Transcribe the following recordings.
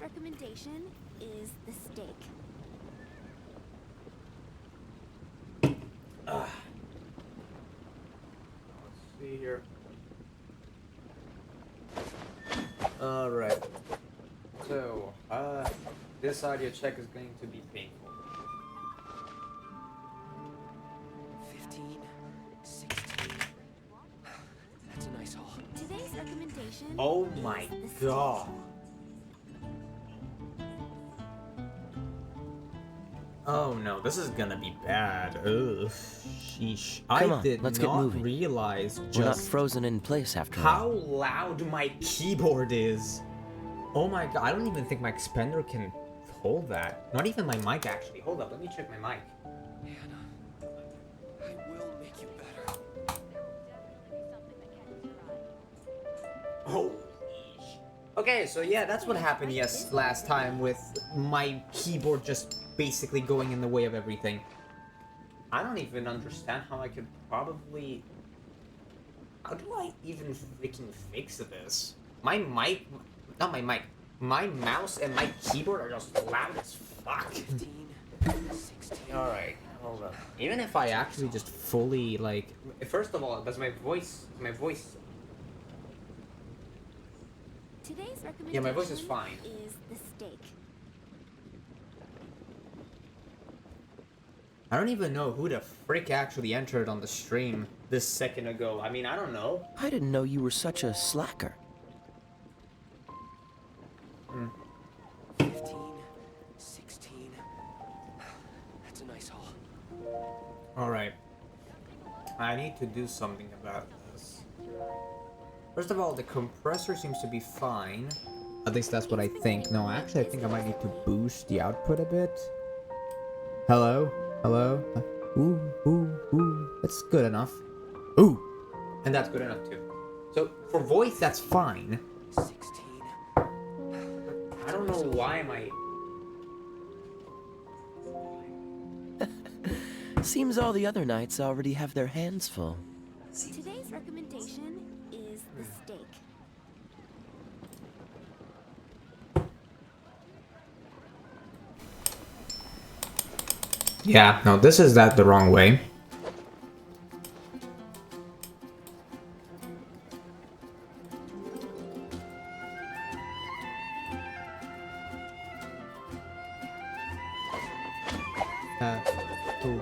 recommendation is the steak. Let's see here. Alright. So, this audio check is going to be painful. 15, 16. That's a nice haul. Today's recommendation Oh is my the steak. god. Oh no, this is gonna be bad. Ugh. Sheesh. Come I on, did let's get not moving. realize We're not just frozen in place after how all. loud my keyboard is. Oh my god, I don't even think my expander can hold that. Not even my mic actually. Hold up, let me check my mic. Hannah, I will make you better. Oh. Okay, so yeah, that's what happened last time with my keyboard just basically going in the way of everything. I don't even understand how I could probably... How do I even freaking fix this? My mic... Not my mic. My mouse and my keyboard are just loud as fuck. 15, 16. Alright, hold up. Even if I actually just fully, like... First of all, does my voice... Today's recommendation Yeah, my voice is fine. is the steak. I don't even know who the frick actually entered on the stream this second ago. I mean, I don't know. I didn't know you were such a slacker. 15, 16. That's a nice haul. Alright. I need to do something about this. First of all, the compressor seems to be fine. At least that's what I think. No, actually, I think I might need to boost the output a bit. Hello? Hello? Ooh, ooh, ooh. That's good enough. Ooh! And that's good enough too. So, for voice, that's fine. 16. I don't know why am I... Seems all the other knights already have their hands full. Today's recommendation is the steak. Yeah, no, this is that the wrong way. Ooh.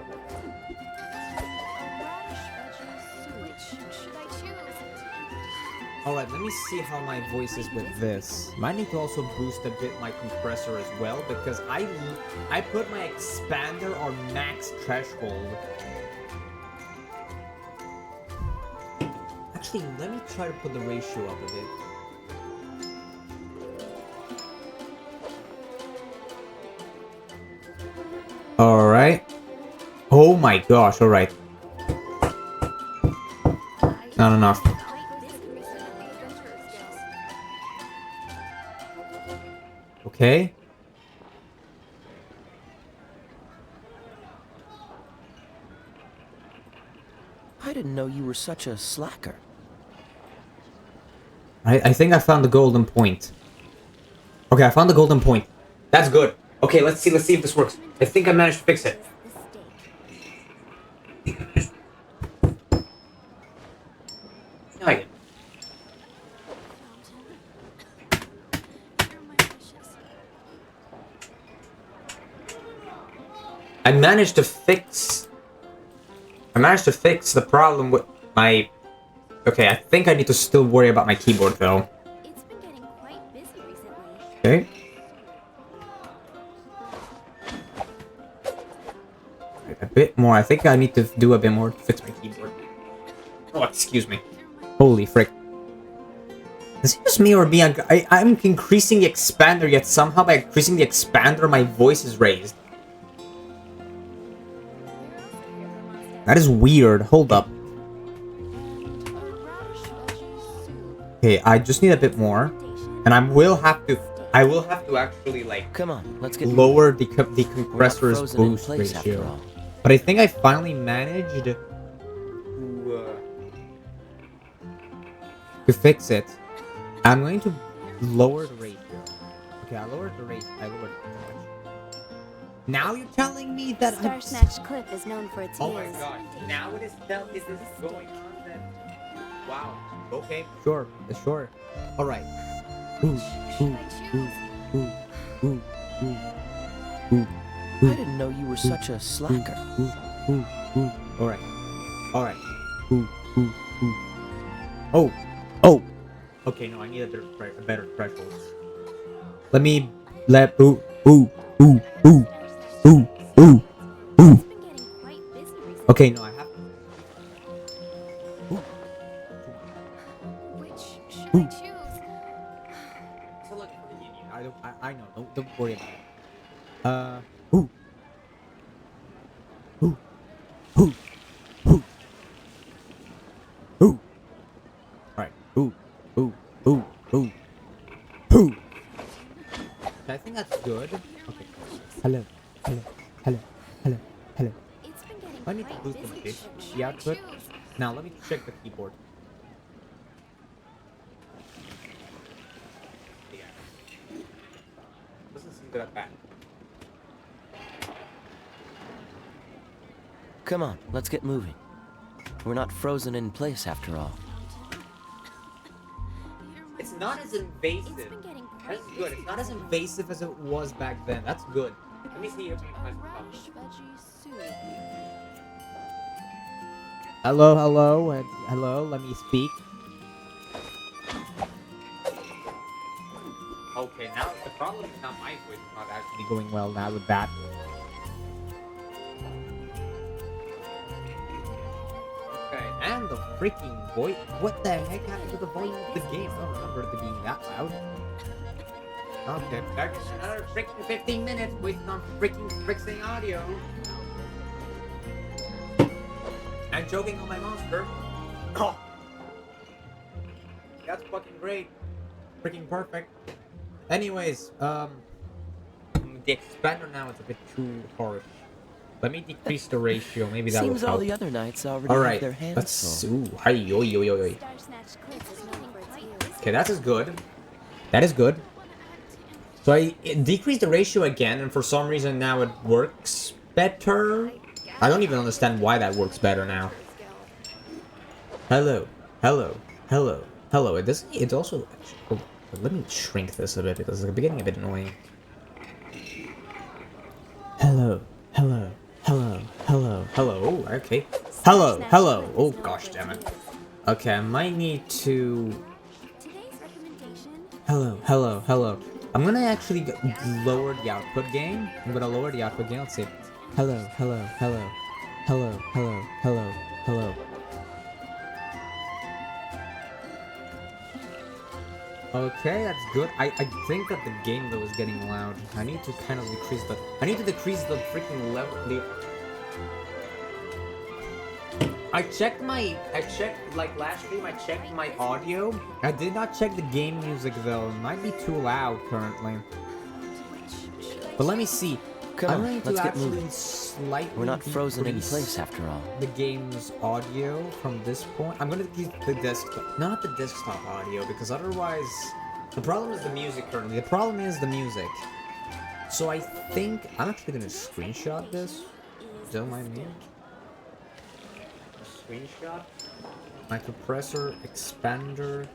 Alright, let me see how my voice is with this. Might need to also boost a bit my compressor as well, because I put my expander on max threshold. Actually, let me try to put the ratio up a bit. Alright. Oh my gosh, alright. Not enough. Okay. I didn't know you were such a slacker. I think I found the golden point. Okay, I found the golden point. That's good. Okay, let's see if this works. I think I managed to fix it. Is the steak. Hi. I managed to fix the problem with my... Okay, I think I need to still worry about my keyboard though. It's been getting quite busy recently. Okay. A bit more. I think I need to do a bit more to fix my keyboard. Oh, excuse me. Holy frick. Is it just me or me? I'm increasing the expander, yet somehow by increasing the expander, my voice is raised. That is weird. Hold up. Okay, I just need a bit more, and I will have to actually like Come on, let's get lower the We're not compressor's frozen in boost place after ratio. all. But I think I finally managed to fix it. I'm going to lower the ratio. Okay, I lowered the rate. I lowered it. Now you're telling me that Star Snatch Cliff is known for its Oh my heels. god. Now it is is this going on then? Wow. Okay. Sure. Sure. Alright. I didn't know you were such a slacker. Alright. Alright. Oh. Oh. Okay, no, I need a better threshold. Let me let ooh. It's been getting quite busy recently. Okay, no, I have Which should I choose? select for the union. I know. Don't worry about it. Alright. I think that's good. Okay. Hello. It's been getting I need to quite boost the busy. pitch. Should The I output. choose? Now let me check the keyboard. Yeah. Doesn't seem that bad. Come on, let's get moving. We're not frozen in place after all. It's not as It's invasive. been getting quite That's good. It's not as invasive as it was back then. That's good. Let me see if I can Radish veggie soup. Hello, let me speak. Okay, now the problem is not my voice, it's not actually going well now with that. Okay, and the freaking voice. What the heck happened to the volume of the game? I don't remember it being that loud. Okay, back to another freaking 15 minutes waiting on freaking audio. I'm joking on my monster. Oh. That's fucking great. Freaking perfect. Anyways, the expander now is a bit too harsh. Let me decrease the ratio. Maybe that Seems will all help. the other knights already All have right, their hands let's. full. Ooh, hi, yo. Star Snatch Cliff is known for its heels. Okay, that is good. That is good. So I decreased the ratio again, and for some reason now it works better. I don't even understand why that works better now. Hello. It's also. Oh, let me shrink this a bit because it's getting a bit annoying. Hello. Oh, okay. Hello. Oh gosh, damn it. Okay, I might need to. Today's recommendation. Hello. I'm gonna actually lower the output gain. Let's say, hello. Okay, that's good. I think that the game though is getting loud. I need to kind of decrease the. I need to decrease the freaking level. I checked like last stream. I checked my audio. I did not check the game music though. It might be too loud currently. But let me see. Come I'm on, going to let's get actually moving. slightly We're not frozen in decrease place after all. the game's audio from this point. I'm gonna keep the desktop, not the desktop audio, because otherwise, the problem is the music currently. The problem is the music. So I think I'm actually gonna screenshot this. Don't mind me. Screenshot my compressor expander,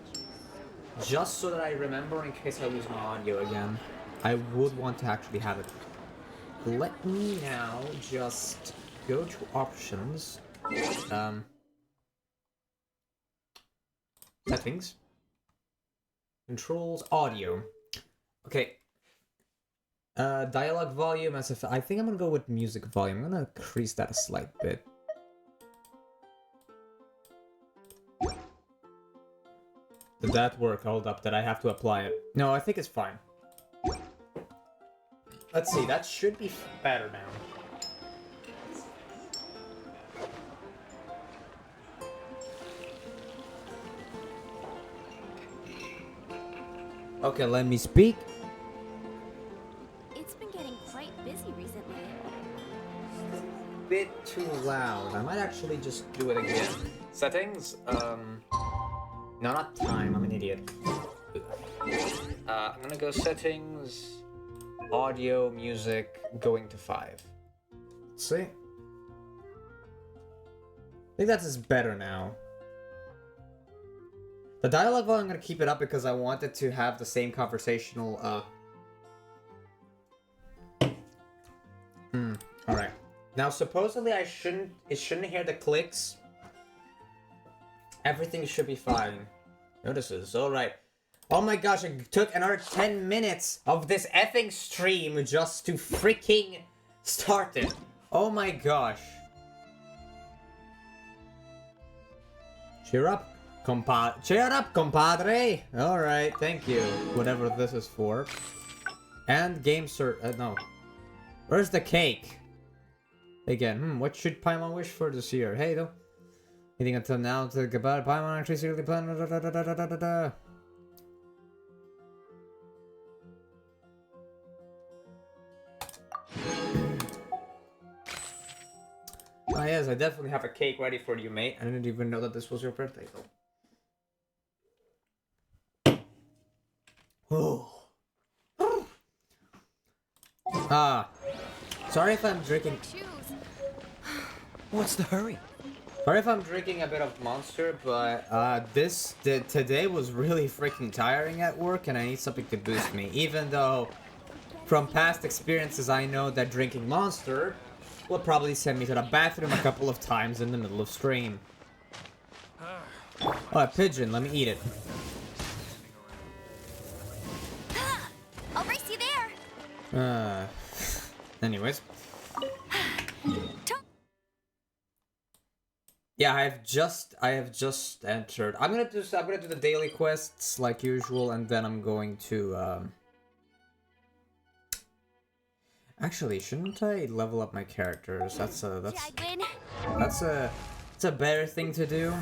just so that I remember in case I lose my audio again. I would want to actually have it. Let me now just go to options. Settings. Controls, audio. Okay. Dialogue volume as if I think I'm gonna go with music volume. I'm gonna increase that a slight bit. Did that work? Hold up, did I have to apply it? No, I think it's fine. Let's see, that should be better now. Okay, let me speak. It's been getting quite busy recently. Bit too loud. I might actually just do it again. Settings, no, not time, I'm an idiot. I'm gonna go settings, audio, music, going to 5. Let's see. I think that is better now. The dialogue volume, I'm gonna keep it up because I wanted to have the same conversational, Alright. Now, supposedly it shouldn't hear the clicks. Everything should be fine. Notices, alright. Oh my gosh, it took another 10 minutes of this effing stream just to freaking start it. Oh my gosh. Cheer up, compadre. Alright, thank you. Whatever this is for. And game no. Where's the cake? Again, what should Paimon wish for this year? Hey, though. Anything until now to think about it. Paimon actually secretly planned. Oh yes, I definitely have a cake ready for you, mate. I didn't even know that this was your birthday, though. Oh. Sorry if I'm drinking. What's the hurry? Sorry if I'm drinking a bit of Monster, but today was really freaking tiring at work, and I need something to boost me. Even though, from past experiences, I know that drinking Monster will probably send me to the bathroom a couple of times in the middle of stream. Oh, a pigeon. Let me eat it. I'll race you there. Anyways. Yeah, I have just entered. I'm gonna do the daily quests like usual, and then I'm going to Actually, shouldn't I level up my characters? That's a better thing to do.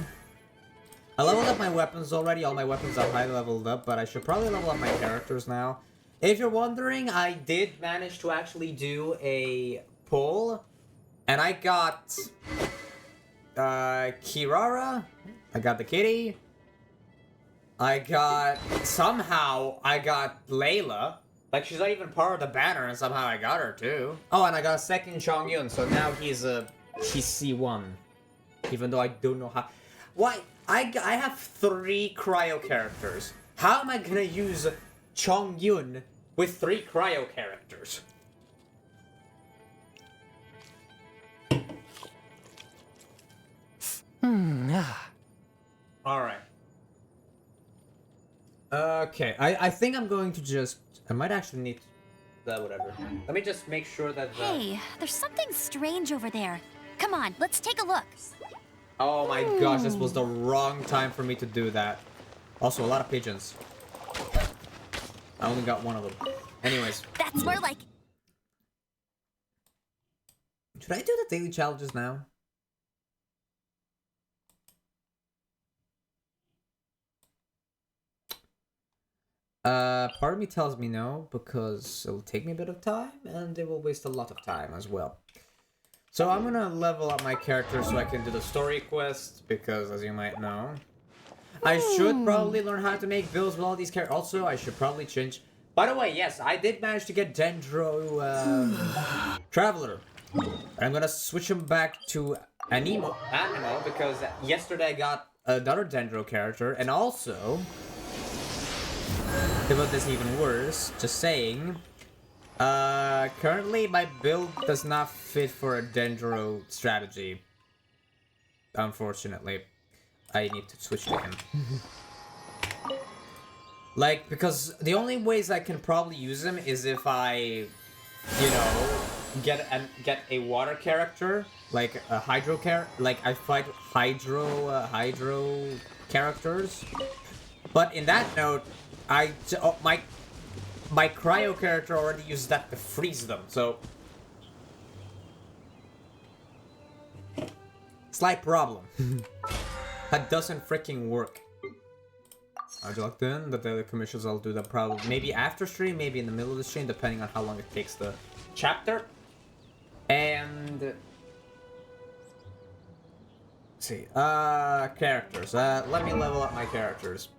I leveled up my weapons already. All my weapons are high leveled up, but I should probably level up my characters now. If you're wondering, I did manage to actually do a poll, and I got Kirara, I got the kitty, somehow I got Layla. Like, she's not even part of the banner, and somehow I got her too. Oh, and I got a second Chongyun, so now he's C1. Even though I don't know how. Why? I have 3 cryo characters. How am I gonna use Chongyun with 3 cryo characters? Alright. Okay, I think I'm going to just... I might actually need... whatever. Let me just make sure that... Hey, there's something strange over there. Come on, let's take a look. Oh my gosh, this was the wrong time for me to do that. Also, a lot of pigeons. I only got one of them. Anyways. That's more like... Should I do the daily challenges now? Part of me tells me no, because it'll take me a bit of time, and it will waste a lot of time as well. So I'm gonna level up my character so I can do the story quest, because as you might know, I should probably learn how to make builds with all these characters. Also, I should probably change... By the way, yes, I did manage to get Dendro, Traveler. I'm gonna switch him back to Anemo, because yesterday I got another Dendro character, and also... to make this even worse, just saying, currently my build does not fit for a Dendro strategy. Unfortunately. I need to switch to him. Like, because the only ways I can probably use him is if I, you know, get a water character, like a hydro like I fight hydro characters. But in that note, my cryo character already uses that to freeze them, so slight problem. That doesn't freaking work. Are you locked in? The daily commissions, I'll do that probably maybe after stream, maybe in the middle of the stream, depending on how long it takes the chapter. And let's see, characters. Let me level up my characters.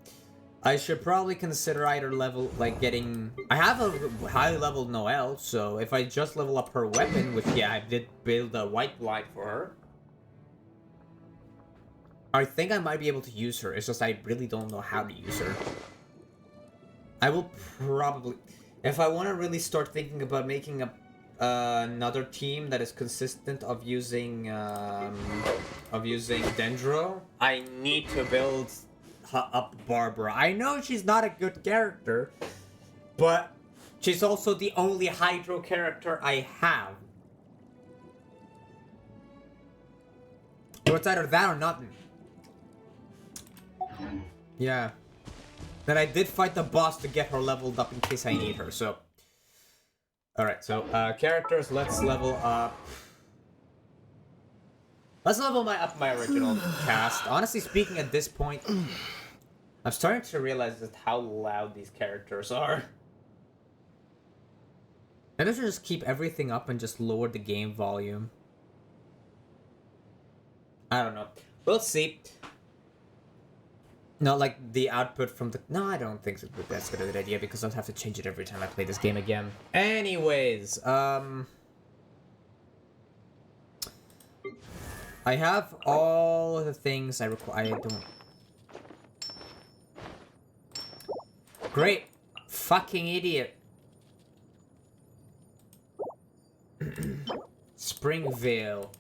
I should probably consider either level, like getting... I have a high level Noelle, so if I just level up her weapon, which yeah, I did build a white blight for her. I think I might be able to use her, it's just I really don't know how to use her. I will probably... If I want to really start thinking about making a another team that is consistent of using Dendro, I need to build up Barbara. I know she's not a good character, but she's also the only Hydro character I have. So it's either that or nothing. Yeah. Then I did fight the boss to get her leveled up in case I need her, so... Alright, so, characters, let's level up... Let's level up my original cast. Honestly speaking, at this point, I'm starting to realize just how loud these characters are. Maybe I should just keep everything up and just lower the game volume. I don't know. We'll see. Not like the output from the... No, I don't think that's a good idea because I'll have to change it every time I play this game again. Anyways, I have all the things I require. I don't... Great! Fucking idiot! Springvale.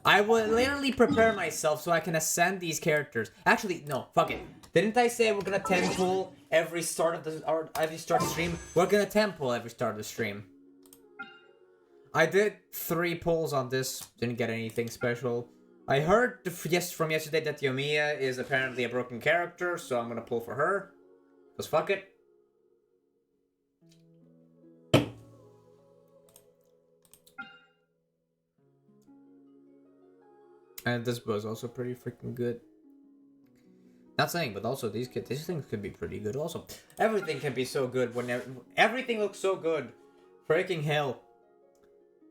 I will literally prepare myself so I can ascend these characters. Actually, no, fuck it. Didn't I say we're gonna temple every start of the or every start of the stream? We're gonna temple every start of the stream. I did 3 pulls on this, didn't get anything special. I heard from yesterday that Yoimiya is apparently a broken character, so I'm gonna pull for her. Cause fuck it. And this was also pretty freaking good. Not saying, but also these things could be pretty good also. Everything can be so good whenever everything looks so good. Freaking hell.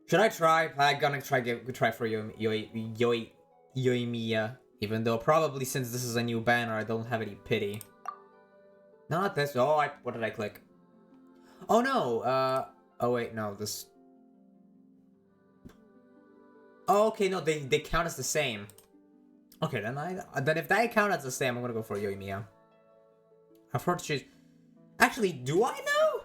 Should I try? I'm gonna try for Yoimiya. Even though probably since this is a new banner, I don't have any pity. Not this. Oh, what did I click? Oh no. Oh wait, no. This. Oh, okay, no, they count as the same. Okay, then if they count as the same, I'm gonna go for Yoimiya. I've heard she's... Actually, do I know?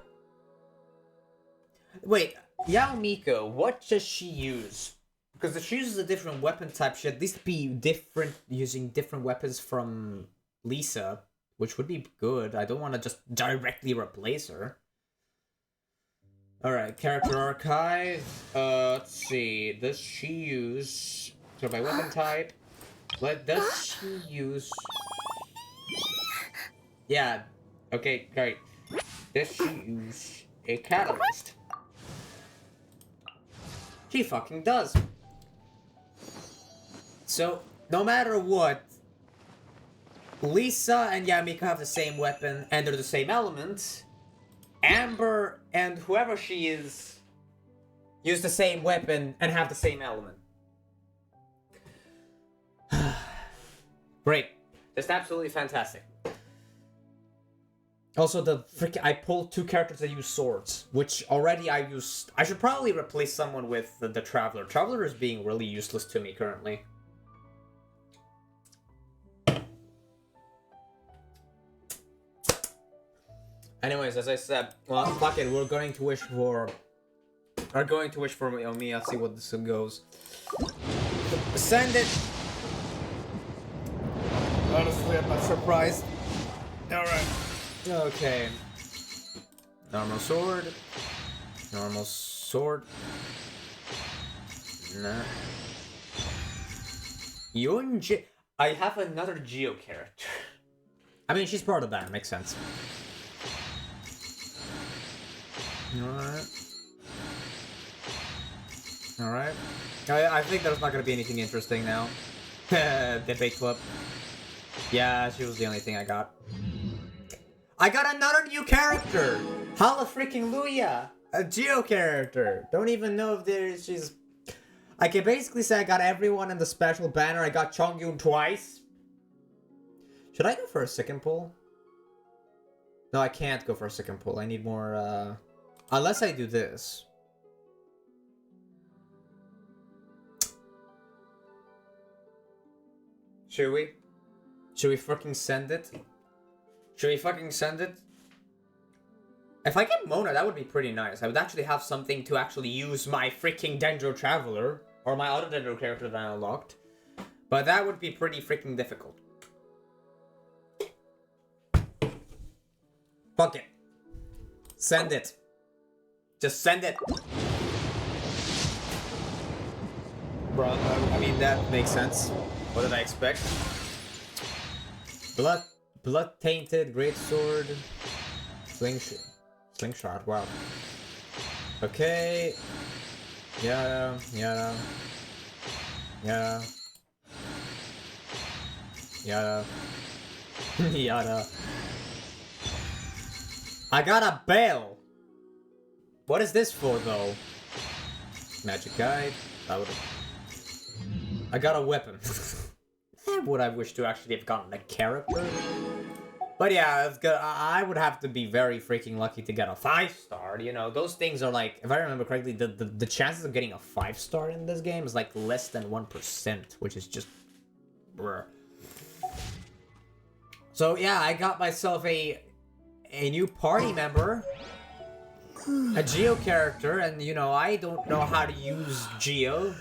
Wait, Yao Miko, what does she use? Because if she uses a different weapon type, she'd at least be different, using different weapons from Lisa, which would be good. I don't want to just directly replace her. Alright, character archive. Let's see. Does she use... So by weapon type... Does she use... Yeah. Okay, great. Does she use a catalyst? She fucking does. So, no matter what, Lisa and Yamiko have the same weapon and they're the same element. Amber and whoever she is use the same weapon and have the same element. Great. Just absolutely fantastic. Also, I pulled 2 characters that use swords, which already I used. I should probably replace someone with the Traveler. Traveler is being really useless to me currently. Anyways, as I said, well, fuck it, we're going to wish for... We're going to wish for Yoimiya, see what this goes. Send it! Honestly, I'm not surprised. Alright. Okay. Normal sword. Normal sword. Nah. Yunji... I have another Geo character. I mean, she's part of that, makes sense. Alright. Alright. I think there's not gonna be anything interesting now. Debate club. Yeah, she was the only thing I got. I got another new character! Hallelujah! A Geo character! Don't even know if she's... I can basically say I got everyone in the special banner. I got Chongyun twice. Should I go for a second pull? No, I can't go for a second pull. I need more, unless I do this. Should we? Should we fucking send it? Should we fucking send it? If I get Mona, that would be pretty nice. I would actually have something to actually use my freaking Dendro Traveler. Or my other Dendro character that I unlocked. But that would be pretty freaking difficult. Fuck it. Send it. Just send it. Bro, I mean, that makes sense. What did I expect? Blood tainted, great sword, slingshot. Wow. Okay. Yada. Yada. I got a bell. What is this for, though? Magic guide. I got a weapon. Would I wish to actually have gotten a character? But yeah, it's good. I would have to be very freaking lucky to get a 5-star. You know, those things are like, if I remember correctly, the chances of getting a 5-star in this game is like less than 1%, which is just bruh. So yeah, I got myself a new party member, a Geo character, and you know, I don't know how to use Geo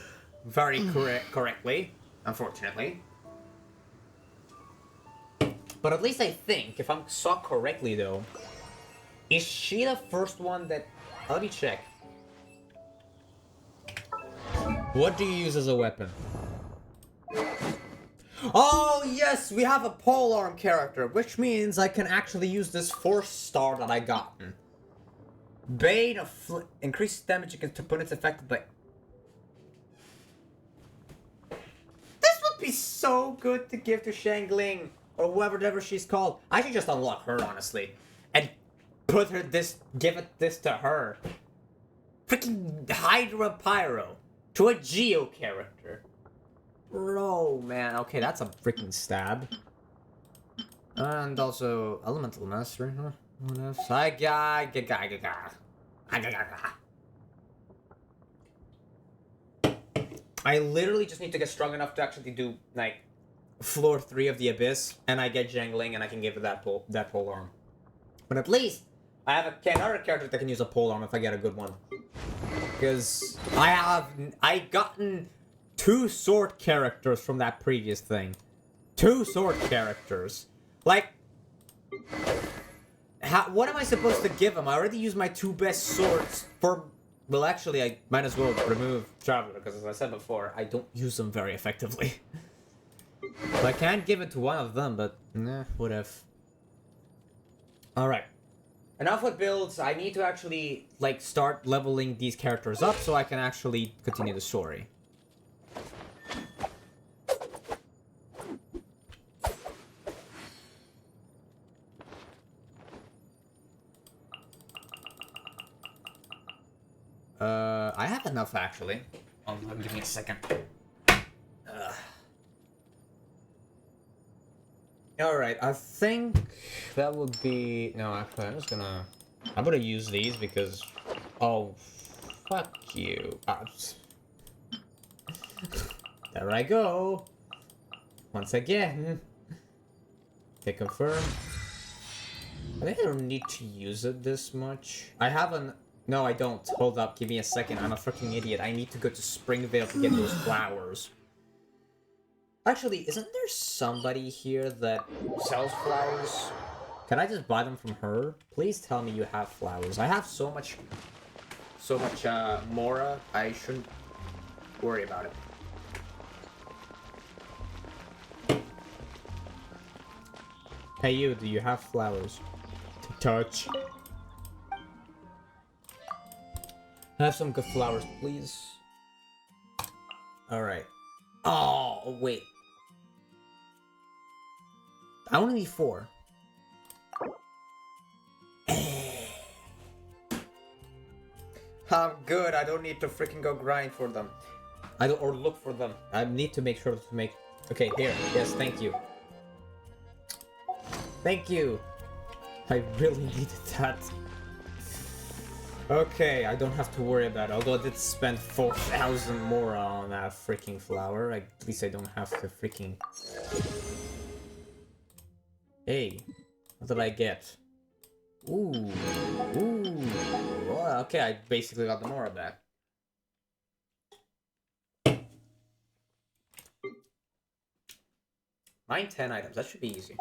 very correctly, unfortunately. But at least I think, if I saw correctly though, is she the first one that... Let me check. What do you use as a weapon? Oh yes, we have a polearm character, which means I can actually use this 4-star that I gotten. Bane of increases damage against opponents affected by... This would be so good to give to Xiangling. Or whoever she's called. I should just unlock her, honestly. And put her give it this to her. Freaking Hydra Pyro. To a Geo character. Bro, man. Okay, that's a freaking stab. And also, Elemental Mastery, huh? What else? I literally just need to get strong enough to actually do, like, floor 3 of the Abyss, and I get Xiangling, and I can give it that polearm. But at least I have another character that can use a polearm if I get a good one. Because I gotten 2 sword characters from that previous thing. 2 sword characters. Like, what am I supposed to give them? I already used my 2 best swords for... Well, actually, I might as well remove Traveler, because as I said before, I don't use them very effectively. So I can't give it to one of them, but nah, what if? Alright. Enough with builds. I need to actually, like, start leveling these characters up so I can actually continue the story. I have enough, actually. Give me a second. Alright, I think that would be... No, actually, I'm gonna use these because... Oh, fuck you. There I go. Once again. Okay, confirm. I think I don't need to use it this much. I have an... No, I don't. Hold up, give me a second. I'm a freaking idiot. I need to go to Springvale to get those flowers. Actually, isn't there somebody here that sells flowers? Can I just buy them from her? Please tell me you have flowers. I have so much Mora, I shouldn't worry about it. Hey you, do you have flowers? To touch. Have some good flowers, please. Alright. Oh, wait. I only need 4. I'm good. I don't need to freaking go grind for them. Or look for them. I need to make sure to make... Okay, here. Yes, thank you. Thank you. I really needed that. Okay, I don't have to worry about it. Although I did spend 4,000 more on that freaking flower. At least I don't have to freaking... Hey, what did I get? Ooh, ooh. Well, okay, I basically got the more of that. 10 items. That should be easy.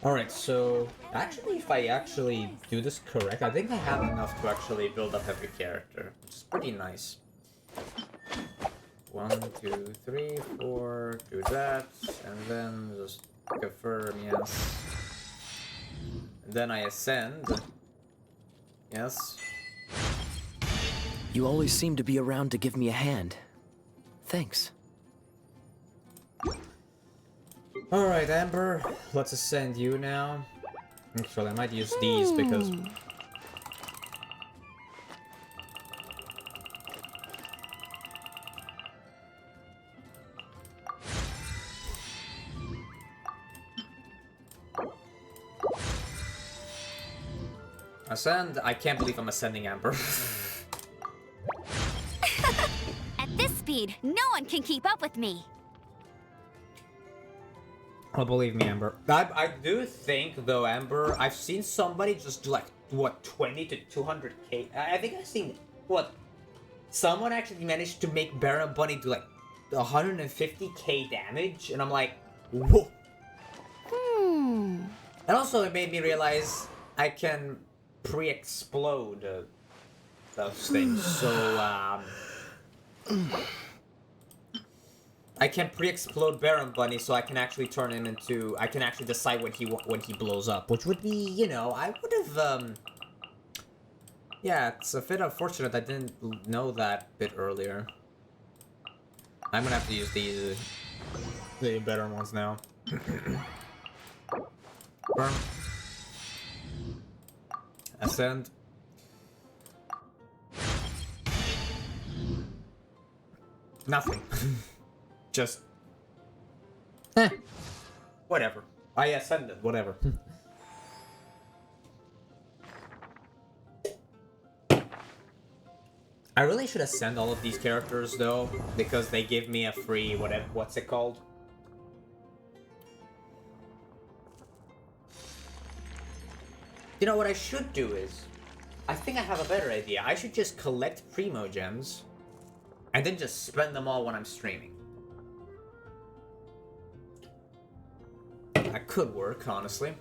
Alright, so actually, if I actually do this correct, I think I have enough to actually build up every character, which is pretty nice. 1, 2, 3, 4, do that, and then just confirm, yes. And then I ascend. Yes. You always seem to be around to give me a hand. Thanks. Alright, Amber, let's ascend you now. Actually, I might use these because... Ascend? I can't believe I'm ascending Amber. At this speed, no one can keep up with me. Oh, believe me, Amber. I do think, though, Amber, I've seen somebody just do, like, what, 20 to 200k? I think I've seen, what, someone actually managed to make Baron Bunny do, like, 150k damage, and I'm like, whoa. And also, it made me realize I can pre-explode those things, so, I can pre-explode Baron Bunny, so I can actually turn him into... I can actually decide when he blows up, which would be, you know, I would have, yeah, it's a bit unfortunate I didn't know that a bit earlier. I'm gonna have to use the better ones now. Burn. Ascend. Nothing. Just... whatever. I ascended, whatever. I really should ascend all of these characters, though, because they give me a free whatever... What's it called? You know, what I should do is... I think I have a better idea. I should just collect Primo Gems, and then just spend them all when I'm streaming. That could work, honestly.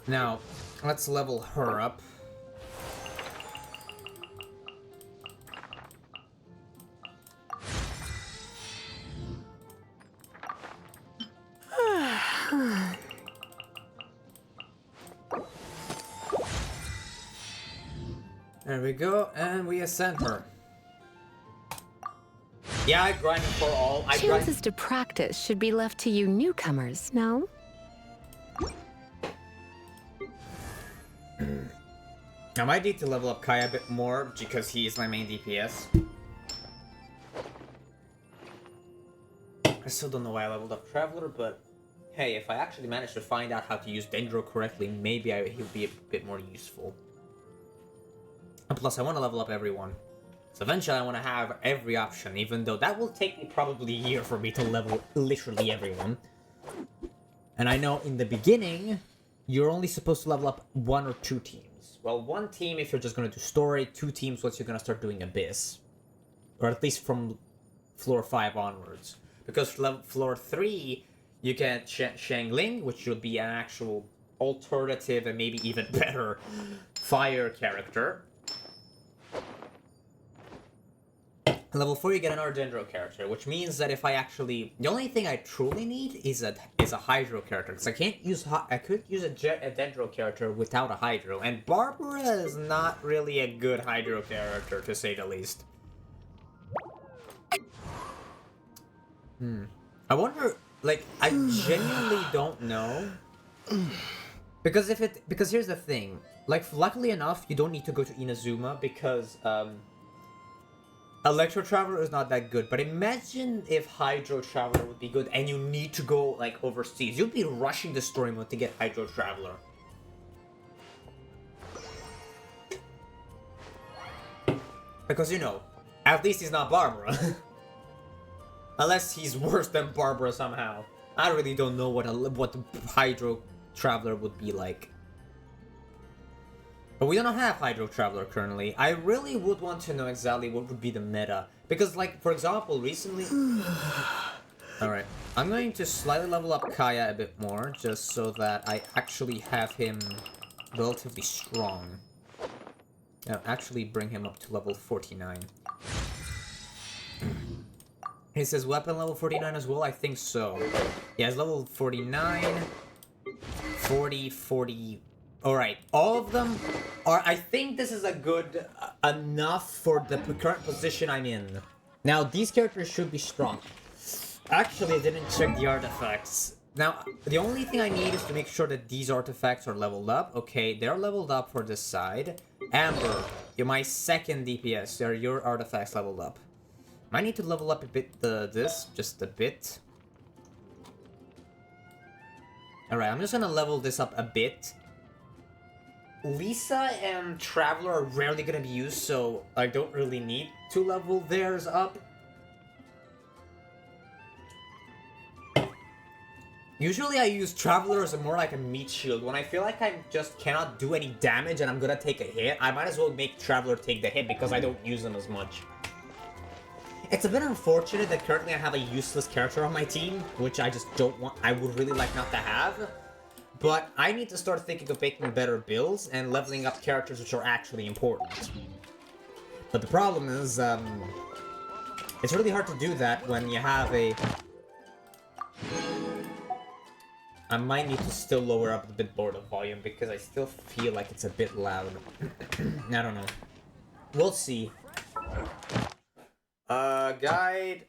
Now, let's level her up. There we go, and we ascend her. Yeah, I grinded for all. Chances to practice should be left to you newcomers, no? I might need to level up Kai a bit more because he is my main DPS. I still don't know why I leveled up Traveler, but hey, if I actually manage to find out how to use Dendro correctly, maybe he'll be a bit more useful. And plus, I want to level up everyone. So eventually I want to have every option, even though that will take me probably a year for me to level literally everyone. And I know in the beginning, you're only supposed to level up 1 or 2 teams. Well, 1 team if you're just going to do story, 2 teams once you're going to start doing Abyss. Or at least from floor 5 onwards. Because floor 3, you get Xiangling, which will be an actual alternative and maybe even better fire character. Level 4, you get another Dendro character, which means that if I actually... The only thing I truly need is a Hydro character, because I can't use... I could use a Dendro character without a Hydro, and Barbara is not really a good Hydro character, to say the least. I wonder... Like, I genuinely don't know. Because here's the thing. Like, luckily enough, you don't need to go to Inazuma, because, Electro Traveler is not that good, but imagine if Hydro Traveler would be good and you need to go like overseas. You'd be rushing the story mode to get Hydro Traveler. Because you know, at least he's not Barbara. Unless he's worse than Barbara somehow. I really don't know what the Hydro Traveler would be like. But we don't have Hydro Traveler currently. I really would want to know exactly what would be the meta. Because, like, for example, recently... Alright. I'm going to slightly level up Kaya a bit more, just so that I actually have him relatively strong. Now, actually bring him up to level 49. He says weapon level 49 as well? I think so. Yeah, it's level 49, 40, 40... Alright, all of them are... I think this is a good enough for the current position I'm in. Now, these characters should be strong. Actually, I didn't check the artifacts. Now, the only thing I need is to make sure that these artifacts are leveled up. Okay, they're leveled up for this side. Amber, you're my second DPS. Are your artifacts leveled up? Might need to level up a bit this, just a bit. Alright, I'm just gonna level this up a bit. Lisa and Traveler are rarely gonna be used, so I don't really need to level theirs up. Usually I use Traveler as more like a meat shield. When I feel like I just cannot do any damage and I'm gonna take a hit, I might as well make Traveler take the hit because I don't use them as much. It's a bit unfortunate that currently I have a useless character on my team, which I just don't want, I would really like not to have. But I need to start thinking of making better builds and leveling up characters which are actually important. But the problem is, it's really hard to do that when you have a... I might need to still lower up a bit more the volume because I still feel like it's a bit loud. I don't know. We'll see. Guide.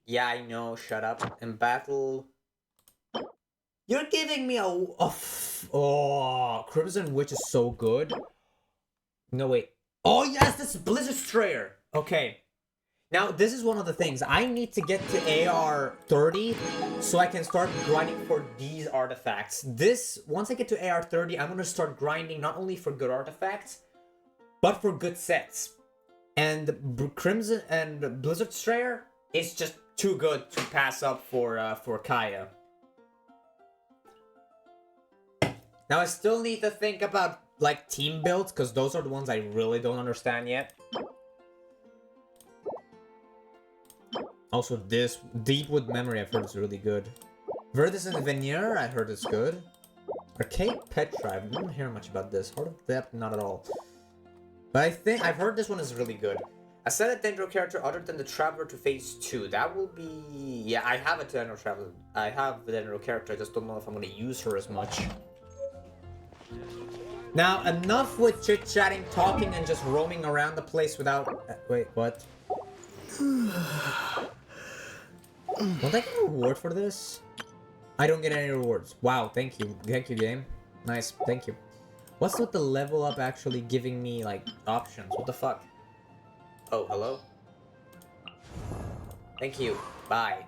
Yeah, I know, shut up. And battle... You're giving me a... Oh, Crimson Witch is so good. No, wait. Oh, yes, this is Blizzard Strayer. Okay. Now, this is one of the things. I need to get to AR 30 so I can start grinding for these artifacts. Once I get to AR 30, I'm going to start grinding not only for good artifacts, but for good sets. And Crimson and Blizzard Strayer is just too good to pass up for Kaya. Now, I still need to think about, like, team builds, because those are the ones I really don't understand yet. Also, this Deepwood Memory, I've heard is really good. Verdus and Veneer, I heard is good. Arcade Petra, I didn't hear much about this. Heart of Depth, not at all. But I think, I've heard this one is really good. I set a Dendro character other than the Traveler to phase 2. That will be... Yeah, I have a Dendro Traveler. I have the Dendro character, I just don't know if I'm going to use her as much. Now, enough with chit-chatting, talking, and just roaming around the place without... wait, what? Won't I get a reward for this? I don't get any rewards. Wow, thank you. Thank you, game. Nice, thank you. What's with the level up actually giving me, like, options? What the fuck? Oh, hello? Thank you. Bye.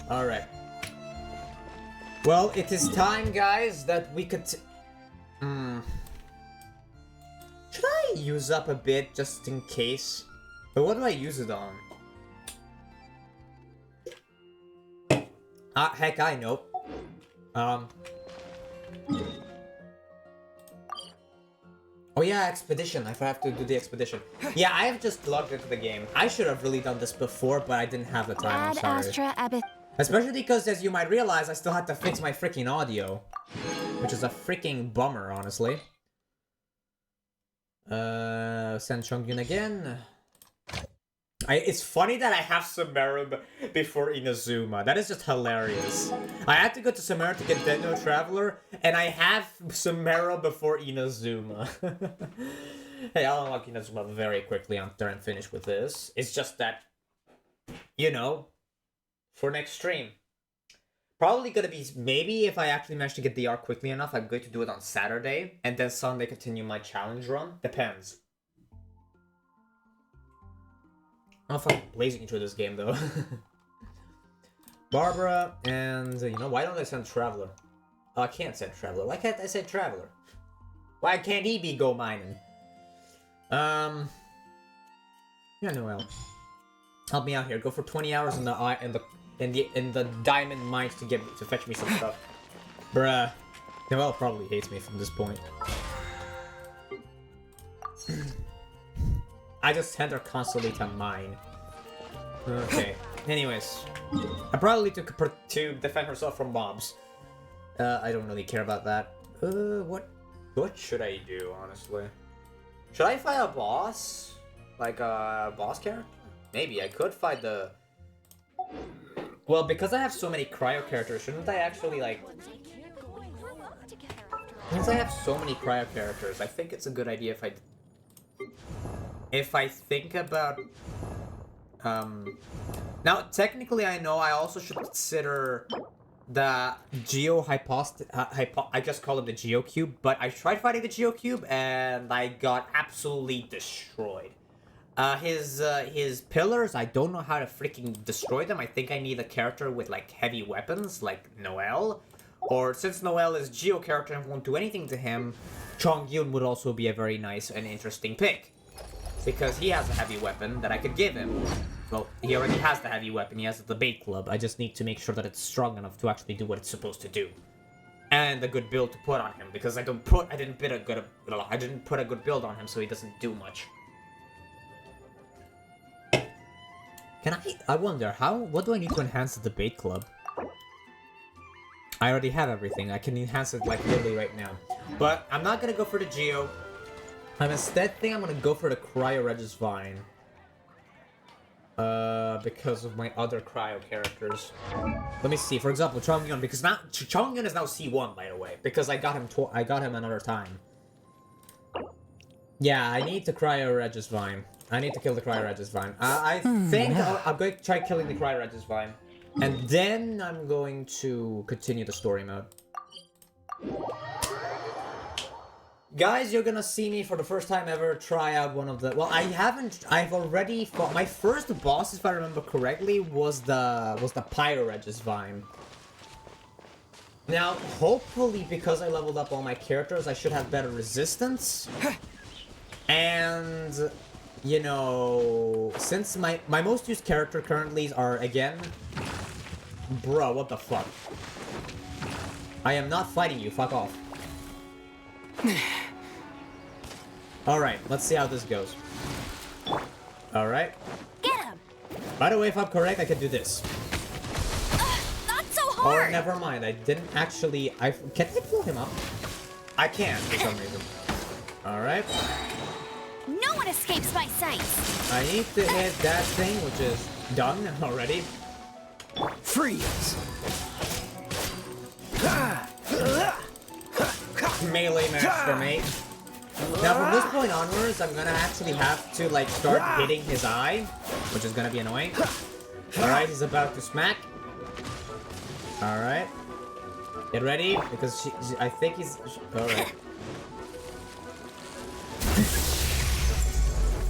Alright. Well, it is time, guys, that we could... Should I use up a bit just in case? But what do I use it on? Heck, I know. Oh yeah, expedition. I have to do the expedition. Yeah, I have just logged into the game. I should have really done this before, but I didn't have the time. I'm Ad sorry. Astra Abyss. Especially because, as you might realize, I still had to fix my freaking audio. Which is a freaking bummer, honestly. Send Chongyun again. It's funny that I have Sumeru before Inazuma. That is just hilarious. I had to go to Sumeru to get Dendro Traveler, and I have Sumeru before Inazuma. Hey, I'll unlock Inazuma very quickly after I'm finished with this. It's just that, you know, for next stream. Probably gonna be, maybe if I actually manage to get the arc quickly enough, I'm going to do it on Saturday, and then Sunday continue my challenge run. Depends. I'm fun blazing through this game though. Barbara and you know, why don't I send Traveler? Oh, I can't send Traveler. Why can't I send Traveler? Why can't he be go mining? Yeah, Noel. Help me out here. Go for 20 hours in the diamond mines to fetch me some stuff. Bruh. Noel probably hates me from this point. I just sent her constantly to mine. Okay. Anyways, I probably need to defend herself from mobs. I don't really care about that. What should I do, honestly? Should I fight a boss? Like a boss character? Maybe I could fight the... Well, because I have so many cryo characters, shouldn't I actually, like... Since I have so many cryo characters, I think it's a good idea if I think about... Now, technically, I know I also should consider the I just call it the Geocube, but I tried fighting the Geocube and I got absolutely destroyed. His pillars, I don't know how to freaking destroy them. I think I need a character with like heavy weapons, like Noel. Or since Noel is Geo character and won't do anything to him, Chongyun would also be a very nice and interesting pick. Because he has a heavy weapon that I could give him. Well, he already has the heavy weapon, he has the debate club. I just need to make sure that it's strong enough to actually do what it's supposed to do. And a good build to put on him, because I didn't put a good build on him, so he doesn't do much. I wonder, what do I need to enhance the debate club? I already have everything, I can enhance it like literally right now. But I'm not gonna go for the Geo. I'm instead think I'm gonna go for the Cryo Regis Vine. Because of my other cryo characters. Let me see, for example, Chongyun, because now Chongyun is now C1, by the way, because I got him another time. Yeah, I need to Cryo Regis Vine. I need to kill the Cryo Regis Vine. I think I'm going to try killing the Cryo Regis Vine. And then I'm going to continue the story mode. Guys, you're gonna see me for the first time ever try out one of the... Well, I've already fought... My first boss, if I remember correctly, was the Pyro Regis Vine. Now, hopefully, because I leveled up all my characters, I should have better resistance. And... You know... Since my most used character currently are, again... Bruh, what the fuck? I am not fighting you, fuck off. Alright, let's see how this goes. Alright. Get him! By the way, if I'm correct, I can do this. Not so hard! Oh, never mind. I didn't actually... Can I pull him up? I can't, for some reason. Alright. No one escapes my sight! I need to hit that thing, which is done already. Freeze! Melee match for me. Now from this point onwards, I'm gonna actually have to like start hitting his eye, which is gonna be annoying. Alright, he's about to smack. Alright. Get ready, because I think he's... Alright.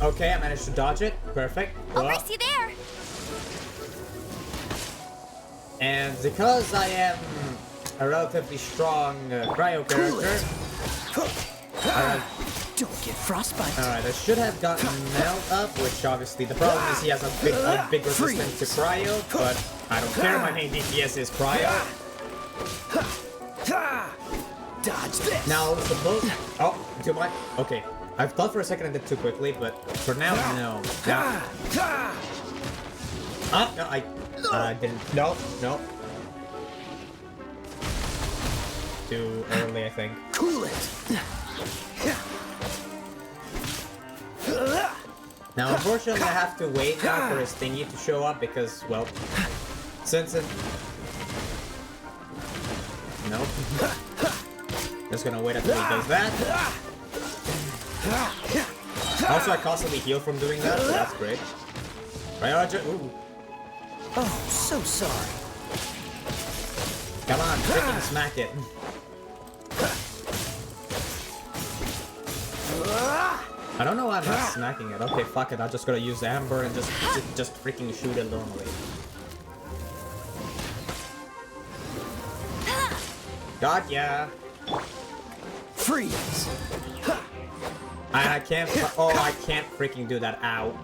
Okay, I managed to dodge it. Perfect. I'll race you there! And because I am a relatively strong cryo character... Don't get frostbite. Alright, I should have gotten Melt up, which obviously the problem is he has a big resistance to cryo, but I don't care, my main DPS is cryo. Dodge this. Now, suppose... Oh, too much? Okay. I thought for a second I did too quickly, but for now, no. Now... no, I didn't... No. Too early, I think. Cool it. Now, unfortunately, I have to wait now for his thingy to show up because, well, since it... Nope. Just gonna wait until he does that. Also, I constantly heal from doing that, so that's great. Right, ooh. Oh, so sorry. Come on, freaking smack it. I don't know why I'm not smacking it. Okay, fuck it. I'm just gonna use Amber and just freaking shoot it normally. God, yeah. Freeze! I can't. Oh, I can't freaking do that. Ow.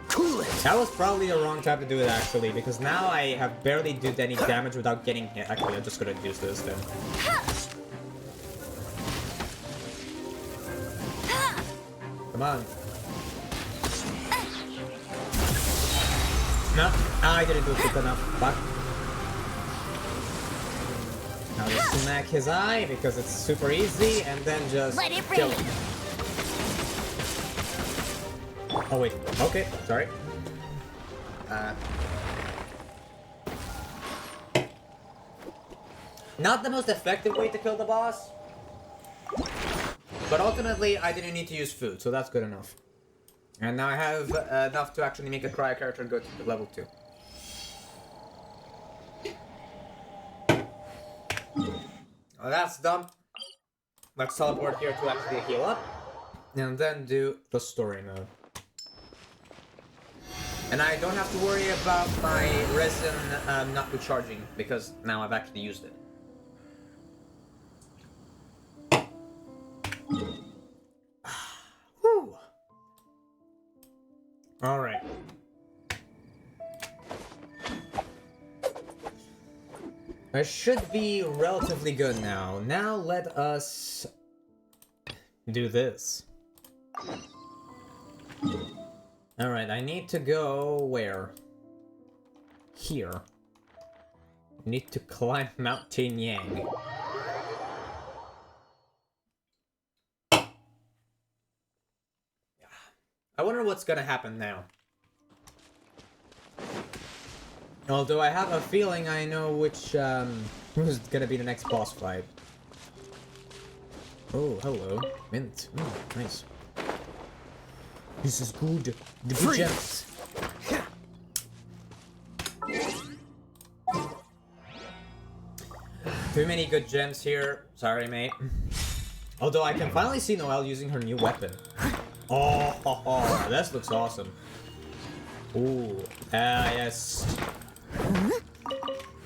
Cool it! That was probably the wrong time to do it, actually, because now I have barely did any damage without getting hit. Actually, I'm just gonna use this then. Come on. No, I didn't do it quick enough. Fuck. Now just smack his eye because it's super easy, and then just Let it kill rain. him. Oh wait. Okay. Sorry. Not the most effective way to kill the boss. But ultimately, I didn't need to use food, so that's good enough. And now I have enough to actually make a cryo character go to level 2. Well, that's done. Let's teleport here to actually heal up. And then do the story mode. And I don't have to worry about my resin not recharging, because now I've actually used it. Whew. All right. I should be relatively good now. Now let us do this. All right, I need to go where? Here. I need to climb Mount Tianyang. I wonder what's gonna happen now. Although I have a feeling I know which, who's gonna be the next boss fight. Oh, hello. Mint. Mm, nice. This is good. The good gems. Too many good gems here. Sorry, mate. Although I can finally see Noelle using her new weapon. Oh, this looks awesome. Ooh, yes.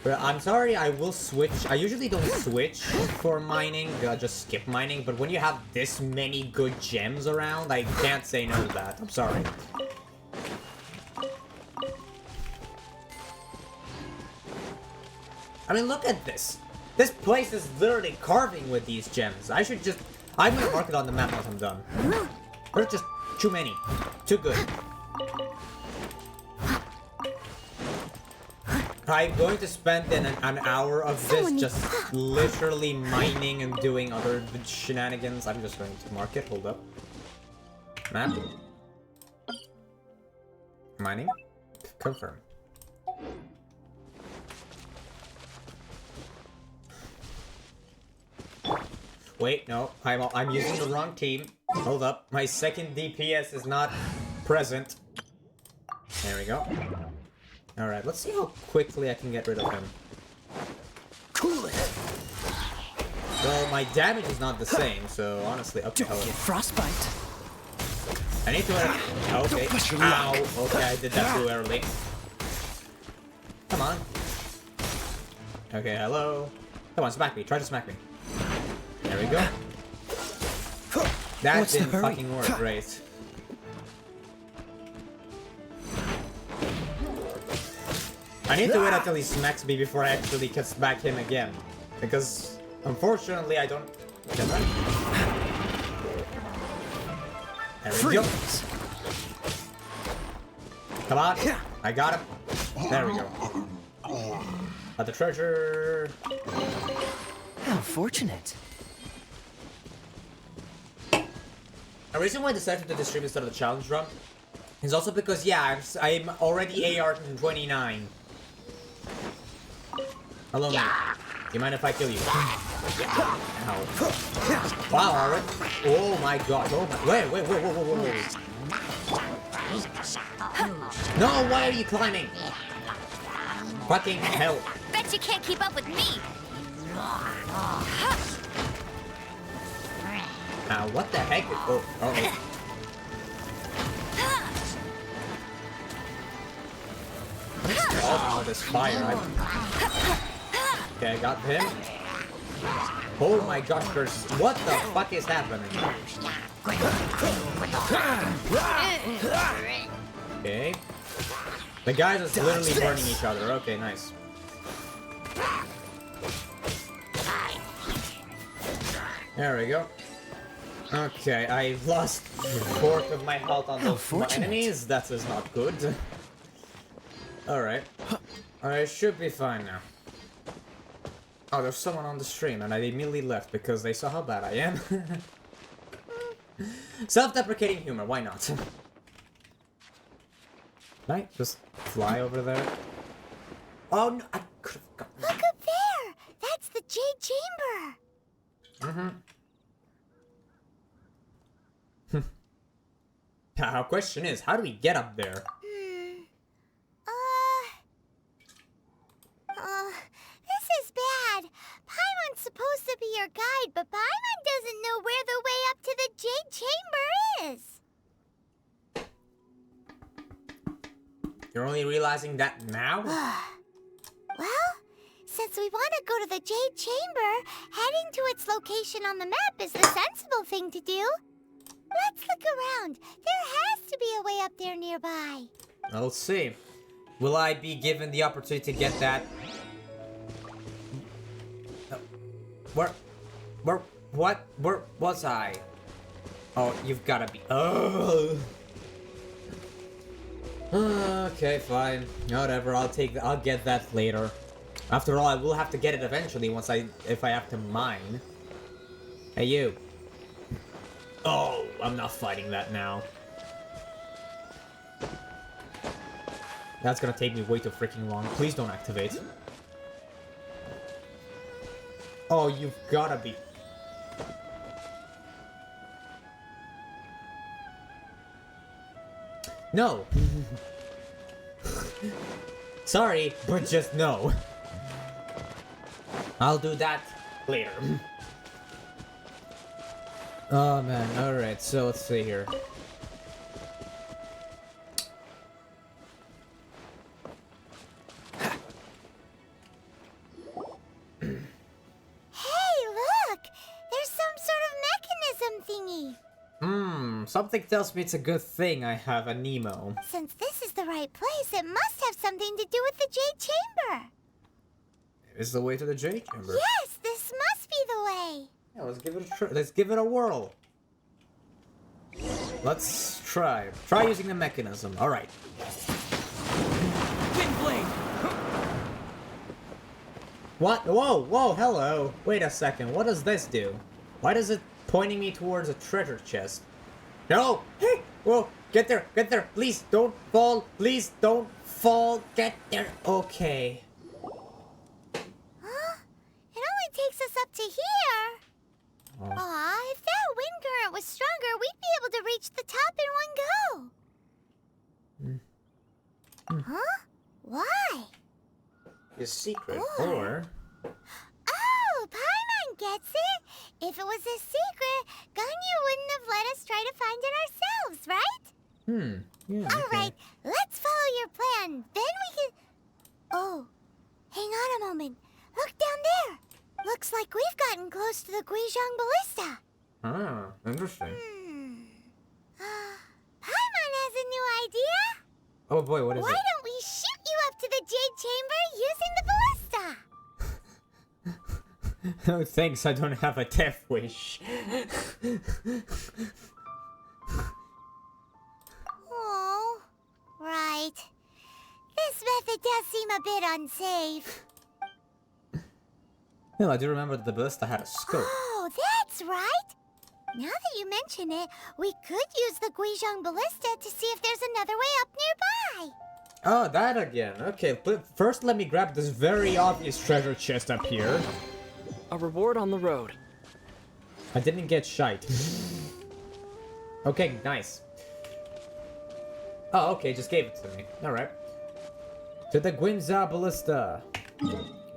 But I'm sorry, I will switch. I usually don't switch for mining, just skip mining. But when you have this many good gems around, I can't say no to that. I'm sorry. I mean, look at this. This place is literally carving with these gems. I'm gonna mark it on the map once I'm done. There's just too many. Too good. I'm going to spend an hour of this just literally mining and doing other shenanigans. I'm just going to mark it. Hold up. Map. Mining. Confirm. Wait, no. I'm using the wrong team. Hold up. My second DPS is not present. There we go. Alright, let's see how quickly I can get rid of him. Cool it! Well, my damage is not the same, so honestly, okay. Don't get frostbite. I need to... Okay. Ow. Okay, I did that too early. Come on. Okay, hello. Come on, smack me. Try to smack me. There we go. That What's the didn't hurry? fucking work, great. I need to wait until he smacks me before I actually can smack him again. Because, unfortunately, I don't... Can I? There we go. Come on. I got him. There we go. Got the treasure. How fortunate. The reason why I decided to do the stream instead of the challenge run is also because, yeah, I'm already AR 29. Hello, mate. Do you mind if I kill you? Ow. Wow, alright. Oh my god. Oh my. Wait. No, why are you climbing? Fucking hell. Bet you can't keep up with me. What the heck? Oh, oh. What's causing all this fire? Okay, I got him. Oh my gosh, there's... What the fuck is happening? Okay. The guys are literally burning each other. Okay, nice. There we go. Okay, I lost a fourth of my health on those enemies. That is not good. Alright. I should be fine now. Oh, there's someone on the stream and I immediately left because they saw how bad I am. Self-deprecating humor, why not? Can I just fly over there? Oh no, I could've gotten... Look up there! That's the Jade Chamber! Our question is, how do we get up there? This is bad. Paimon's supposed to be your guide, but Paimon doesn't know where the way up to the Jade Chamber is. You're only realizing that now? Well, since we want to go to the Jade Chamber, heading to its location on the map is the sensible thing to do. Let's look around. There has to be a way up there nearby. I'll see. Will I be given the opportunity to get that? Where was I? Oh, you've gotta be. Oh. Okay, fine. Whatever. I'll get that later. After all, I will have to get it eventually if I have to mine. Hey, you. Oh, I'm not fighting that now. That's gonna take me way too freaking long. Please don't activate. Oh, you've gotta be... No! Sorry, but just no. I'll do that later. Oh man, alright, so let's see here. Something tells me it's a good thing I have a Nemo. Since this is the right place, it must have something to do with the Jade Chamber. Is the way to the Jade Chamber? Yes, this must be the way. Yeah, let's give it a whirl. Let's try. Try using the mechanism. All right. Wind blade. What? Whoa, whoa, hello. Wait a second. What does this do? Why does it pointing me towards a treasure chest? No! Hey! Whoa! Get there! Get there! Please don't fall! Please don't fall! Get there! Okay. Huh? It only takes us up to here. Oh. Aw, if that wind current was stronger, we'd be able to reach the top in one go. Huh? Why? Is secret, Oh. or... Oh, Paimon gets it. If it was a secret, Ganyu wouldn't have let us try to find it ourselves, right? Yeah, All okay. right, let's follow your plan. Then we can... Oh, hang on a moment. Look down there. Looks like we've gotten close to the Guizhong Ballista. Ah, interesting. Paimon has a new idea. Oh boy, what is Why it? don't we shoot you up to the Jade Chamber using the ballista? No thanks, I don't have a death wish. Oh, right. This method does seem a bit unsafe. Well, I do remember that the ballista had a scope. Oh, that's right. Now that you mention it, we could use the Guizhong Ballista to see if there's another way up nearby. Oh, that again. Okay, but first let me grab this very obvious treasure chest up here. A reward on the road. I didn't get shite. Okay, nice. Oh, okay, just gave it to me. Alright. To the Guinza Ballista.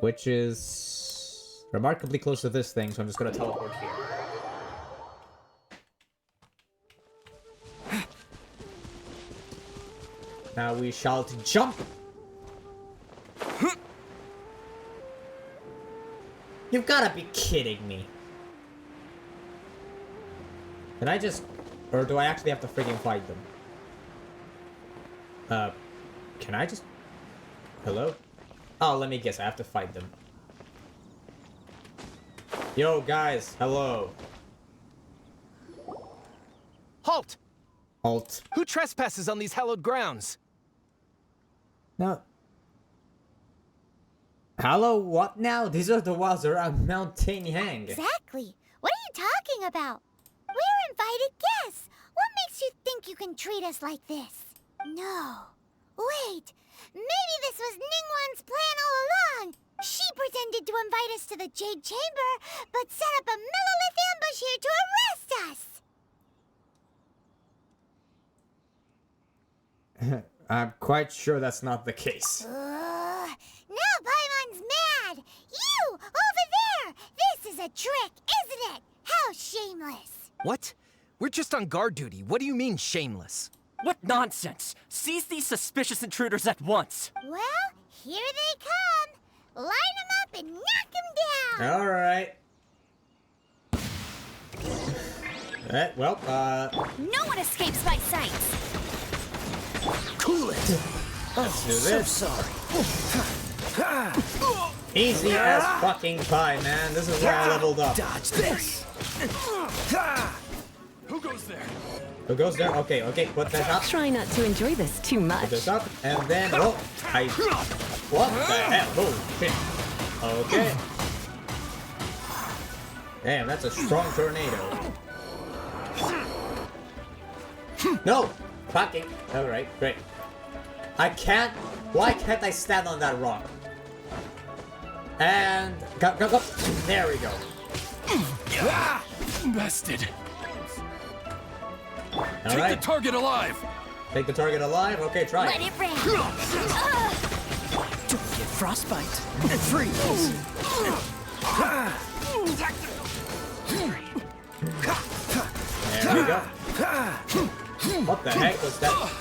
Which is remarkably close to this thing, so I'm just gonna teleport here. Now we shall jump. You've gotta be kidding me. Can I just... Or do I actually have to freaking fight them? Can I just... Hello? Oh, let me guess. I have to fight them. Yo, guys. Hello. Halt! Halt. Who trespasses on these hallowed grounds? No. Hello, what now? These are the wilds around Mount Hang. Exactly. What are you talking about? We're invited guests. What makes you think you can treat us like this? No. Wait. Maybe this was Ningguang's plan all along. She pretended to invite us to the Jade Chamber, but set up a Millelith ambush here to arrest us. I'm quite sure that's not the case. Now Paimon's mad. You, over there. This is a trick, isn't it? How shameless. What? We're just on guard duty. What do you mean, shameless? What nonsense! Seize these suspicious intruders at once! Well, here they come. Line them up and knock them down. Alright. Alright, well, No one escapes my sight. Cool it! let's do this. sorry. Easy as fucking pie, man. This is where I leveled up. Dodge this! Who goes there? Who goes there? Okay, okay, put that up. Try not to enjoy this too Put much. this up, and then, oh, what the hell? Oh, shit. Okay. Damn, that's a strong tornado. No! Fucking. Alright, great. Why can't I stand on that rock? And, go. There we go. Bested. Alright, target alive! take the target alive. Okay, try Let it. it rain. Don't get frostbite. Freeze! There we go. What the heck was that?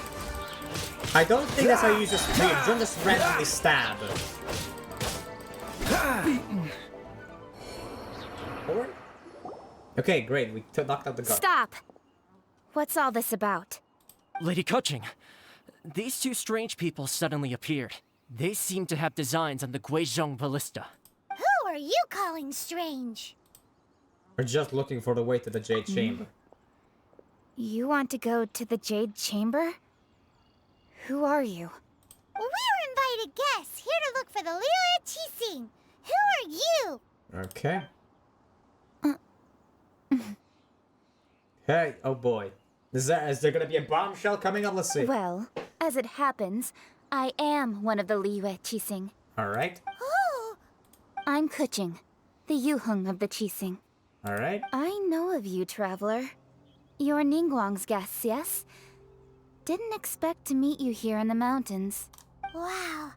I don't think that's how you use this move. You don't just randomly stab. Forward? Okay, great. We knocked out the guard. Stop. What's all this about? Lady Kuching, these two strange people suddenly appeared. They seem to have designs on the Guizhong Ballista. Who are you calling strange? We're just looking for the way to the Jade Chamber. You want to go to the Jade Chamber? Who are you? We're invited guests here to look for the Liyue Qixing. Who are you? Okay. Hey, oh boy. Is there gonna be a bombshell coming up? Let's see. Well, as it happens, I am one of the Liyue Qixing. Alright. Oh, I'm Kuching, the Yuheng of the Qixing. Alright. I know of you, traveler. You're Ningguang's guests, yes? Didn't expect to meet you here in the mountains. wow.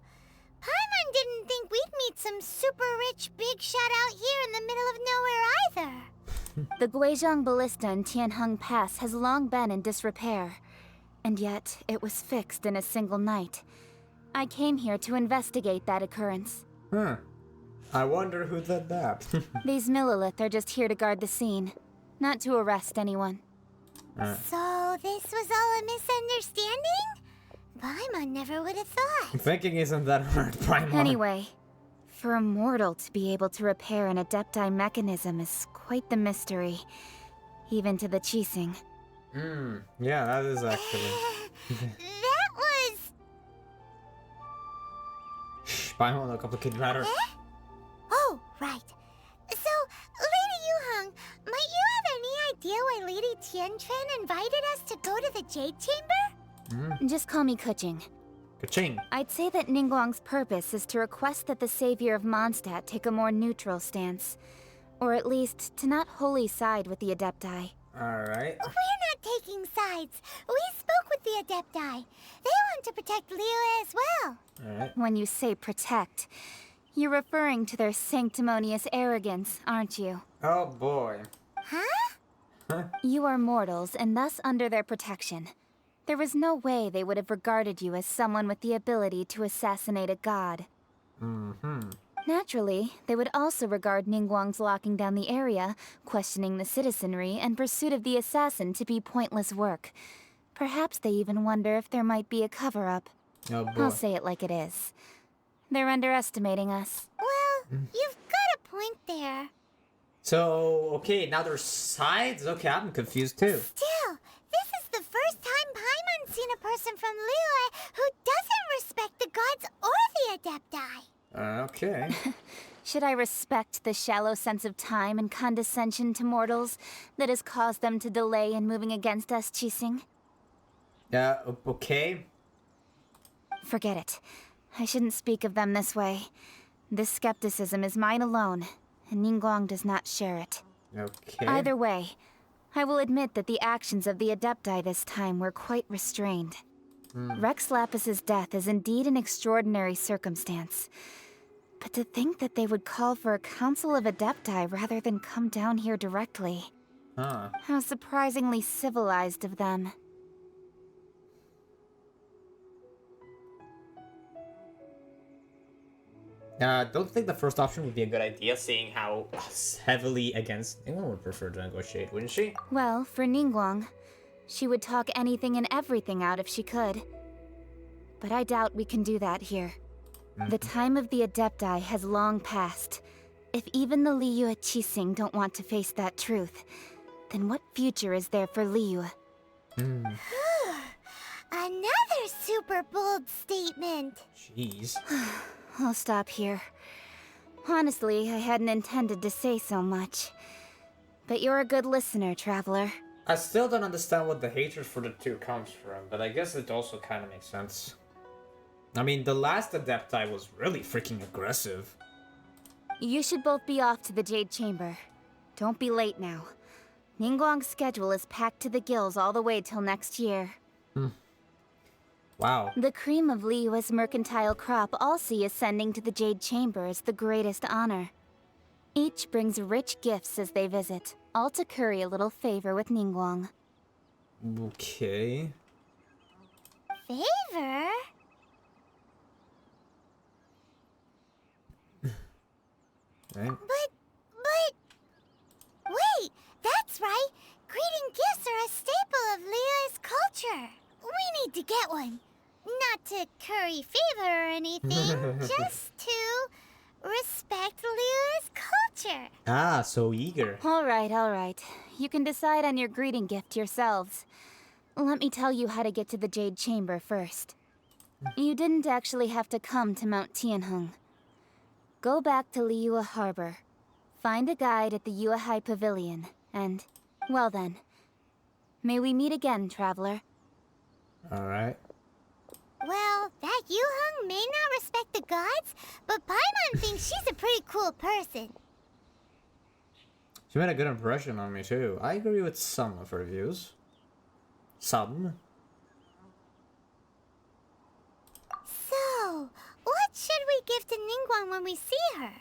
Paimon didn't think we'd meet some super rich big shot out here in the middle of nowhere either. The Guizhong Ballista in Tianheng Pass has long been in disrepair, and yet it was fixed in a single night. I came here to investigate that occurrence. Huh. I wonder who did that. These Millelith are just here to guard the scene, not to arrest anyone. So this was all a misunderstanding? Paimon never would have thought. Thinking isn't that hard, Paimon. Anyway, for a mortal to be able to repair an Adepti mechanism is quite the mystery, even to the Qixing. Yeah, that is actually. That was... Shh, Paimon, a complicated matter. Oh, right. So, Lady Yuheng, might you have any idea why Lady Tianquan invited us to go to the Jade Chamber? Just call me Kuching. Ka-ching. I'd say that Ningguang's purpose is to request that the savior of Mondstadt take a more neutral stance. Or at least, to not wholly side with the Adepti. Alright. We're not taking sides. We spoke with the Adepti. They want to protect Liyue as well. Alright. When you say protect, you're referring to their sanctimonious arrogance, aren't you? Oh boy. Huh? You are mortals and thus under their protection. There was no way they would have regarded you as someone with the ability to assassinate a god. Naturally, they would also regard Ningguang's locking down the area, questioning the citizenry, and pursuit of the assassin to be pointless work. Perhaps they even wonder if there might be a cover-up. Oh boy. I'll say it like it is. They're underestimating us. Well, you've got a point there. So, okay, now there's sides? Okay, I'm confused too. Still, this is the first time Paimon's seen a person from Liyue who doesn't respect the gods or the Adepti. Okay. Should I respect the shallow sense of time and condescension to mortals that has caused them to delay in moving against us, Qixing? Yeah, okay. Forget it. I shouldn't speak of them this way. This skepticism is mine alone, and Ningguang does not share it. Okay. Either way, I will admit that the actions of the Adepti this time were quite restrained. Rex Lapis's death is indeed an extraordinary circumstance. But to think that they would call for a council of Adepti rather than come down here directly. Huh. How surprisingly civilized of them. Don't think the first option would be a good idea, seeing how heavily against... Anyone would prefer to negotiate, wouldn't she? Well, for Ningguang, she would talk anything and everything out if she could. But I doubt we can do that here. The time of the Adepti has long passed. If even the Liyue Qixing don't want to face that truth, then what future is there for Liyue? Another super bold statement. Jeez. I'll stop here. Honestly, I hadn't intended to say so much. But you're a good listener, Traveler. I still don't understand what the hatred for the two comes from, but I guess it also kind of makes sense. I mean, the last Adepti was really freaking aggressive. You should both be off to the Jade Chamber. Don't be late now. Ningguang's schedule is packed to the gills all the way till next year. Wow. The cream of Liyue's mercantile crop all see ascending to the Jade Chamber as the greatest honor. Each brings rich gifts as they visit, all to curry a little favor with Ningguang. Okay. Favor? Right. But... Wait, that's right. Greeting gifts are a staple of Liyue's culture. We need to get one. Not to curry favor or anything, just to respect Liyue's culture. Ah, so eager. All right. You can decide on your greeting gift yourselves. Let me tell you how to get to the Jade Chamber first. You didn't actually have to come to Mount Tianheng. Go back to Liyue Harbor. Find a guide at the Yuehai Pavilion, and, well then, may we meet again, Traveler. Alright. Well, that Yuheng may not respect the gods, but Paimon thinks she's a pretty cool person. She made a good impression on me too. I agree with some of her views. Some. So, what should we give to Ningguang when we see her?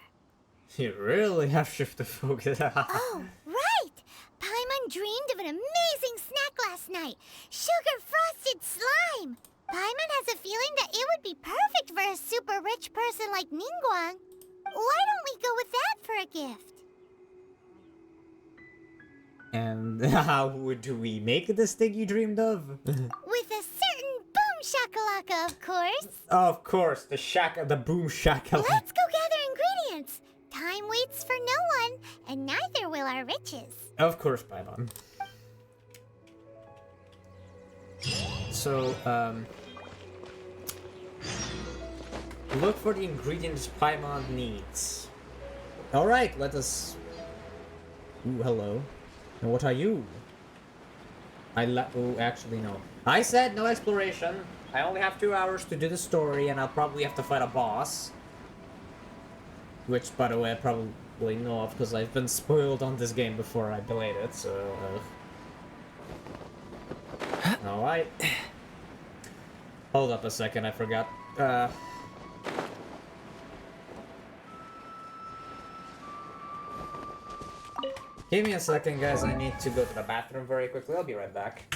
You really have shifted focus. Oh, right! Paimon dreamed of an amazing snack last night. Sugar-frosted slime! Paimon has a feeling that it would be perfect for a super rich person like Ningguang. Why don't we go with that for a gift? And how do we make this thing you dreamed of? With a certain boom shakalaka, of course. Of course, the boom shakalaka. Let's go gather ingredients. Time waits for no one, and neither will our riches. Of course, Paimon. So, look for the ingredients Paimon needs. Alright, let us... Ooh, hello. And what are you? Oh, actually, no. I said no exploration. I only have 2 hours to do the story, and I'll probably have to fight a boss. Which, by the way, I probably know of, because I've been spoiled on this game before I played it, so... Alright. Hold up a second, I forgot. Give me a second, guys. I need to go to the bathroom very quickly. I'll be right back.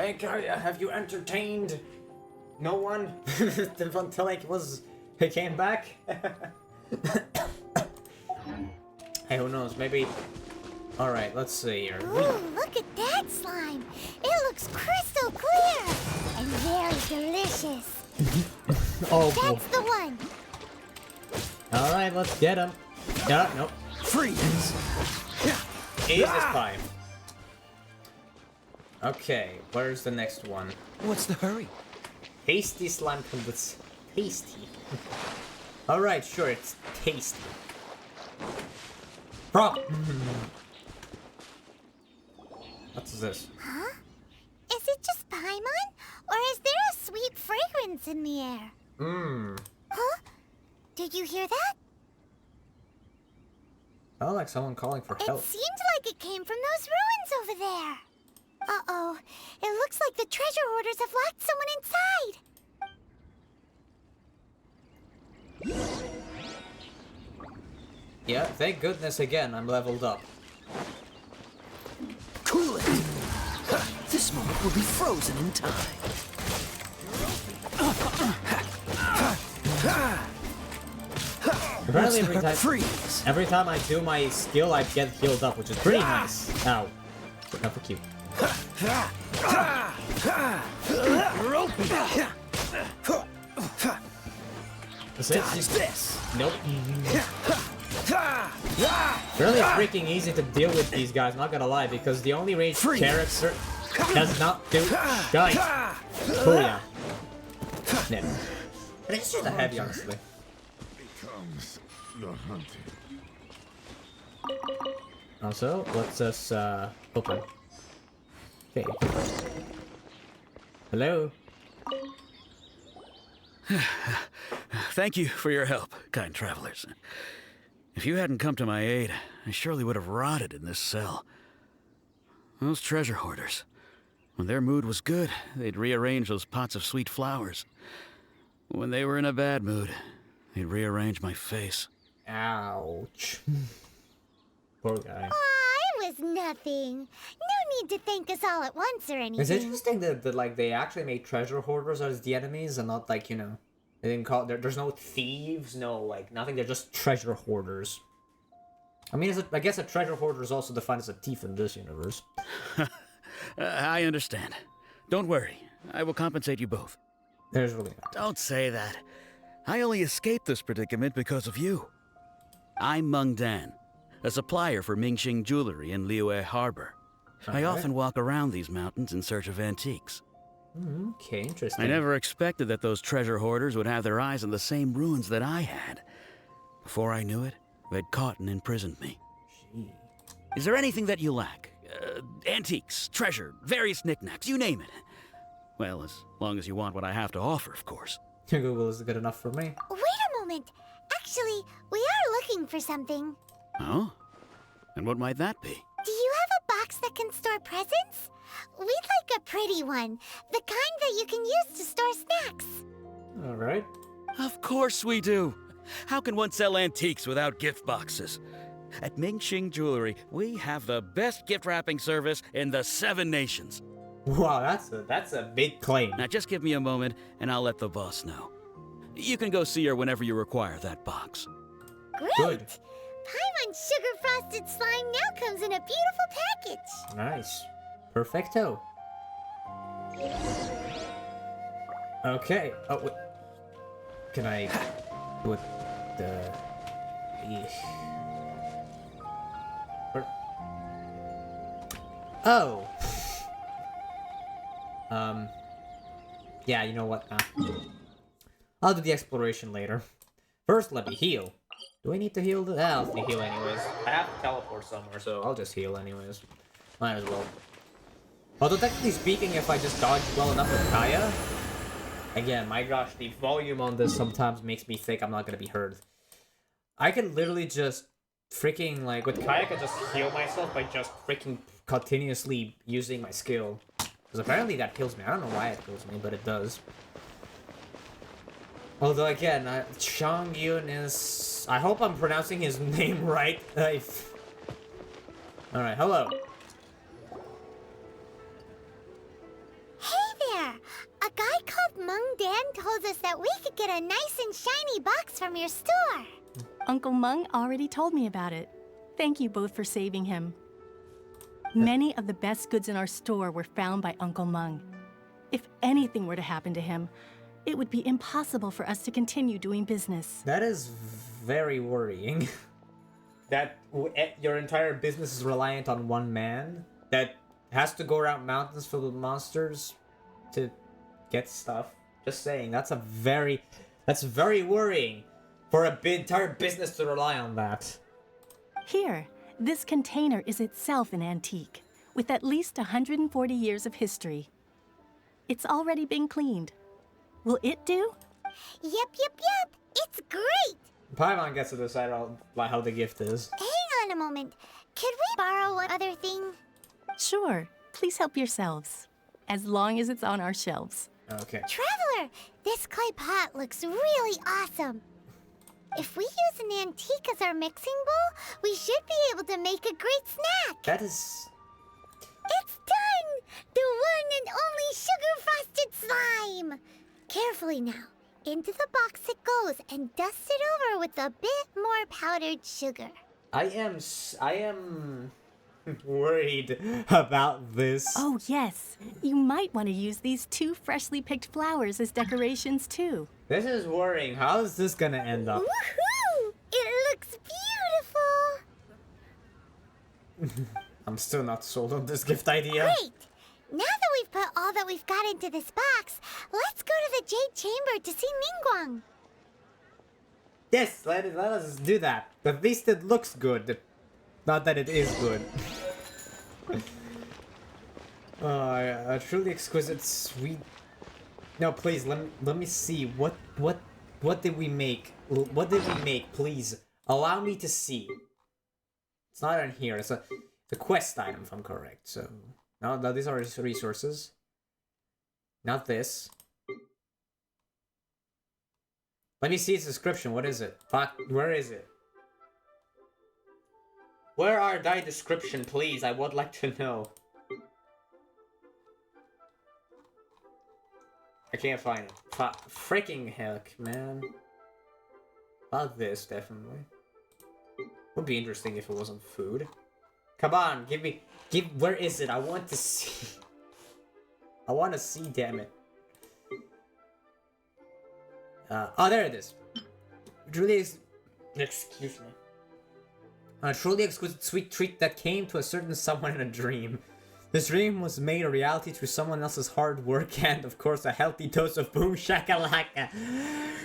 Hey Kaya, have you entertained no one until he came back? Hey, who knows? Maybe. All right, let's see here. Ooh, look at that slime. It looks crystal clear and very delicious. Oh, That's the one. all right, let's get him. Nope. Freeze! Ease this pipe. Okay, where's the next one? What's the hurry? Tasty slime that's tasty. All right, sure, it's tasty. Prop. What's this? Huh? Is it just Paimon? Or is there a sweet fragrance in the air? Mmm. Huh? Did you hear that? Oh, like someone calling for It help. seemed like it came from those ruins over there. Uh-oh. It looks like the treasure hoarders have locked someone inside. Yeah, thank goodness again, I'm leveled up. Cool it! This moment will be frozen in time. Apparently What's the freeze? every time I do my skill, I get healed up, which is pretty nice. Ow. No, for cute. That's it? Dodge this! Nope. Really freaking easy to deal with these guys, not gonna lie, because the only ranged Freeze. character does not do. Guys! Booyah. No. It's just a heavy, honestly. Becomes the hunted. Also, let's just open. Okay. Hello? Thank you for your help, kind travelers. If you hadn't come to my aid, I surely would have rotted in this cell. Those treasure hoarders, when their mood was good, they'd rearrange those pots of sweet flowers. When they were in a bad mood, they'd rearrange my face. Ouch. Poor guy. Aw, it was nothing. No need to thank us all at once or anything. It's interesting that like they actually made treasure hoarders as the enemies and not like, you know, they didn't call there's no thieves, no like nothing, they're just treasure hoarders. I mean, I guess a treasure hoarder is also defined as a thief in this universe. I understand. Don't worry, I will compensate you both. There's really not. Don't say that. I only escaped this predicament because of you. I'm Meng Dan, a supplier for Mingxing Jewelry in Liyue Harbor. I Alright. often walk around these mountains in search of antiques. Okay, interesting. I never expected that those treasure hoarders would have their eyes on the same ruins that I had. Before I knew it, they'd caught and imprisoned me. Gee. Is there anything that you lack? Antiques, treasure, various knickknacks, you name it. Well, as long as you want what I have to offer, of course. Google is good enough for me. Wait a moment. Actually, we are looking for something. Oh? And what might that be? Do you have a box that can store presents? We'd like a pretty one. The kind that you can use to store snacks. Alright. Of course we do. How can one sell antiques without gift boxes? At Mingxing Jewelry, we have the best gift wrapping service in the 7 nations. Wow, that's a big claim. Now just give me a moment and I'll let the boss know. You can go see her whenever you require that box. Great! Good. Paimon's sugar frosted slime now comes in a beautiful package. Nice. Perfecto. Okay. Oh, wait. Can I put the... Eesh. Where- Oh. Yeah, you know what? I'll do the exploration later. First, let me heal. Do I need to heal? I'll have to heal anyways. I have to teleport somewhere, so I'll just heal anyways. Might as well. Although technically speaking, if I just dodge well enough with Kaya... Again, my gosh, the volume on this sometimes makes me think I'm not gonna be heard. I can literally just freaking, like, with Kaya I can just heal myself by just freaking continuously using my skill. Because apparently that kills me. I don't know why it kills me, but it does. Although again, Chang Yun is... I hope I'm pronouncing his name right. Alright, hello. told us that we could get a nice and shiny box from your store. Uncle Mung already told me about it. Thank you both for saving him. Many of the best goods in our store were found by Uncle Mung. If anything were to happen to him, it would be impossible for us to continue doing business. That is very worrying. That your entire business is reliant on one man that has to go around mountains filled with monsters to get stuff. Just saying, that's very worrying for a entire business to rely on that. Here, this container is itself an antique, with at least 140 years of history. It's already been cleaned. Will it do? Yep. It's great. Paimon gets to decide how the gift is. Hang on a moment. Could we borrow one other thing? Sure, please help yourselves, as long as it's on our shelves. Okay. Traveler, this clay pot looks really awesome. If we use an antique as our mixing bowl, we should be able to make a great snack. That is... It's done! The one and only sugar-frosted slime! Carefully now. Into the box it goes and dust it over with a bit more powdered sugar. I am worried about this. Oh yes, you might want to use these 2 freshly picked flowers as decorations too. This is worrying. How is this gonna end up? Woohoo! It looks beautiful! I'm still not sold on this gift idea. Great! Now that we've put all that we've got into this box, let's go to the Jade Chamber to see Ningguang. Yes, let us do that. At least it looks good. Not that it is good. A truly exquisite, sweet. No, please let me see. What did we make? What did we make? Please allow me to see. It's not in here. It's a quest item, if I'm correct. So no, these are resources. Not this. Let me see its description. What is it? Fuck, where is it? Where are thy description, please? I would like to know. I can't find it. Freaking heck, man. Not this, definitely. Would be interesting if it wasn't food. Come on, where is it? I want to see. I want to see, damn it. Oh, there it is. Excuse me. A truly exquisite sweet treat that came to a certain someone in a dream. This dream was made a reality through someone else's hard work and, of course, a healthy dose of boom shakalaka.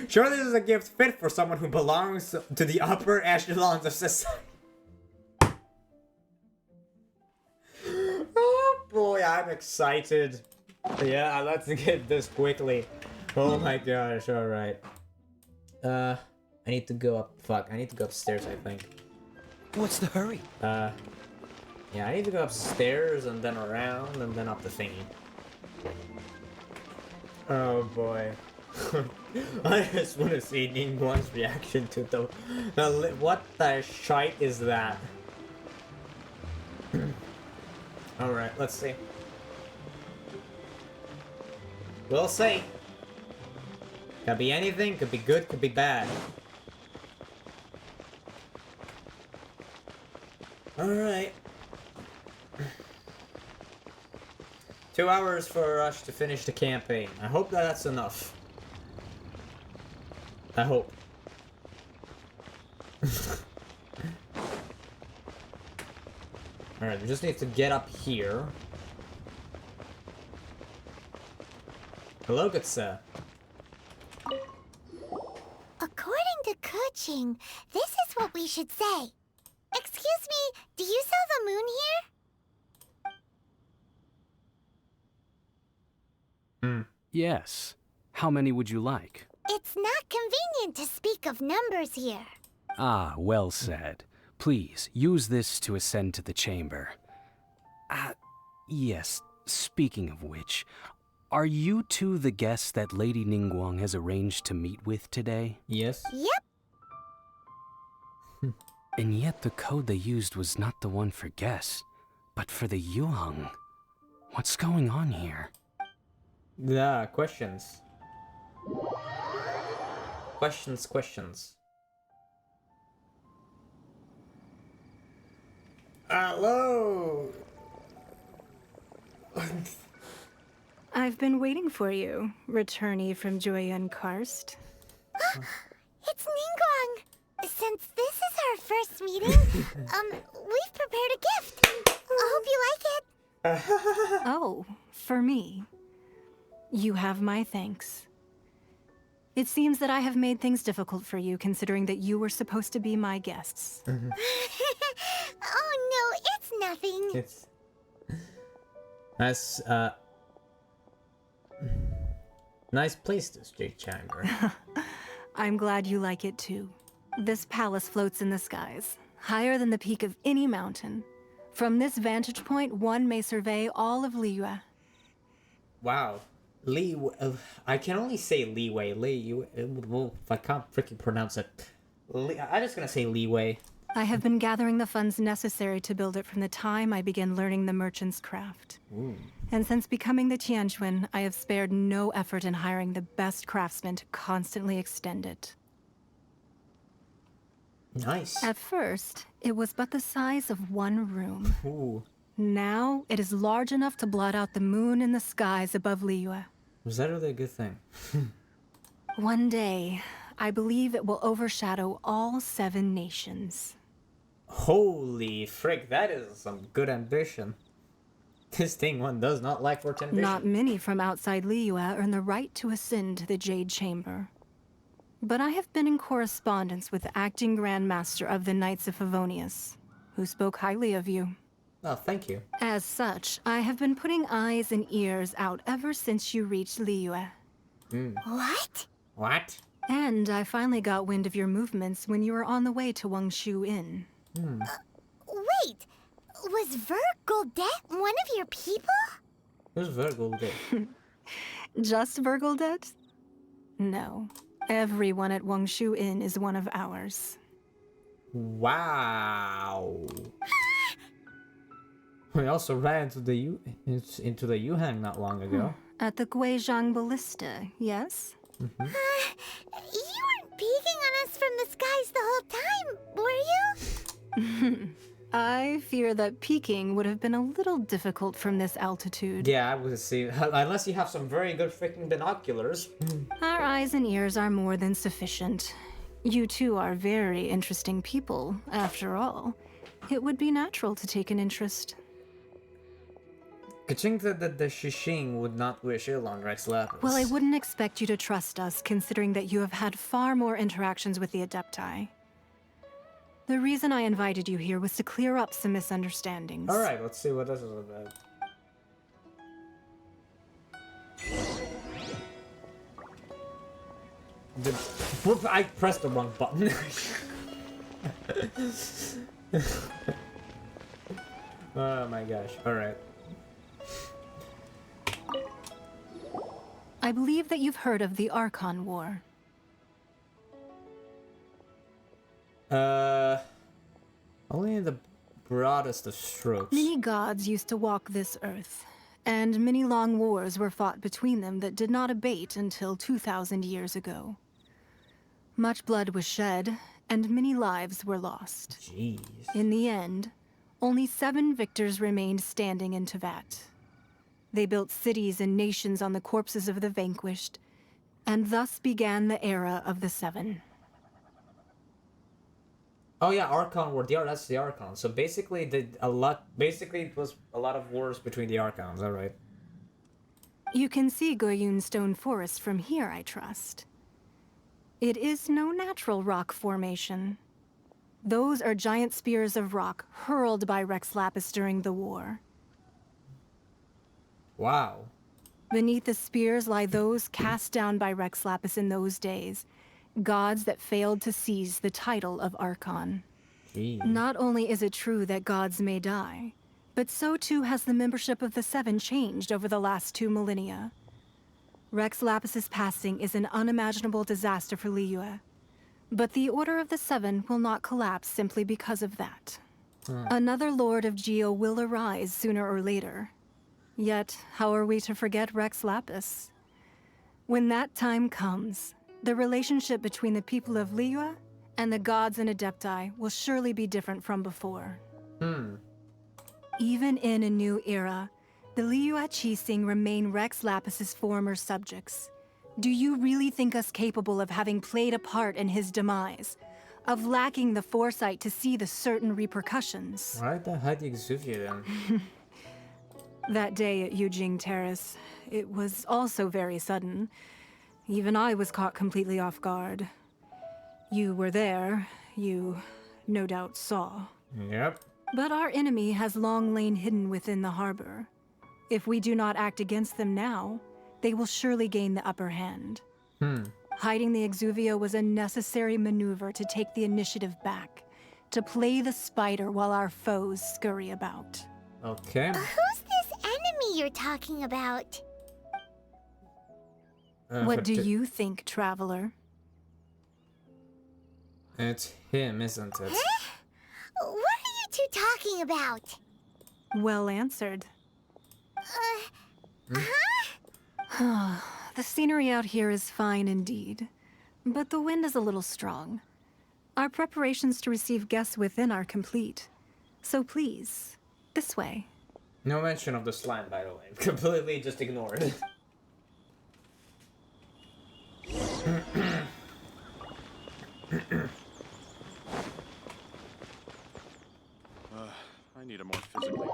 Surely this is a gift fit for someone who belongs to the upper echelons of society. Oh boy, I'm excited. Yeah, let's get this quickly. Oh my gosh, alright. I need to go up. Fuck, I need to go upstairs, I think. What's the hurry? Yeah, I need to go upstairs and then around and then up the thingy. Oh boy. I just want to see Ningguang's reaction to the what the shite is that? Alright, let's see. We'll see. Could be anything, could be good, could be bad. Alright. 2 hours for us to finish the campaign. I hope that's enough. I hope. Alright, we just need to get up here. Hello, good sir. According to Keqing, this is what we should say. Excuse me, do you sell the moon here? Yes. How many would you like? It's not convenient to speak of numbers here. Ah, well said. Please, use this to ascend to the chamber. Yes, speaking of which, are you two the guests that Lady Ningguang has arranged to meet with today? Yes. Yep. And yet the code they used was not the one for guests, but for the Yuheng. What's going on here? Yeah, questions. Questions. Hello. I've been waiting for you, returnee from Joyun Karst. It's Ningguang! Since this is our first meeting, we've prepared a gift. I hope you like it. Oh, for me. You have my thanks. It seems that I have made things difficult for you, considering that you were supposed to be my guests. Oh no, it's nothing. It's nice. Nice place, this Jade Chamber. I'm glad you like it too. This palace floats in the skies, higher than the peak of any mountain. From this vantage point, one may survey all of Liyue. Wow. I can only say leeway. I can't freaking pronounce it. I'm just gonna say leeway. I have been gathering the funds necessary to build it from the time I began learning the merchant's craft. Ooh. And since becoming the Tianquan, I have spared no effort in hiring the best craftsmen to constantly extend it. Nice. At first, it was but the size of one room. Ooh. Now, it is large enough to blot out the moon in the skies above Liyue. Was that really a good thing? One day, I believe it will overshadow all 7 nations. Holy frick, that is some good ambition. This thing one does not like for ambition. Not many from outside Liyue earn the right to ascend to the Jade Chamber. But I have been in correspondence with the acting Grand Master of the Knights of Favonius, who spoke highly of you. Oh, thank you. As such, I have been putting eyes and ears out ever since you reached Liyue. What? What? And I finally got wind of your movements when you were on the way to Wangshu Inn. Wait, was Vergoldet one of your people? Who's Vergoldet? Just Vergoldet? No. Everyone at Wangshu Inn is one of ours. Wow. We also ran into the Yuhang not long ago. At the Guizhong Ballista, yes? You weren't peeking on us from the skies the whole time, were you? I fear that peeking would have been a little difficult from this altitude. Yeah, I would see. Unless you have some very good freaking binoculars. Our eyes and ears are more than sufficient. You two are very interesting people, after all. It would be natural to take an interest. Could think that the Shishing would not wish ill on Rex Lapis. Well, I wouldn't expect you to trust us, considering that you have had far more interactions with the Adepti. The reason I invited you here was to clear up some misunderstandings. Alright, let's see what this is about. Whoop, I pressed the wrong button. Oh my gosh, alright. I believe that you've heard of the Archon War. Only in the broadest of strokes. Many gods used to walk this earth, and many long wars were fought between them that did not abate until 2,000 years ago. Much blood was shed, and many lives were lost. Jeez. In the end, only 7 victors remained standing in Teyvat. They built cities and nations on the corpses of the vanquished, and thus began the era of the 7. Oh yeah, Archon War. That's the Archon. So basically, it was a lot of wars between the Archons. All right. You can see Goyun Stone Forest from here, I trust. It is no natural rock formation. Those are giant spears of rock hurled by Rex Lapis during the war. Wow. Beneath the spears lie those cast down by Rex Lapis in those days, gods that failed to seize the title of Archon. Jeez. Not only is it true that gods may die, but so too has the membership of the 7 changed over the last 2 millennia. Rex Lapis's passing is an unimaginable disaster for Liyue, but the Order of the 7 will not collapse simply because of that. Another Lord of Geo will arise sooner or later. Yet, how are we to forget Rex Lapis? When that time comes, the relationship between the people of Liyue and the gods and Adepti will surely be different from before. Even in a new era, the Liyue Qixing remain Rex Lapis's former subjects. Do you really think us capable of having played a part in his demise? Of lacking the foresight to see the certain repercussions? Why the hide the Exuvia then? That day at Yujing Terrace, it was also very sudden. Even I was caught completely off guard. You were there. You no doubt saw. Yep. But our enemy has long lain hidden within the harbor. If we do not act against them now, they will surely gain the upper hand. Hiding the Exuvia was a necessary maneuver to take the initiative back, to play the spider while our foes scurry about. Okay. Who's this enemy you're talking about? What do you think, traveler? It's him, isn't it? What are you two talking about? Well answered. The scenery out here is fine indeed, but the wind is a little strong. Our preparations to receive guests within are complete. So please, this way. No mention of the slime, by the way. Completely just ignored. I need a more physically.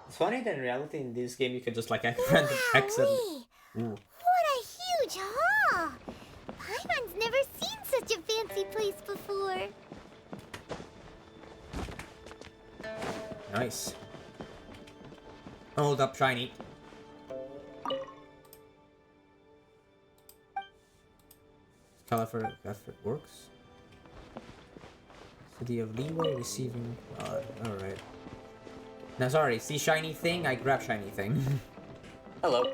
It's funny that in reality in this game you can just like exit. Wowee! Ooh. What a huge hall! Paimon's never seen such a fancy place before. Nice. Hold up, shiny. Califer effort works. City of Liyue receiving. Alright. Now, sorry, see shiny thing? I grab shiny thing. Hello.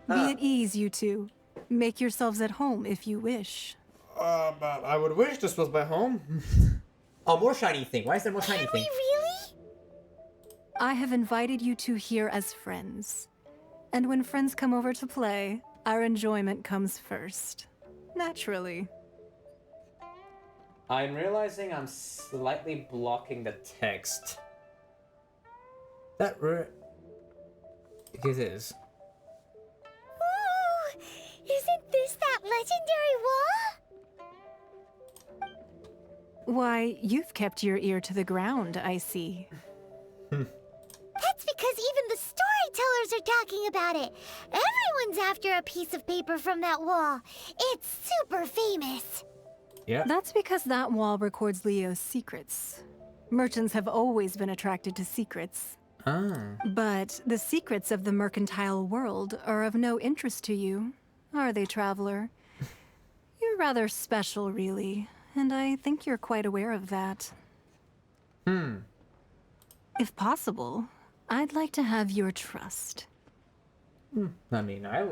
Be at ease, you two. Make yourselves at home if you wish. But I would wish this was my home. Oh, more shiny thing. Why is there more shiny thing? Really? I have invited you two here as friends. And when friends come over to play, our enjoyment comes first. Naturally. I'm realizing I'm slightly blocking the text. It is. Ooh, isn't this that legendary wall? Why, you've kept your ear to the ground, I see. That's because even the storytellers are talking about it. Everyone's after a piece of paper from that wall. It's super famous. Yeah. That's because that wall records Leo's secrets. Merchants have always been attracted to secrets. But the secrets of the mercantile world are of no interest to you, are they, traveler? You're rather special, really, and I think you're quite aware of that. If possible, I'd like to have your trust. I mean, I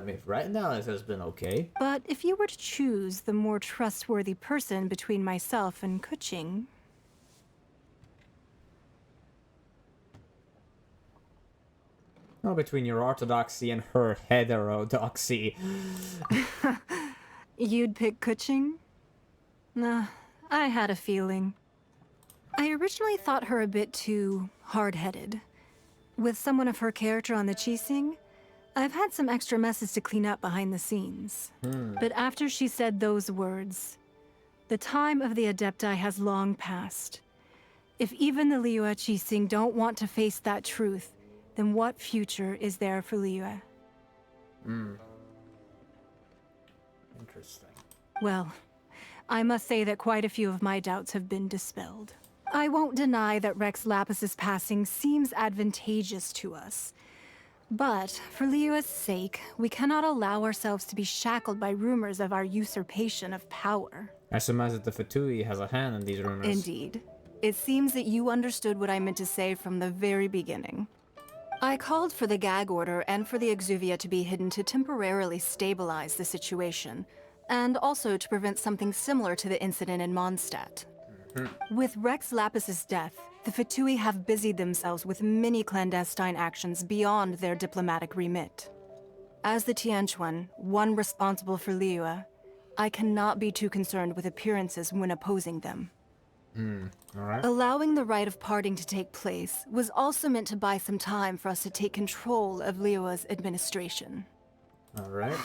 mean, right now it has been okay. But if you were to choose the more trustworthy person between myself and Keqing... Oh, between your orthodoxy and her heterodoxy. You'd pick Keqing? Nah, I had a feeling. I originally thought her a bit too hard-headed. With someone of her character on the Qixing, I've had some extra messes to clean up behind the scenes. But after she said those words, the time of the Adepti has long passed. If even the Liyue Qixing don't want to face that truth, then what future is there for Liyue? Interesting. Well, I must say that quite a few of my doubts have been dispelled. I won't deny that Rex Lapis's passing seems advantageous to us. But for Liyue's sake, we cannot allow ourselves to be shackled by rumors of our usurpation of power. I surmise that the Fatui has a hand in these rumors. Indeed. It seems that you understood what I meant to say from the very beginning. I called for the gag order and for the Exuvia to be hidden to temporarily stabilize the situation, and also to prevent something similar to the incident in Mondstadt. With Rex Lapis's death, the Fatui have busied themselves with many clandestine actions beyond their diplomatic remit. As the Tianquan, one responsible for Liyue, I cannot be too concerned with appearances when opposing them. Alright. Allowing the rite of parting to take place was also meant to buy some time for us to take control of Liyue's administration. Alright.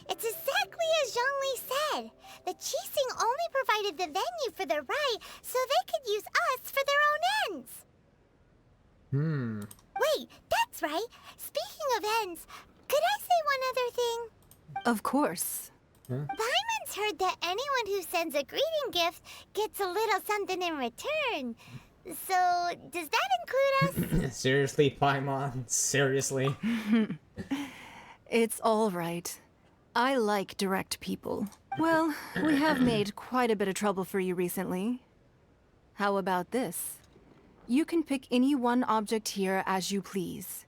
It's exactly as Zhongli said. The Qixing only provided the venue for their rite so they could use us for their own ends. Wait, that's right. Speaking of ends, could I say one other thing? Of course. Paimon's heard that anyone who sends a greeting gift gets a little something in return. So, does that include us? Seriously, Paimon? Seriously? It's all right. I like direct people. Well, we have made quite a bit of trouble for you recently. How about this? You can pick any one object here as you please,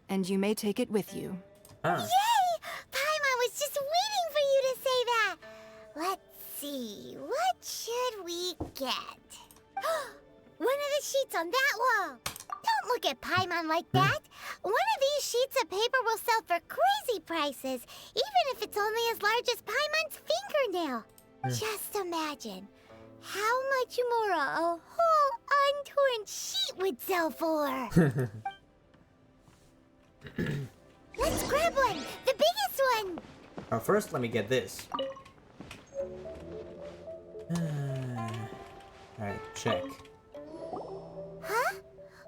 and you may take it with you. Ah. Yay! Paimon was just waiting for you to say that. Let's see, what should we get? One of the sheets on that wall. Don't look at Paimon like that. One of these sheets of paper will sell for crazy prices, even if it's only as large as Paimon's fingernail. Just imagine how much more a whole untorn sheet would sell for. Let's grab one, the biggest one. First, let me get this. Alright, check. Huh?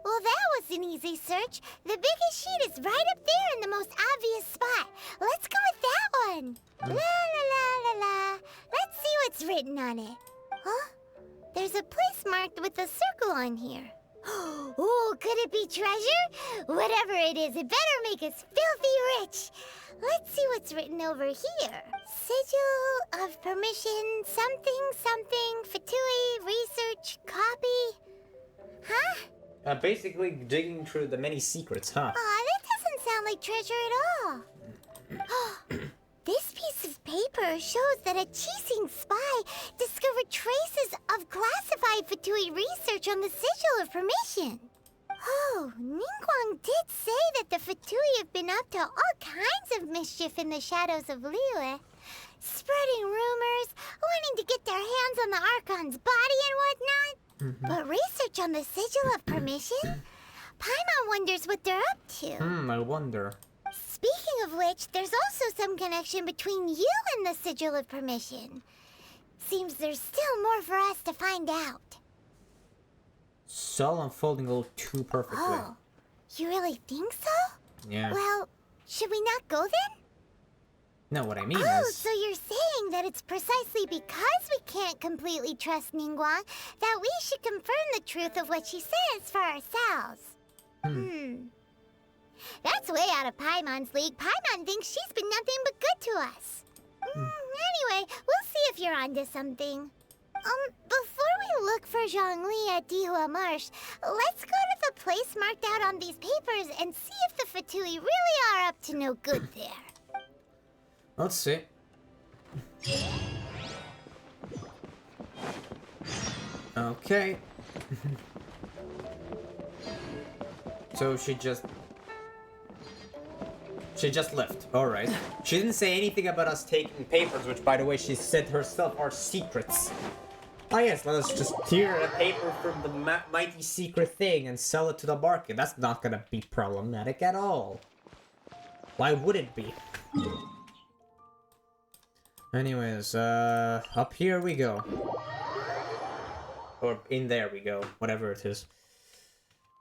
Well, that was an easy search. The biggest sheet is right up there in the most obvious spot. Let's go with that one. La la la la la. Let's see what's written on it. Huh? There's a place marked with a circle on here. Oh, could it be treasure? Whatever it is, it better make us filthy rich. Let's see what's written over here. Sigil of permission, something, something, Fatui, research, copy. Huh? Basically digging through the many secrets, huh? Aw, that doesn't sound like treasure at all. This piece of paper shows that a Qixing spy discovered traces of classified Fatui research on the Sigil of Permission. Oh, Ningguang did say that the Fatui have been up to all kinds of mischief in the shadows of Liyue. Spreading rumors, wanting to get their hands on the Archon's body and whatnot. But research on the Sigil of Permission? Paimon wonders what they're up to. I wonder. Speaking of which, there's also some connection between you and the Sigil of Permission. Seems there's still more for us to find out. It's all unfolding a little too perfectly. Oh, you really think so? Yeah. Well, should we not go then? No, what I mean Oh, is... so you're saying that it's precisely because we can't completely trust Ningguang that we should confirm the truth of what she says for ourselves. That's way out of Paimon's league. Paimon thinks she's been nothing but good to us. Anyway, we'll see if you're onto something. Before we look for Zhongli at Dihua Marsh, let's go to the place marked out on these papers and see if the Fatui really are up to no good there. Let's see. Okay. So she just left. Alright. She didn't say anything about us taking papers, which, by the way, she said herself are secrets. Oh yes, let us just tear the paper from the mighty secret thing and sell it to the market. That's not gonna be problematic at all. Why would it be? Anyways, up here we go. Or in there we go, whatever it is.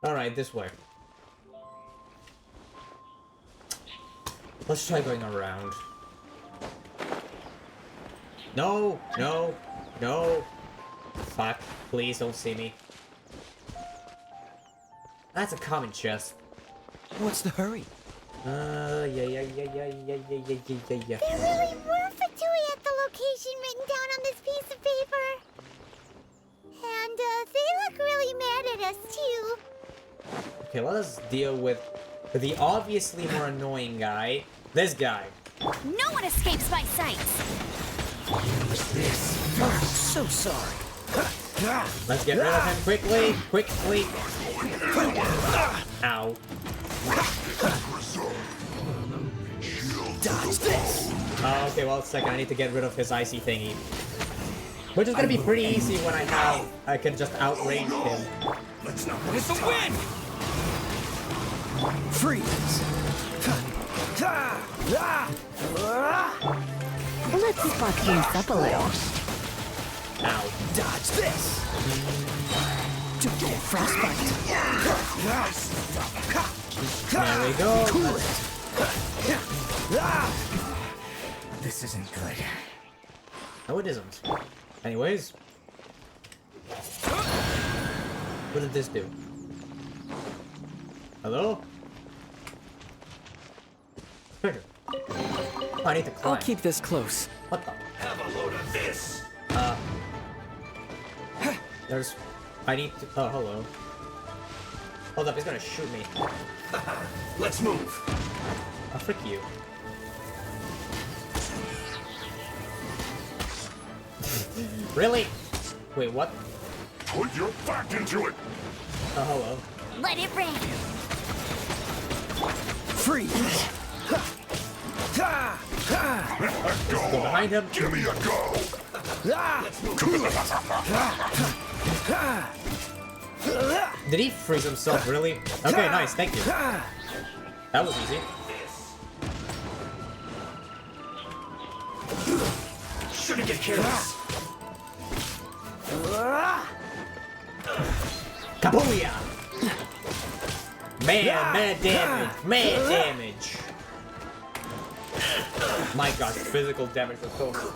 Alright, this way. Let's try going around. No, no, no. Fuck, please don't see me. That's a common chest. What's the hurry? Yeah. There really were Fatui at the location written down on this piece of paper. And, they look really mad at us, too. Okay, let us deal with the obviously more annoying guy. This guy. No one escapes my sight! So sorry. Let's get rid of him quickly, quickly. Ow. Dodge this! Okay, well, second, I need to get rid of his icy thingy. Which is gonna be pretty easy when I can just outrange him. Let's not waste the wind! Freeze! Let's spark things up a little. Ow. Dodge this! Don't get frostbite! There we go. Cool it! This isn't good. No, it isn't. Anyways. What did this do? Hello? Trigger. Oh, I need to climb. I'll keep this close. What the? Have a load of this! There's... I need to... Oh, hello. Hold up, he's gonna shoot me. Let's move! Oh, frick you. Really? Wait, what? Put your back into it! Oh, hello. Let it rain. Freeze! Go behind him. Give me a go! Did he freeze himself, really? Okay, nice, thank you. That was easy. Shouldn't get careless! Kabooyah! Mad damage! Mad damage! My god, physical damage was so good.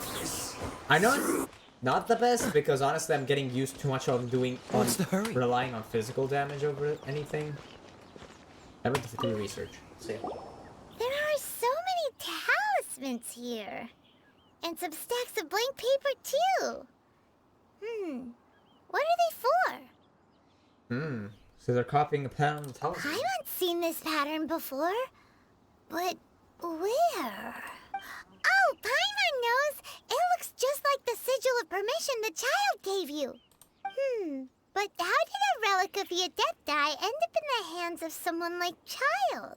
I know it's not the best because honestly I'm getting used too much on What's the hurry? relying on physical damage over anything. I went to do research. See. There are so many talismans here. And some stacks of blank paper, too. What are they for? So they're copying a pattern of the I talisman. haven't seen this pattern before. But where? Oh, Paimon knows! It looks just like the sigil of permission the child gave you. But how did a relic of the Adepti end up in the hands of someone like Child?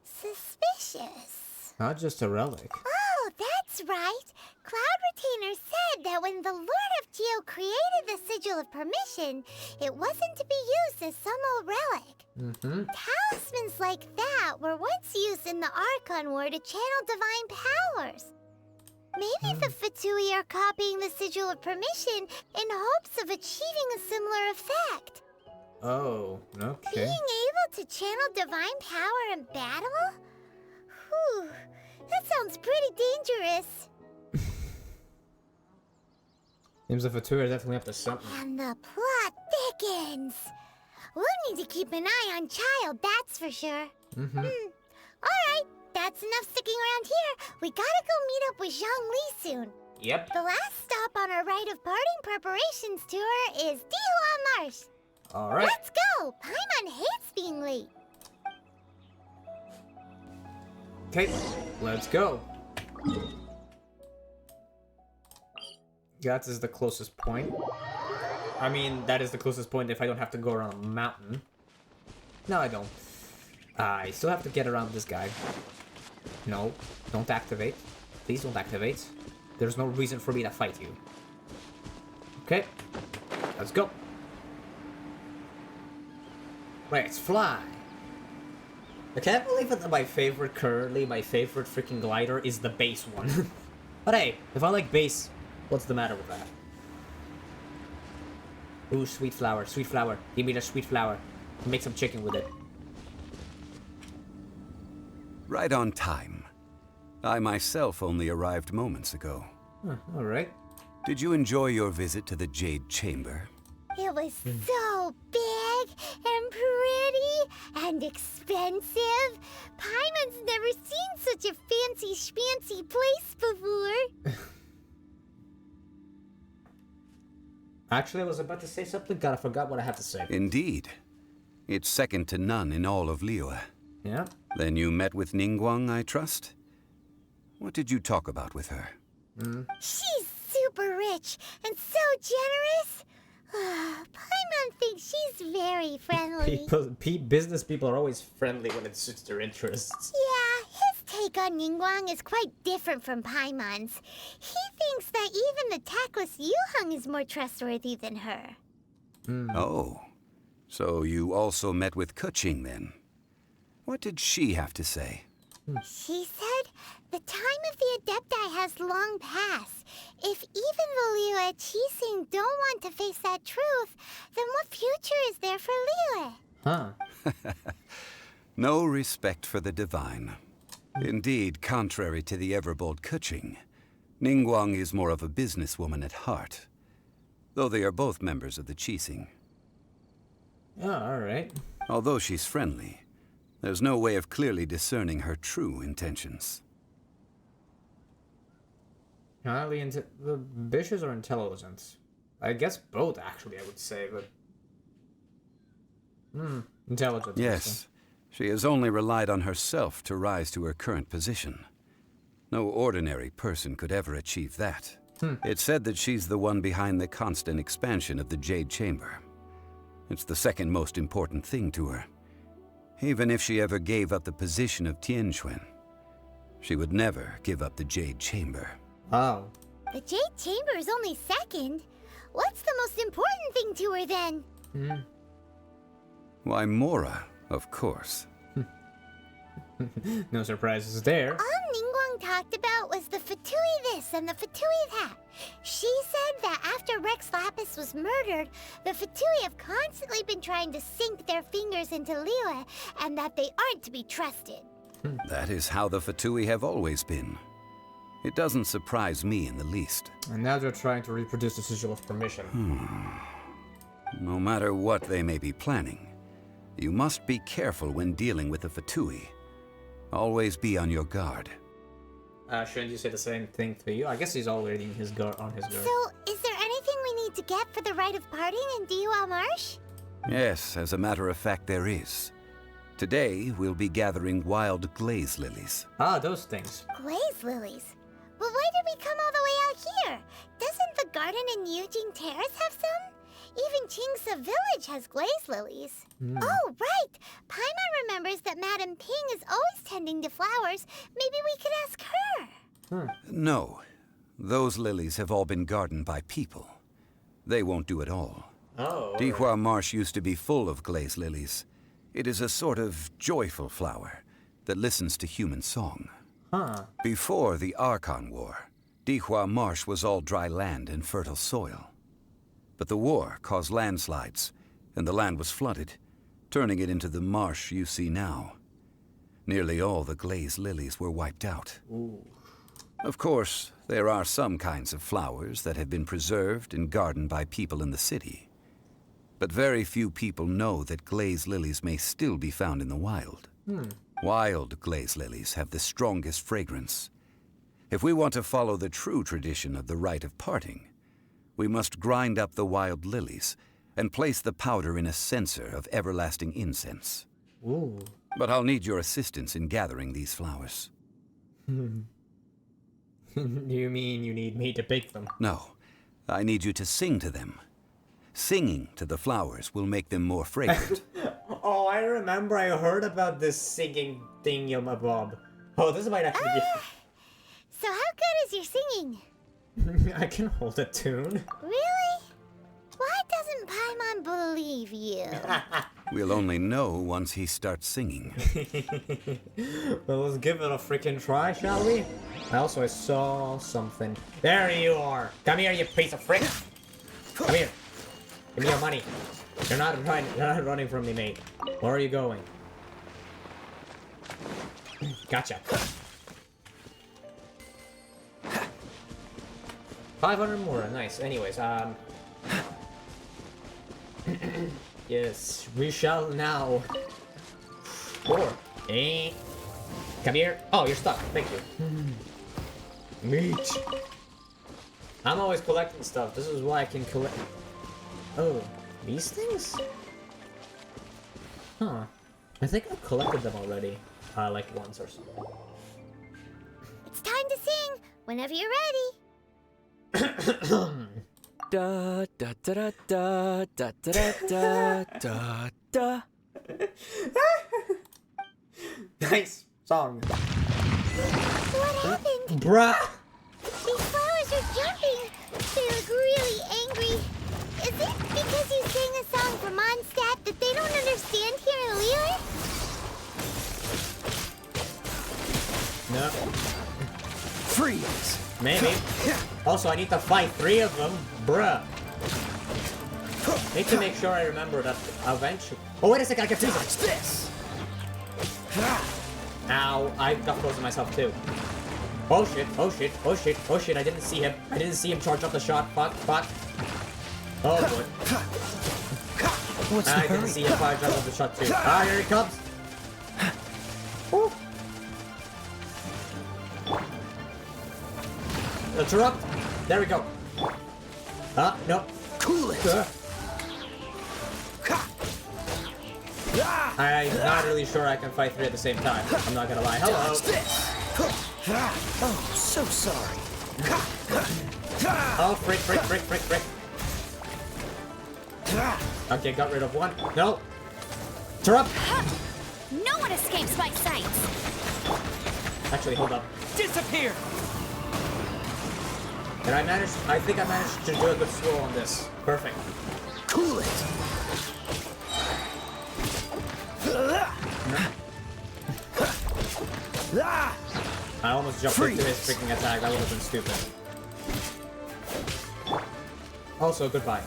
Suspicious. Not just a relic. Oh, that's right. Cloud Retainer said that when the Lord of Geo created the Sigil of Permission, it wasn't to be used as some old relic. Talismans like that were once used in the Archon War to channel divine powers. Maybe the Fatui are copying the Sigil of Permission in hopes of achieving a similar effect. Oh, okay. Being able to channel divine power in battle? Whew, that sounds pretty dangerous. Seems the Fatui are definitely up to something. And the plot thickens. We'll need to keep an eye on Child, that's for sure. Alright, that's enough sticking around here. We gotta go meet up with Zhang Li soon. Yep. The last stop on our rite of parting preparations tour is Dihua Marsh. Alright. Let's go! Paimon hates being late. Okay, let's go. That is the closest point. I mean, that is the closest point if I don't have to go around a mountain. No, I don't. I still have to get around this guy. No, don't activate. Please don't activate. There's no reason for me to fight you. Okay, let's go. Let's fly. I can't believe that my favorite freaking glider is the base one. But hey, if I like base, what's the matter with that? Ooh, sweet flower, sweet flower. Give me the sweet flower. Make some chicken with it. Right on time. I myself only arrived moments ago. Huh, alright. Did you enjoy your visit to the Jade Chamber? It was so big and pretty and expensive. Paimon's never seen such a fancy schmancy place before. Actually, I was about to say something, God, I forgot what I had to say. Indeed. It's second to none in all of Liyue. Yeah? Then you met with Ningguang, I trust? What did you talk about with her? She's super rich and so generous. Paimon thinks she's very friendly. Business people are always friendly when it suits their interests. Yeah, his take on Ningguang is quite different from Paimon's. He thinks that even the tactless Yuheng is more trustworthy than her. Oh, so you also met with Keqing then? What did she have to say? She said the time of the Adepti has long passed. If even the Liyue Qixing don't want to face that truth, then what future is there for Liyue? Huh. No respect for the divine. Indeed, contrary to the ever-bold Keqing, Ningguang is more of a businesswoman at heart, though they are both members of the Qixing. Oh, alright. Although she's friendly, there's no way of clearly discerning her true intentions. The Bishes are intelligent. I guess both, actually, I would say, but... intelligent. Yes, she has only relied on herself to rise to her current position. No ordinary person could ever achieve that. It's said that she's the one behind the constant expansion of the Jade Chamber. It's the second most important thing to her. Even if she ever gave up the position of Tianquan, she would never give up the Jade Chamber. Oh. The Jade Chamber is only second. What's the most important thing to her then? Why, Mora, of course. No surprises there. All Ningguang talked about was the Fatui this and the Fatui that. She said that after Rex Lapis was murdered, the Fatui have constantly been trying to sink their fingers into Liyue, and that they aren't to be trusted. That is how the Fatui have always been. It doesn't surprise me in the least. And now they're trying to reproduce the Sigil of Permission. No matter what they may be planning, you must be careful when dealing with the Fatui. Always be on your guard. Shouldn't you say the same thing to you? I guess he's already on his guard. So, is there anything we need to get for the rite of parting in Dihua Marsh? Yes, as a matter of fact, there is. Today, we'll be gathering wild glaze lilies. Ah, those things. Glaze lilies? But why did we come all the way out here? Doesn't the garden in Yujing Terrace have some? Even Qingse Village has glaze lilies. Oh, right! Paimon remembers that Madame Ping is always tending to flowers. Maybe we could ask her. No. Those lilies have all been gardened by people. They won't do it all. Oh. Dihua Marsh used to be full of glaze lilies. It is a sort of joyful flower that listens to human song. Before the Archon War, Dihua Marsh was all dry land and fertile soil. But the war caused landslides, and the land was flooded, turning it into the marsh you see now. Nearly all the glaze lilies were wiped out. Of course, there are some kinds of flowers that have been preserved and gardened by people in the city. But very few people know that glaze lilies may still be found in the wild. Wild glaze lilies have the strongest fragrance. If we want to follow the true tradition of the rite of parting, we must grind up the wild lilies and place the powder in a censer of everlasting incense. But I'll need your assistance in gathering these flowers. You mean you need me to pick them? No, I need you to sing to them. Singing to the flowers will make them more fragrant. Oh, I remember I heard about this singing thing, Bob. Oh, this might actually be... So how good is your singing? I can hold a tune. Really? Why doesn't Paimon believe you? We'll only know once he starts singing. Well, let's give it a freaking try, shall we? I saw something. There you are. Come here, you piece of frick. Come here. Give me your money. You're not running from me, mate. Where are you going? Gotcha. 500 more, nice. Anyways, yes, we shall now. More. Come here. Oh, you're stuck. Thank you. Meat. I'm always collecting stuff. This is why I can collect. Oh, these things? Huh. I think I've collected them already. Like once or something. It's time to sing. Whenever you're ready. Da da da da da da da da da. Nice song. What happened? Bruh! These flowers are jumping. They look really angry. Is it because you sang a song for Mondstadt that they don't understand here in Liyue? No. Freeze! Maybe. Also, I need to fight 3 of them. Bruh. Need to make sure I remember that eventually. Oh, wait a second, I can freeze this! Ow, I got close to myself too. Oh shit, oh shit, oh shit, oh shit, I didn't see him. I didn't see him charge up the shot. Fuck, fuck. Oh boy. What's the I didn't hurry? see him charge up the shot too. Ah, here he comes. Woo. Interrupt. There we go. Ah, no. Cool it! I'm not really sure I can fight 3 at the same time. I'm not gonna lie. Hello. Oh, so sorry. Oh, frick, frick, frick, frick, frick. Okay, got rid of 1. No. Interrupt. No one escapes my sights! Actually, hold up. Disappear! And I think I managed to do a good slow on this. Perfect. Cool it! I almost jumped into his freaking attack. That would have been stupid. Also, goodbye.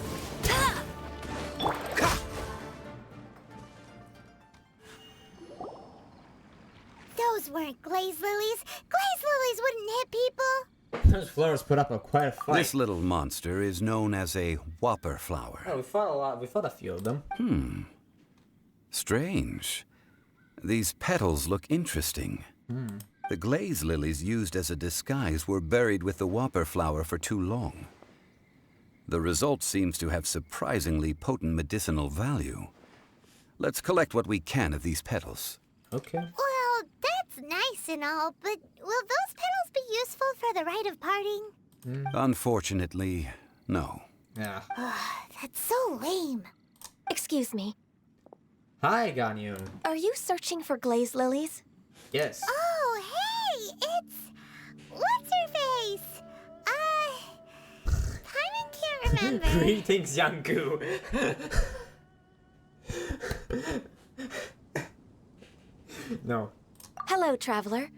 Those weren't glaze lilies. Glaze lilies wouldn't hit people. Those flowers put up quite a fight. This little monster is known as a whopper flower. Oh, we fought a lot. We fought a few of them. Strange. These petals look interesting. The glaze lilies used as a disguise were buried with the whopper flower for too long. The result seems to have surprisingly potent medicinal value. Let's collect what we can of these petals. Okay. Well, that's nice and all, but will those petals be useful for the rite of parting? Unfortunately, no. Yeah. That's so lame. Excuse me, Hi, Ganyun. are you searching for glaze lilies? Yes. Oh, hey! It's... What's her face? Paimon can't remember. Greetings, Yangu. No. Hello, traveler.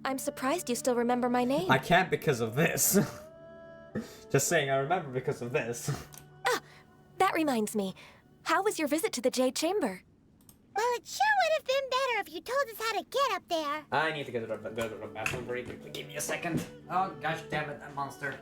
I'm surprised you still remember my name. I can't because of this. Just saying, I remember because of this. That reminds me. How was your visit to the Jade Chamber? Well, it sure would have been better if you told us how to get up there. I need to go to the bathroom very quickly. Give me a second. Oh, gosh damn it, that monster.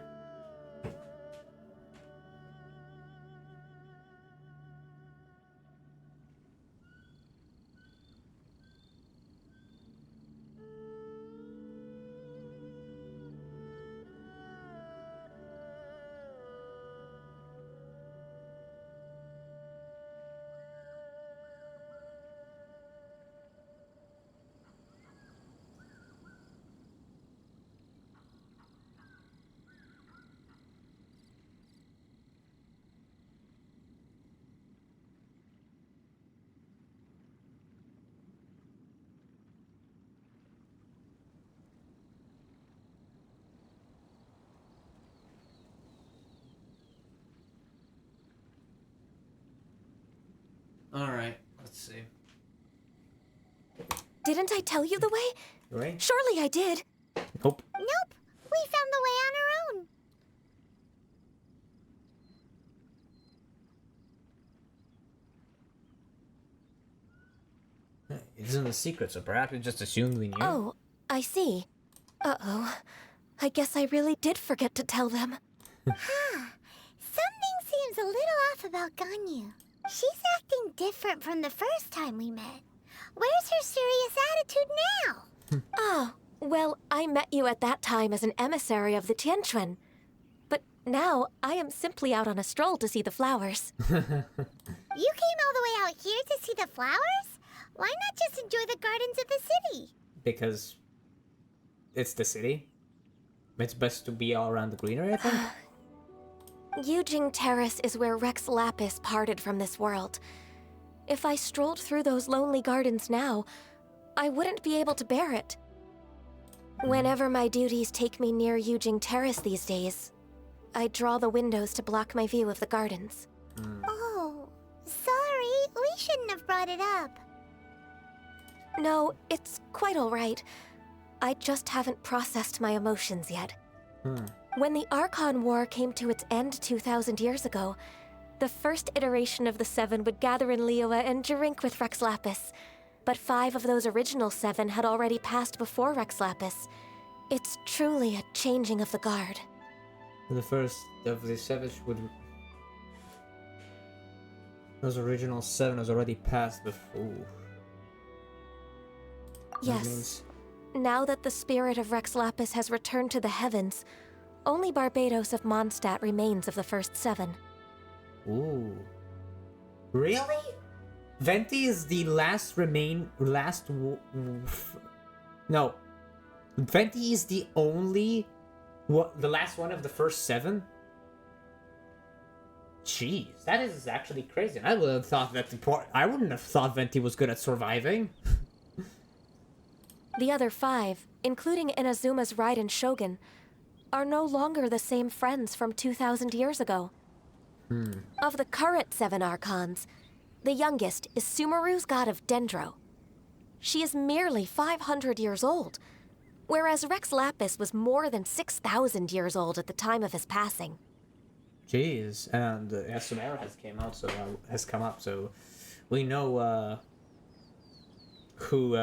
Alright, let's see. Didn't I tell you the way? Right? Surely I did. Nope. Nope. We found the way on our own. It isn't a secret, so perhaps we just assumed we knew. Oh, I see. Uh-oh. I guess I really did forget to tell them. Something seems a little off about Ganyu. She's acting different from the first time we met. Where's her serious attitude now? Oh, well, I met you at that time as an emissary of the Tianquan. But now, I am simply out on a stroll to see the flowers. You came all the way out here to see the flowers? Why not just enjoy the gardens of the city? Because it's the city. It's best to be all around the greenery, I think. Yujing Terrace is where Rex Lapis parted from this world. If I strolled through those lonely gardens now, I wouldn't be able to bear it. Whenever my duties take me near Yujing Terrace these days, I draw the windows to block my view of the gardens. Oh, sorry. We shouldn't have brought it up. No, it's quite all right. I just haven't processed my emotions yet. When the Archon War came to its end 2,000 years ago, the first iteration of the Seven would gather in Liyue and drink with Rex Lapis. But 5 of those original 7 had already passed before Rex Lapis. It's truly a changing of the guard. The first of the 7 would... Those original 7 was already passed before. Yes. Now that the spirit of Rex Lapis has returned to the heavens, only Barbados of Mondstadt remains of the first 7. Ooh. Really? Venti is the no. Venti is the only... the last one of the first 7? Jeez, that is actually crazy. I would have thought that I wouldn't have thought Venti was good at surviving. The other 5, including Inazuma's Raiden Shogun, are no longer the same friends from 2,000 years ago. Of the current 7 Archons, the youngest is Sumeru's god of Dendro. She is merely 500 years old, whereas Rex Lapis was more than 6,000 years old at the time of his passing. Jeez, and Sumeru has come up, so we know who.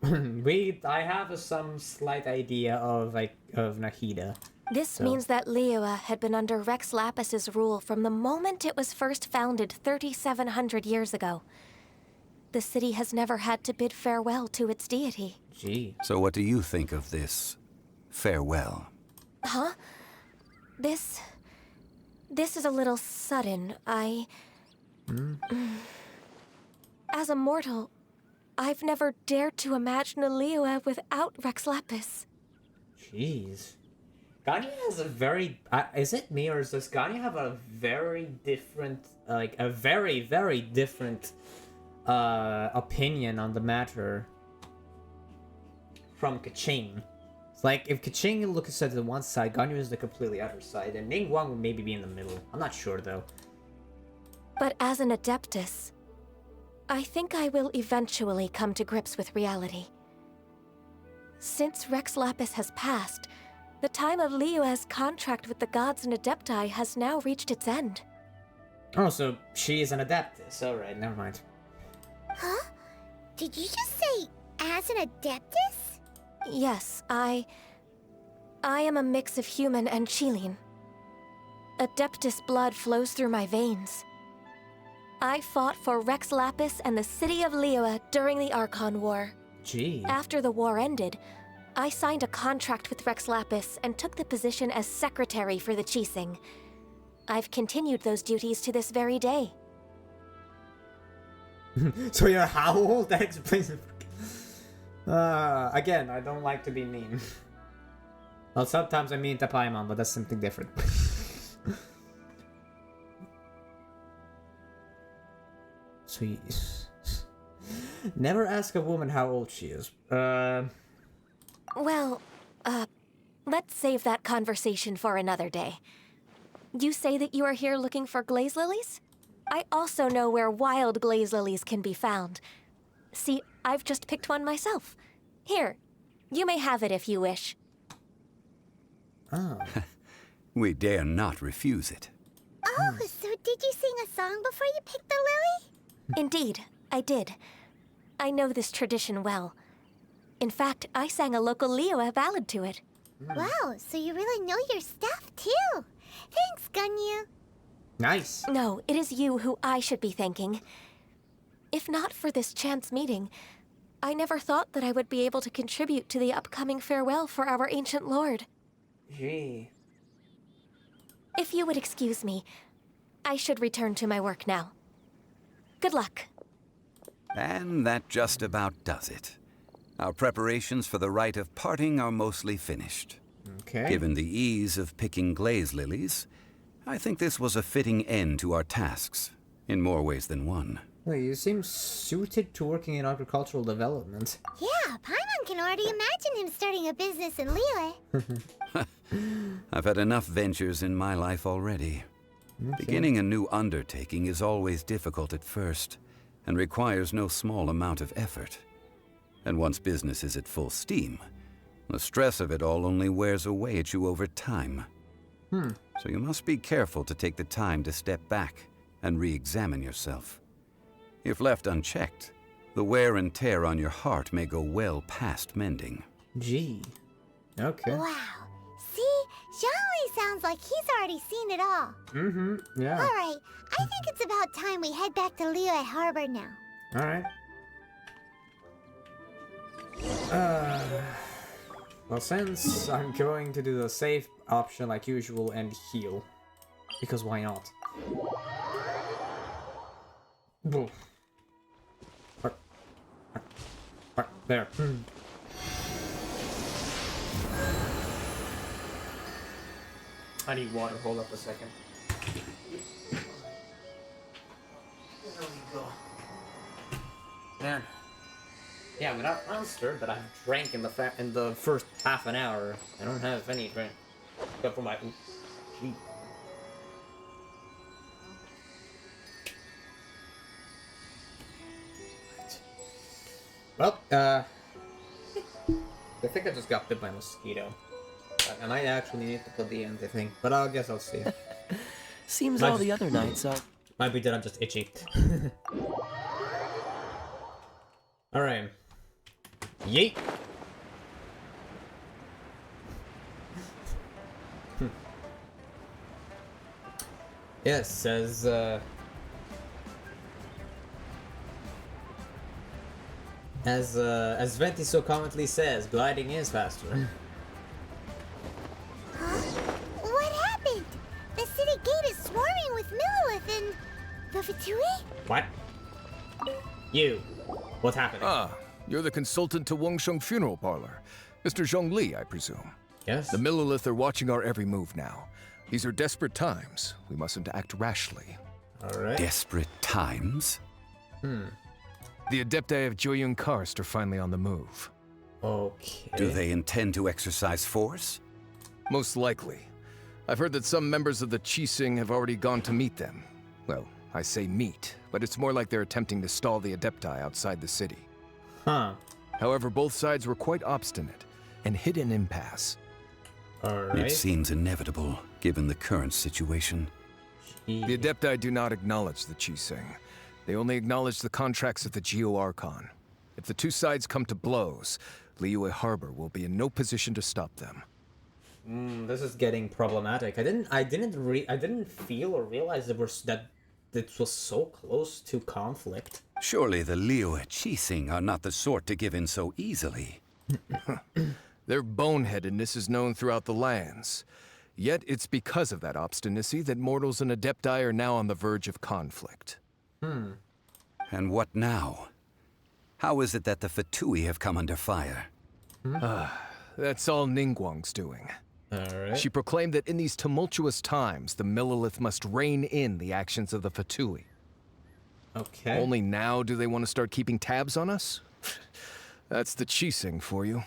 I have some slight idea of Nahida. This means that Liyue had been under Rex Lapis's rule from the moment it was first founded 3,700 years ago. The city has never had to bid farewell to its deity. Gee. So what do you think of this farewell? Huh? This is a little sudden. As a mortal, I've never dared to imagine a Liyue without Rex Lapis. Jeez. Ganya has a very... is it me, or does Ganya have a very different... a very, very different opinion on the matter from Keqing? It's like, if Keqing looks at the one side, Ganya is the completely other side, and Ningguang would maybe be in the middle. I'm not sure, though. But as an Adeptus, I think I will eventually come to grips with reality. Since Rex Lapis has passed, the time of Liyue's contract with the gods and Adepti has now reached its end. Oh, so she is an Adeptus. Alright, never mind. Huh? Did you just say as an Adeptus? Yes, I am a mix of human and Qilin. Adeptus blood flows through my veins. I fought for Rex Lapis and the city of Liyue during the Archon War. Gee. After the war ended, I signed a contract with Rex Lapis and took the position as secretary for the Qixing. I've continued those duties to this very day. So you're how old? That explains it. Again, I don't like to be mean. Well, sometimes I'm mean to Paimon, but that's something different. Sweet. Never ask a woman how old she is. Well, let's save that conversation for another day. You say that you are here looking for glaze lilies? I also know where wild glaze lilies can be found. See, I've just picked one myself. Here, you may have it if you wish. Oh. We dare not refuse it. Oh, so did you sing a song before you picked the lily? Indeed, I did. I know this tradition well. In fact, I sang a local Liyue ballad to it. Wow, so you really know your stuff, too. Thanks, Gunyu. Nice. No, it is you who I should be thanking. If not for this chance meeting, I never thought that I would be able to contribute to the upcoming farewell for our ancient lord. Gee. If you would excuse me, I should return to my work now. Good luck. And that just about does it. Our preparations for the rite of parting are mostly finished. Okay. Given the ease of picking glaze lilies, I think this was a fitting end to our tasks, in more ways than one. Well, you seem suited to working in agricultural development. Yeah, Paimon can already imagine him starting a business in Liyue. I've had enough ventures in my life already. Beginning a new undertaking is always difficult at first, and requires no small amount of effort. And once business is at full steam, the stress of it all only wears away at you over time. So you must be careful to take the time to step back and re-examine yourself. If left unchecked, the wear and tear on your heart may go well past mending. Gee. Okay. Wow. See? Zhongli sounds like he's already seen it all. Yeah. Alright, I think it's about time we head back to Liyue Harbor now. Alright. Well, since I'm going to do the safe option like usual and heal. Because why not? Boom. There. I need water. Hold up a second. There we go. Man. Yeah, I'm not monster, but I've drank in the first half an hour. I don't have any drink. Except for my... Gee. Well, I think I just got bit by a mosquito. I might actually need to put the end, I think. But I guess I'll see. Seems Might all just- the other nights Might be that I'm just itchy. Alright. Yeet! Yes, as Venti so commonly says, gliding is faster. What happened? The city gate is swarming with Millilith and... the Fatui? What? You. What's happening? Ah, you're the consultant to Wangsheng Funeral Parlor. Mr. Zhongli, I presume. Yes. The Millilith are watching our every move now. These are desperate times. We mustn't act rashly. Alright. Desperate times? The Adepti of Joyun Karst are finally on the move. Okay. Do they intend to exercise force? Most likely. I've heard that some members of the Qixing have already gone to meet them. Well, I say meet, but it's more like they're attempting to stall the Adepti outside the city. Huh. However, both sides were quite obstinate and hit an impasse. Alright. It seems inevitable, given the current situation. The Adepti do not acknowledge the Qixing. They only acknowledge the contracts of the Geo Archon. If the two sides come to blows, Liyue Harbor will be in no position to stop them. This is getting problematic. I didn't feel or realize that it was so close to conflict. Surely the Liyue Qixing are not the sort to give in so easily. Their boneheadedness is known throughout the lands. Yet it's because of that obstinacy that mortals and Adepti are now on the verge of conflict. And what now? How is it that the Fatui have come under fire? That's all Ningguang's doing. Alright. She proclaimed that in these tumultuous times, the Millilith must rein in the actions of the Fatui. Okay. Only now do they want to start keeping tabs on us? That's the Qixing for you.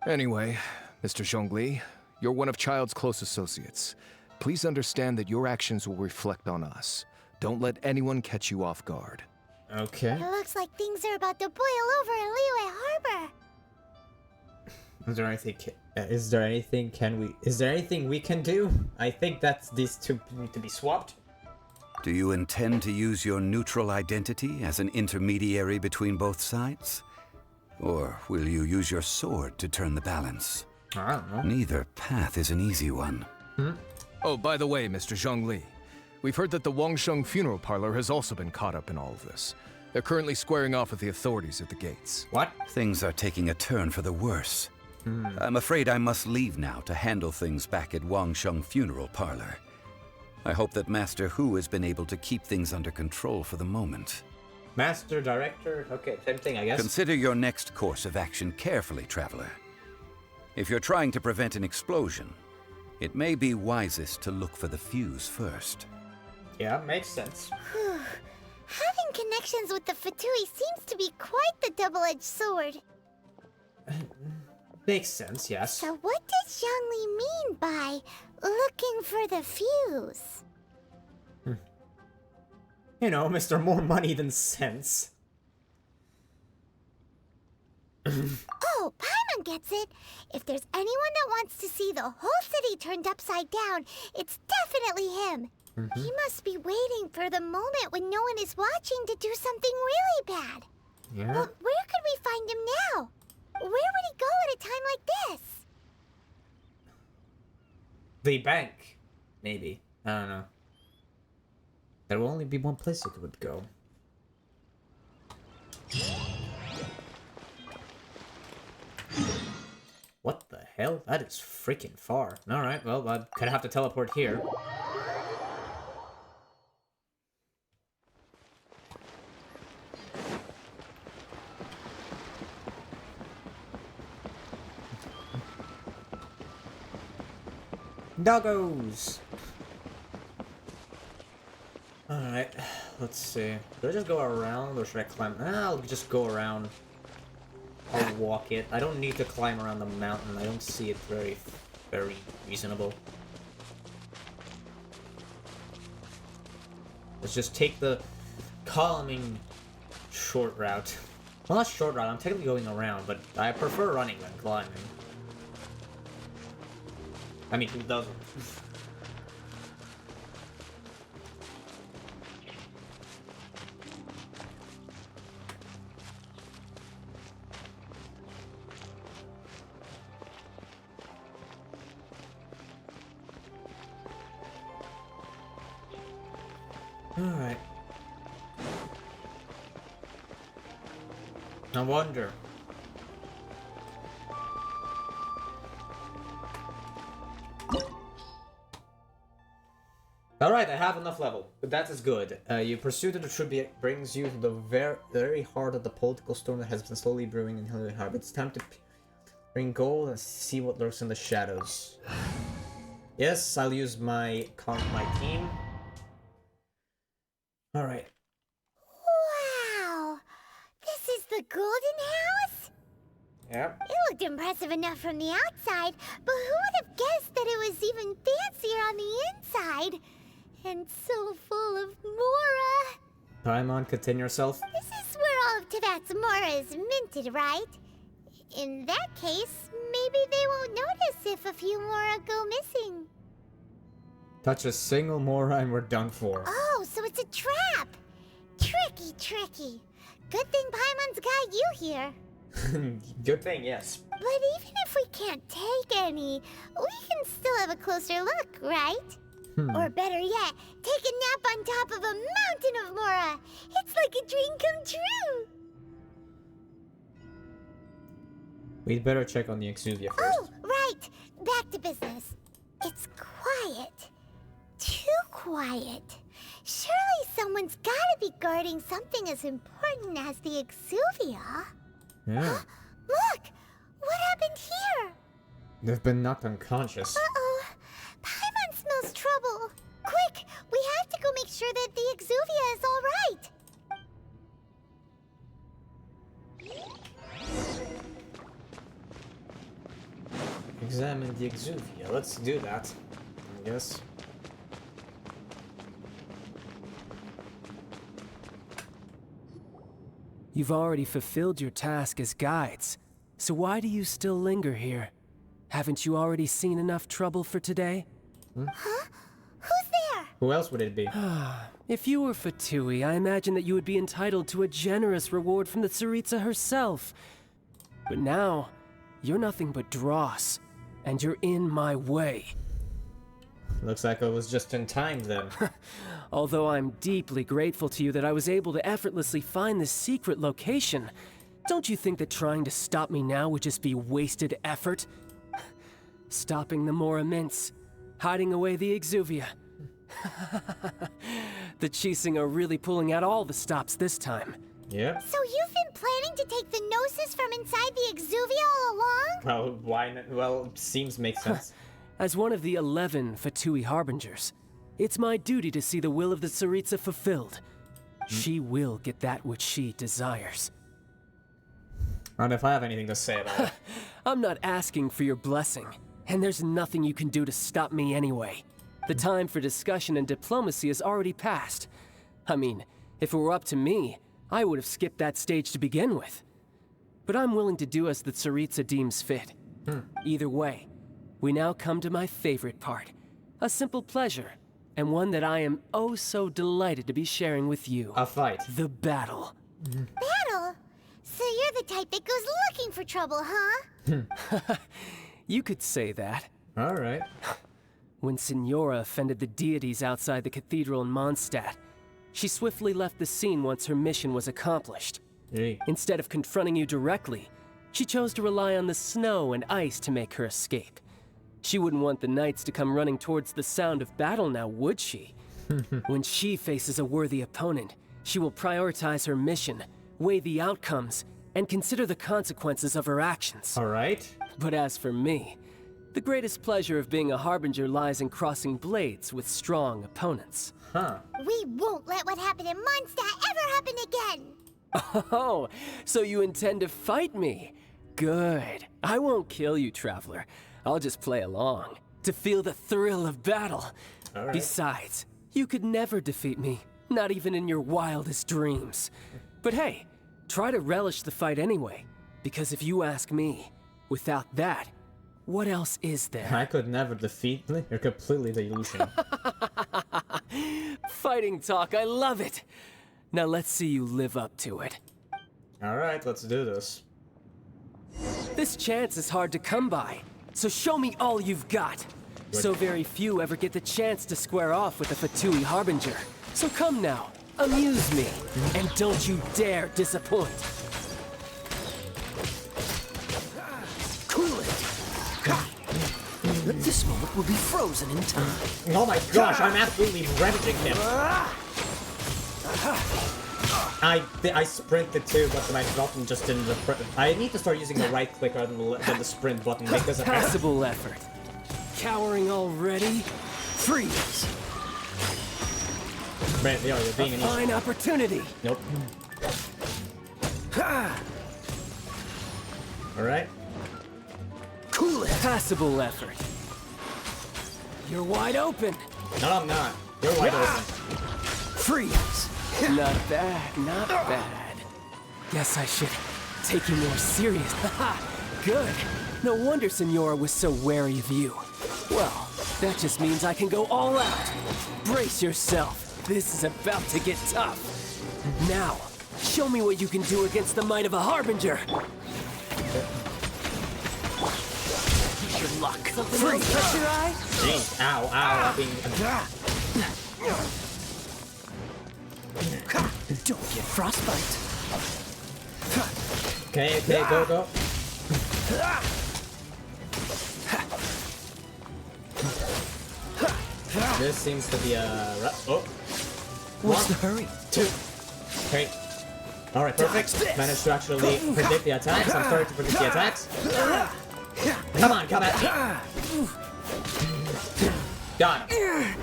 Anyway, Mr. Zhongli, you're one of Child's close associates. Please understand that your actions will reflect on us. Don't let anyone catch you off guard. Okay. It looks like things are about to boil over in Liyue Harbor. Is there anything we can do? I think that these two need to be swapped. Do you intend to use your neutral identity as an intermediary between both sides? Or will you use your sword to turn the balance? I don't know. Neither path is an easy one. Oh, by the way, Mr. Zhongli, we've heard that the Wangsheng Funeral Parlor has also been caught up in all of this. They're currently squaring off with the authorities at the gates. What? Things are taking a turn for the worse. I'm afraid I must leave now to handle things back at Wangsheng Funeral Parlor. I hope that Master Hu has been able to keep things under control for the moment. Master, director? Okay, same thing, I guess. Consider your next course of action carefully, Traveler. If you're trying to prevent an explosion, it may be wisest to look for the fuse first. Yeah, makes sense. Having connections with the Fatui seems to be quite the double-edged sword. Makes sense, yes. So what does Zhongli mean by looking for the fuse? You know, Mr. More Money Than Sense. Oh, Paimon gets it. If there's anyone that wants to see the whole city turned upside down, it's definitely him. He must be waiting for the moment when no one is watching to do something really bad. Yeah. Well, where could we find him now? Where would he go at a time like this? The bank. Maybe. I don't know. There will only be one place it would go. What the hell? That is freaking far. Alright, well, I'm gonna have to teleport here. Doggos! Alright, let's see. Should I just go around or should I climb? I'll just go around. I'll walk it. I don't need to climb around the mountain. I don't see it very reasonable. Let's just take the calming short route. Well, not short route, I'm technically going around, but I prefer running than climbing. I mean, who doesn't? Alright. I wonder. Alright, I have enough level, but that is good. Your pursuit of the truth brings you to the very heart of the political storm that has been slowly brewing in Hillary Harbor. It's time to bring gold and see what lurks in the shadows. Yes, I'll use my team. Alright. Wow! This is the Golden House? Yep. It looked impressive enough from the outside, but who would have guessed that it was even fancier on the inside? And so full of Mora. Paimon, contain yourself. This is where all of Teyvat's Mora is minted, right? In that case, maybe they won't notice if a few Mora go missing. Touch a single Mora and we're done for. Oh, so it's a trap! Tricky, tricky. Good thing Paimon's got you here. Good thing, yes. But even if we can't take any, we can still have a closer look, right? Or better yet, take a nap on top of a mountain of Mora. It's like a dream come true. We'd better check on the Exuvia first. Oh, right. Back to business. It's quiet. Too quiet. Surely someone's gotta be guarding something as important as the Exuvia. Yeah. Look! What happened here? They've been knocked unconscious. Uh-oh. Paimon smells trouble. Quick! We have to go make sure that the Exuvia is all right. Examine the Exuvia. Let's do that, I guess. You've already fulfilled your task as guides, so why do you still linger here? Haven't you already seen enough trouble for today? Huh? Who's there? Who else would it be? If you were Fatui, I imagine that you would be entitled to a generous reward from the Tsaritsa herself. But now, you're nothing but dross, and you're in my way. Looks like I was just in time then. Although I'm deeply grateful to you that I was able to effortlessly find this secret location, don't you think that trying to stop me now would just be wasted effort? Stopping the Mora Mints, hiding away the Exuvia. The Qixing are really pulling out all the stops this time. Yeah. So you've been planning to take the Gnosis from inside the Exuvia all along? Well, why not? Well, seems makes sense. As one of the 11 Fatui Harbingers, it's my duty to see the will of the Tsaritsa fulfilled. she will get that which she desires. And if I have anything to say about it. I'm not asking for your blessing, and there's nothing you can do to stop me anyway. The time for discussion and diplomacy has already passed. I mean, if it were up to me, I would have skipped that stage to begin with. But I'm willing to do as the Tsaritsa deems fit. Either way, we now come to my favorite part. A simple pleasure, and one that I am oh so delighted to be sharing with you. A fight. The battle. Battle? So you're the type that goes looking for trouble, huh? You could say that. Alright. When Signora offended the deities outside the cathedral in Mondstadt, she swiftly left the scene once her mission was accomplished. Hey. Instead of confronting you directly, she chose to rely on the snow and ice to make her escape. She wouldn't want the knights to come running towards the sound of battle now, would she? When she faces a worthy opponent, she will prioritize her mission, weigh the outcomes, and consider the consequences of her actions. Alright. But as for me, the greatest pleasure of being a harbinger lies in crossing blades with strong opponents. Huh. We won't let what happened in Mondstadt ever happen again! Oh, so you intend to fight me? Good. I won't kill you, Traveler. I'll just play along, to feel the thrill of battle. All right. Besides, you could never defeat me, not even in your wildest dreams. But hey, try to relish the fight anyway, because if you ask me, without that, what else is there? I could never defeat me. You're completely delusional. Fighting talk, I love it. Now let's see you live up to it. Alright, let's do this. This chance is hard to come by, so show me all you've got. So very few ever get the chance to square off with the Fatui Harbinger. So come now, amuse me, and don't you dare disappoint. Cool it. This moment will be frozen in time. Oh my gosh, I'm absolutely ravaging him. I sprinted too, but my button just didn't. I need to start using the right click rather than the sprint button because of Passable effort. Cowering already? Freeze! Man, you're being an fine opportunity. Nope. Alright. Cool it. Passable effort. You're wide open. No, I'm not. You're wide open. Freeze. Not bad, not bad. Guess I should take you more serious. Haha, good. No wonder Signora was so wary of you. Well, that just means I can go all out. Brace yourself. This is about to get tough. Now, show me what you can do against the might of a Harbinger. Here's your luck. Something else catch your eye? Jeez, ow, ow, I'm being... Don't get frostbite. Okay, go. This seems to be a... Oh. What's the hurry? 2. Okay. Alright, perfect. Managed to actually predict the attacks. I'm starting to predict the attacks. Come on, come at me. Got him.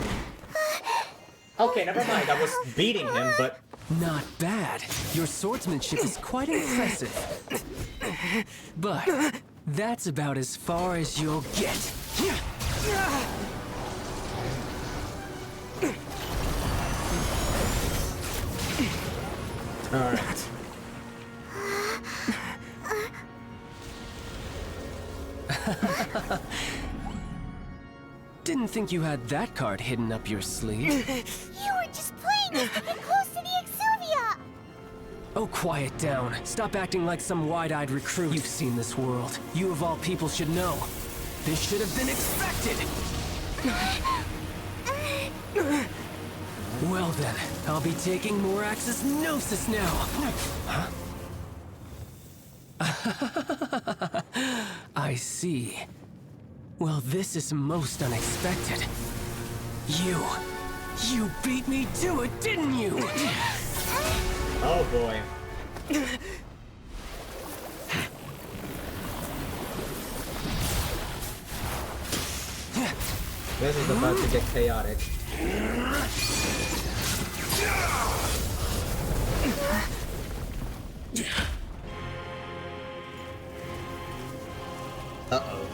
Okay, never mind. I was beating him, but... Not bad. Your swordsmanship is quite impressive. But that's about as far as you'll get. Alright. Didn't think you had that card hidden up your sleeve. You were just playing us to get close to the Exuvia! Oh, quiet down. Stop acting like some wide-eyed recruit. You've seen this world. You of all people should know. This should have been expected! Well then, I'll be taking Morax's Gnosis now! Huh? I see. Well, this is most unexpected. You beat me to it, didn't you? Oh boy. This is about to get chaotic. Uh-oh.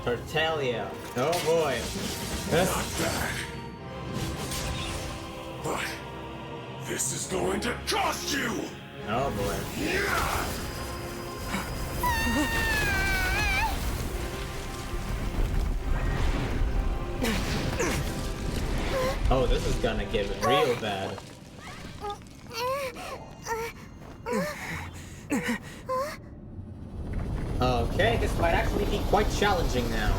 Tertalia. Oh boy. Not bad. But this is going to cost you! Oh boy. Oh, this is gonna get real bad. Okay, this might actually be quite challenging now.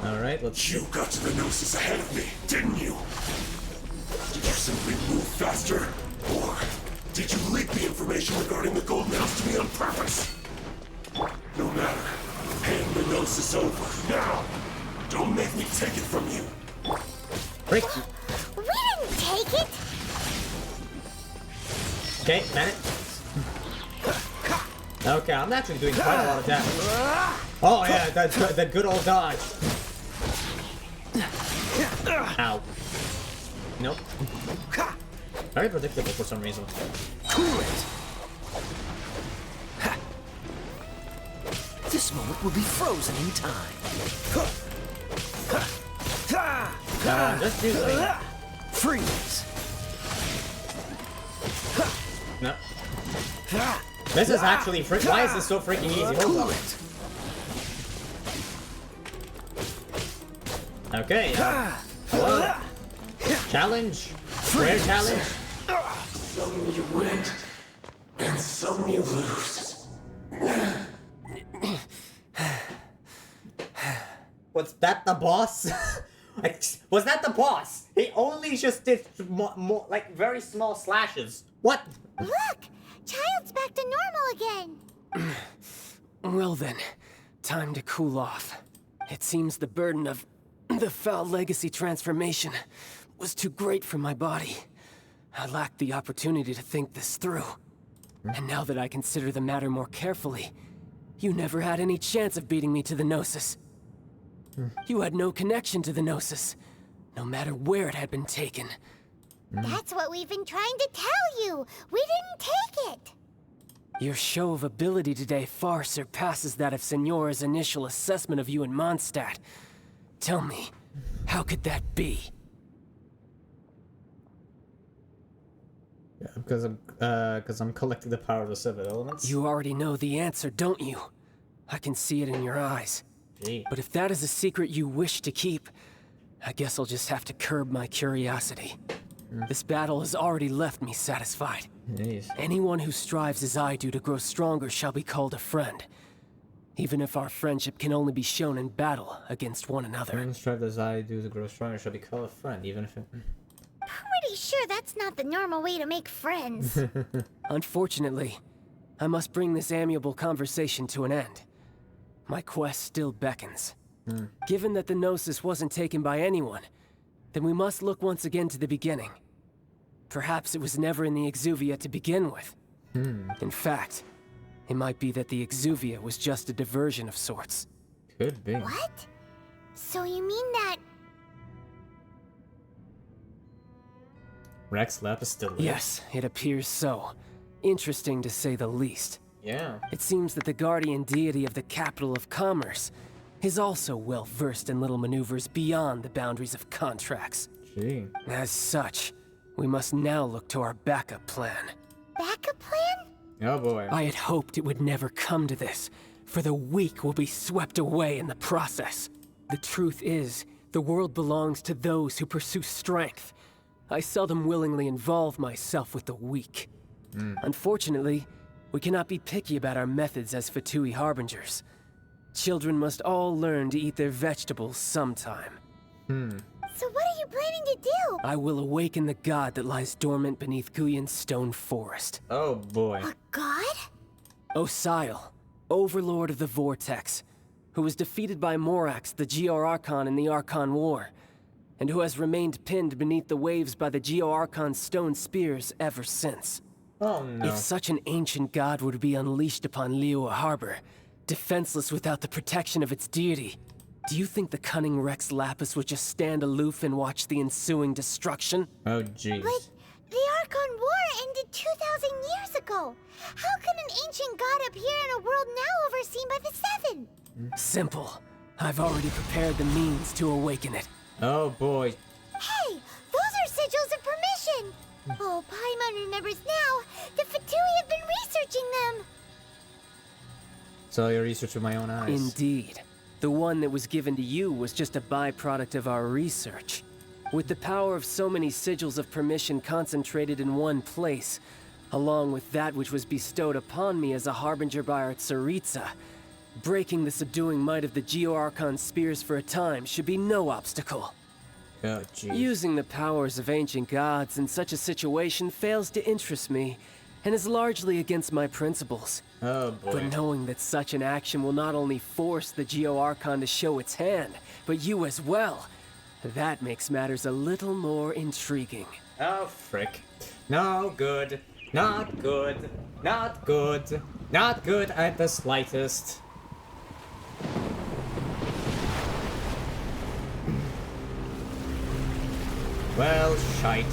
Alright, let's... You got to the Gnosis ahead of me, didn't you? Did you simply move faster? Or did you leak the information regarding the Golden House to me on purpose? No matter. Hand the Gnosis over, now! Don't make me take it from you! Break! We didn't take it! Okay, man. Okay, I'm actually doing quite a lot of damage. Oh yeah, that good old dodge. Ow. Nope. Very predictable for some reason. Cool it! This moment will be frozen in time. Just do something. Freeze! No. This is actually why is this so freaking easy? Hold on. Okay. Hello. Challenge. Rare challenge. Some you win, and some you lose. Was that the boss? Was that the boss? He only just did more like very small slashes. What? Look! Child's back to normal again! Well then, time to cool off. It seems the burden of the foul legacy transformation was too great for my body. I lacked the opportunity to think this through. And now that I consider the matter more carefully, you never had any chance of beating me to the Gnosis. You had no connection to the Gnosis, no matter where it had been taken. That's what we've been trying to tell you! We didn't take it! Your show of ability today far surpasses that of Signora's initial assessment of you in Mondstadt. Tell me, how could that be? Yeah, because I'm collecting the power of the 7 elements. You already know the answer, don't you? I can see it in your eyes. Gee. But if that is a secret you wish to keep, I guess I'll just have to curb my curiosity. This battle has already left me satisfied. Jeez. Anyone who strives as I do to grow stronger shall be called a friend. Even if our friendship can only be shown in battle against one another. Friends strive as I do to grow stronger shall be called a friend, even if it... Pretty sure that's not the normal way to make friends. Unfortunately, I must bring this amiable conversation to an end. My quest still beckons. Given that the Gnosis wasn't taken by anyone, then we must look once again to the beginning. Perhaps it was never in the Exuvia to begin with. In fact, it might be that the Exuvia was just a diversion of sorts. Could be. What? So you mean that... Rex Lapis still lives? Yes, it appears so. Interesting to say the least. Yeah. It seems that the guardian deity of the capital of commerce is also well versed in little maneuvers beyond the boundaries of contracts. Gee. As such, we must now look to our backup plan. Backup plan? Oh boy. I had hoped it would never come to this, for the weak will be swept away in the process. The truth is, the world belongs to those who pursue strength. I seldom willingly involve myself with the weak. Unfortunately, we cannot be picky about our methods as Fatui Harbingers. Children must all learn to eat their vegetables sometime. So what are you planning to do? I will awaken the god that lies dormant beneath Guyan's stone forest. Oh boy. A god? Osial, overlord of the Vortex, who was defeated by Morax, the Geo-Archon in the Archon War, and who has remained pinned beneath the waves by the Geo-Archon's stone spears ever since. Oh no. If such an ancient god were to be unleashed upon Liyue Harbor, defenseless without the protection of its deity, Do you think the cunning Rex Lapis would just stand aloof and watch the ensuing destruction? Oh, jeez. But the Archon War ended 2,000 years ago. How can an ancient god appear in a world now overseen by the Seven? Simple. I've already prepared the means to awaken it. Oh, boy. Hey, those are sigils of permission. Oh, Paimon remembers now. The Fatui have been researching them. So I researched with my own eyes. Indeed. The one that was given to you was just a byproduct of our research. With the power of so many sigils of permission concentrated in one place, along with that which was bestowed upon me as a harbinger by our Tsaritsa, breaking the subduing might of the Geo-Archon spears for a time should be no obstacle. Oh, jeez. Using the powers of ancient gods in such a situation fails to interest me, and is largely against my principles. Oh, boy. But knowing that such an action will not only force the Geo-Archon to show its hand, but you as well, that makes matters a little more intriguing. Oh, frick. No good. Not good. Not good. Not good at the slightest. Well, shite.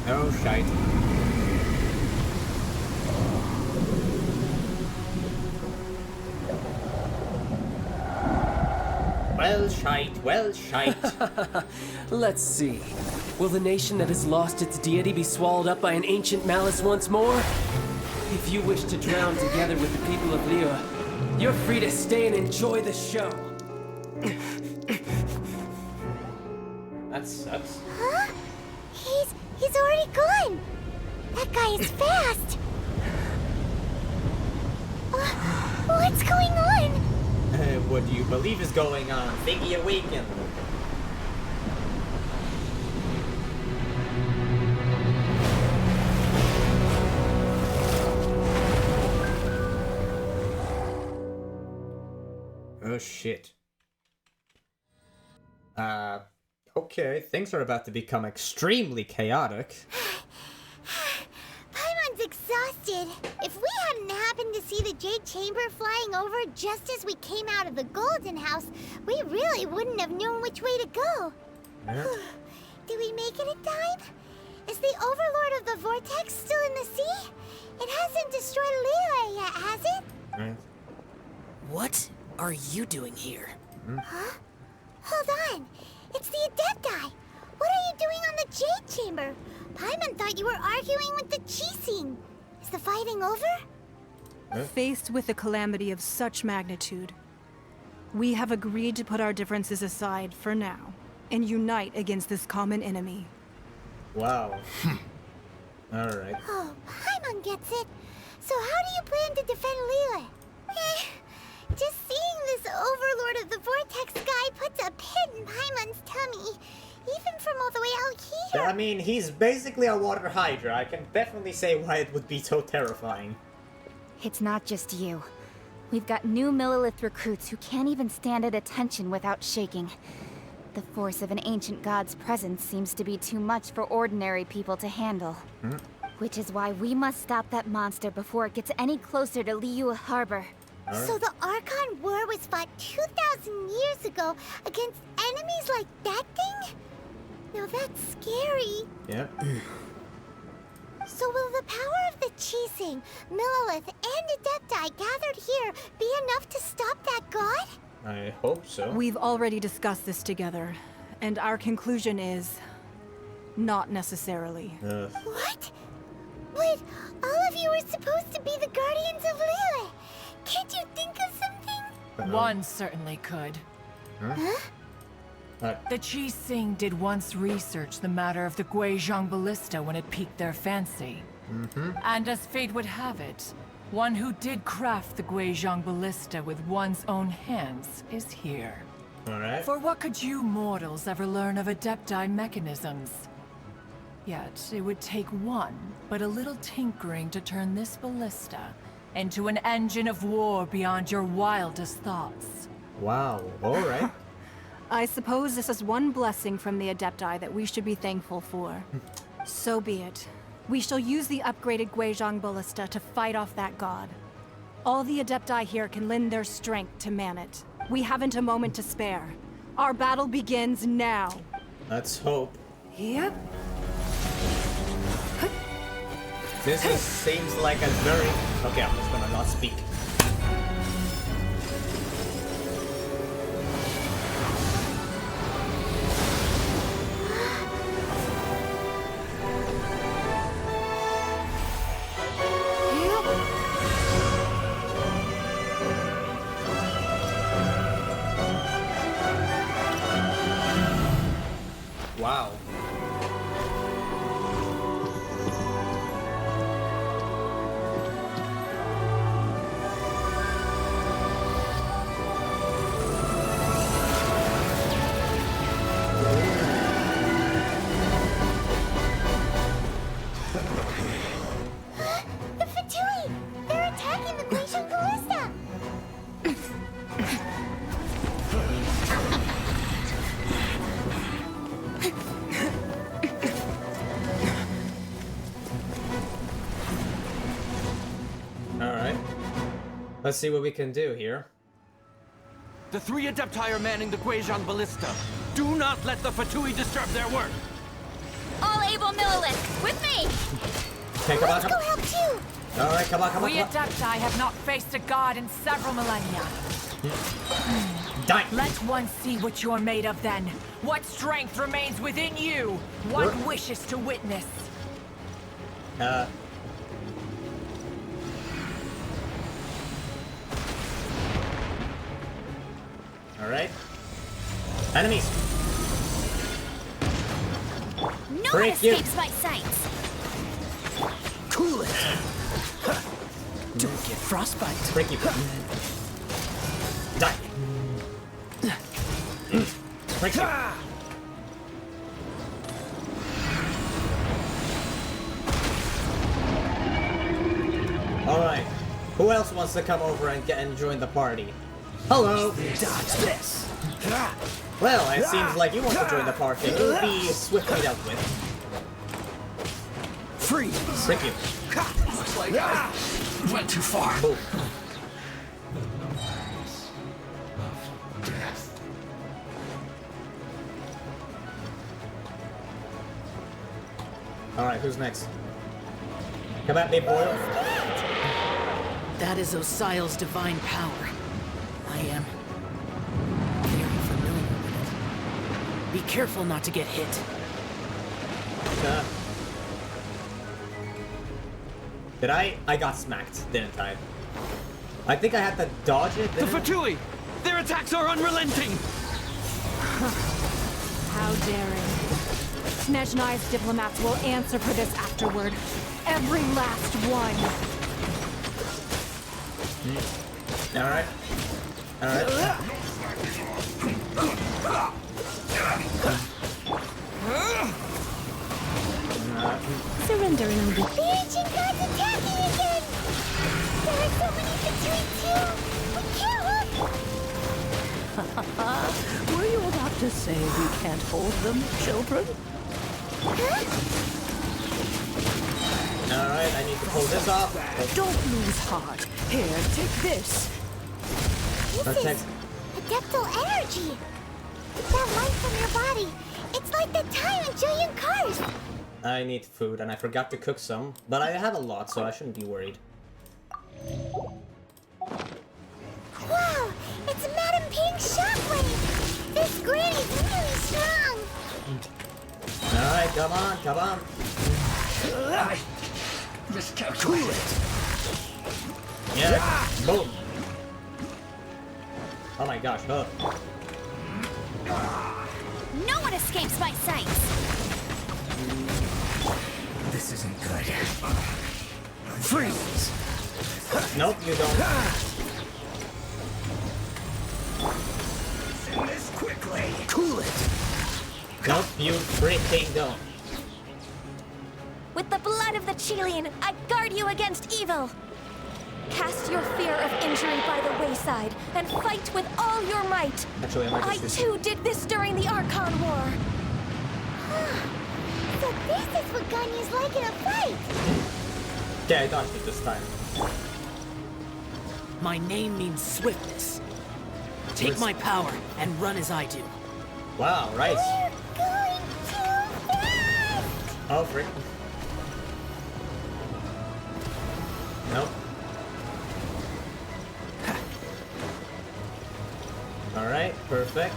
Oh, shite. Well, shite. Well, shite. Let's see. Will the nation that has lost its deity be swallowed up by an ancient malice once more? If you wish to drown together with the people of Liyue, you're free to stay and enjoy the show. That sucks. Huh? He's already gone. That guy is fast. What's going on? What do you believe is going on? Thingy awakened. Oh shit. Okay, things are about to become extremely chaotic. Paimon's exhausted. If we hadn't happened to see the Jade Chamber flying over just as we came out of the Golden House, we really wouldn't have known which way to go. Yeah. Did we make it in time? Is the Overlord of the Vortex still in the sea? It hasn't destroyed Liyue yet, has it? Right. What are you doing here? Huh? Hold on. It's the Adepti. What are you doing on the Jade Chamber? Paimon thought you were arguing with the Qixing. Is the fighting over? Faced with a calamity of such magnitude, we have agreed to put our differences aside for now and unite against this common enemy. Wow. Alright. Oh, Paimon gets it. So how do you plan to defend Liyue? Just seeing this Overlord of the Vortex guy puts a pit in Paimon's tummy. Even from all the way out here. I mean, he's basically a water hydra. I can definitely say why it would be so terrifying. It's not just you. We've got new Millelith recruits who can't even stand at attention without shaking. The force of an ancient god's presence seems to be too much for ordinary people to handle. Which is why we must stop that monster before it gets any closer to Liyue Harbor. So the Archon War was fought 2,000 years ago against enemies like that thing? Now that's scary. Yep. So will the power of the Qixing, Millelith, and Adepti gathered here be enough to stop that god? I hope so. We've already discussed this together, and our conclusion is not necessarily. What? But all of you were supposed to be the guardians of Liyue. Can't you think of something? One certainly could. Huh? The Qixing did once research the matter of the Guizhong Ballista when it piqued their fancy. And as fate would have it, one who did craft the Guizhong Ballista with one's own hands is here. Alright. For what could you mortals ever learn of Adepti mechanisms? Yet, it would take one, but a little tinkering to turn this ballista into an engine of war beyond your wildest thoughts. Wow, alright. I suppose this is one blessing from the Adepti that we should be thankful for. So be it. We shall use the upgraded Guizhong Ballista to fight off that god. All the Adepti here can lend their strength to man it. We haven't a moment to spare. Our battle begins now. Let's hope. Yep. Seems like a very... Okay, I'm just gonna not speak. Wow. The Fatui! They're attacking the Glacial Ballista! Alright. Let's see what we can do here. The 3 Adepti are manning the Guizhong Ballista. Do not let the Fatui disturb their work. All able Millilith, with me! Okay, come on, Let's come go on. help too! Alright, come on, come on, We come on. Adepti have not faced a god in several millennia. Die! Let one see what you're made of then. What strength remains within you? One What? wishes to witness. Alright. Enemies! No Break one you. escapes my sights! Cool it. Don't get frostbite. Break you. Die! Break you. Alright. Who else wants to come over and join the party? Hello! Dodge this. Well, it seems like you want to join the party. You'll be swiftly dealt with. Freeze. Break you. Looks like I went too far. Boom. Alright, who's next? Come at me, boy. That is Osial's divine power. I am very familiar with it. Be careful not to get hit. Did I? I got smacked, didn't I? I think I had to dodge it. The Fatui! Their attacks are unrelenting! How daring. Snezhnai's diplomats will answer for this afterward. Every last one. Alright. Alright. Surrender and I'll be... The ancient god's attacking again! There are so many between too! We can't look! Were you about to say we can't hold them, children? Alright, I need to pull this off. Don't lose heart. Here, take this. This is adeptal energy! That light from your body! It's like the time in Julian Cars! I need food, and I forgot to cook some, but I have a lot, so I shouldn't be worried. Wow! It's Madame Pink's shockwave! This granny's really strong! Alright, come on, come on. Miscalculated. Yeah, boom. Oh my gosh, huh. No one escapes my sights! This isn't good. Freeze! Nope, you don't. Send this quickly. Cool it. Nope, you freaking don't. With the blood of the Chilean, I guard you against evil. Cast your fear of injury by the wayside and fight with all your might. Actually, I might I just this. too did this during the Archon War. So this is what Ganya's like in a fight! Okay, I dodged it this time. My name means swiftness. Take my power and run as I do. Wow, right. Oh, frick. Nope. Alright, perfect.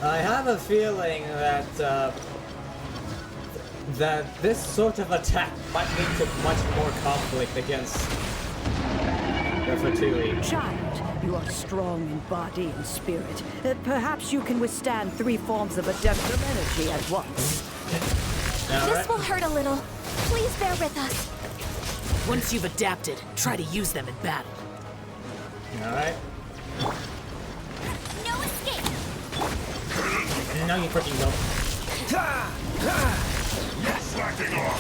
I have a feeling that that this sort of attack might lead to much more conflict against the Fatui. Child, you are strong in body and spirit. Perhaps you can withstand 3 forms of Adeptum energy at once. This will hurt a little. Please bear with us. Once you've adapted, try to use them in battle. Alright. No escape. No, you freaking don't. Slacking off.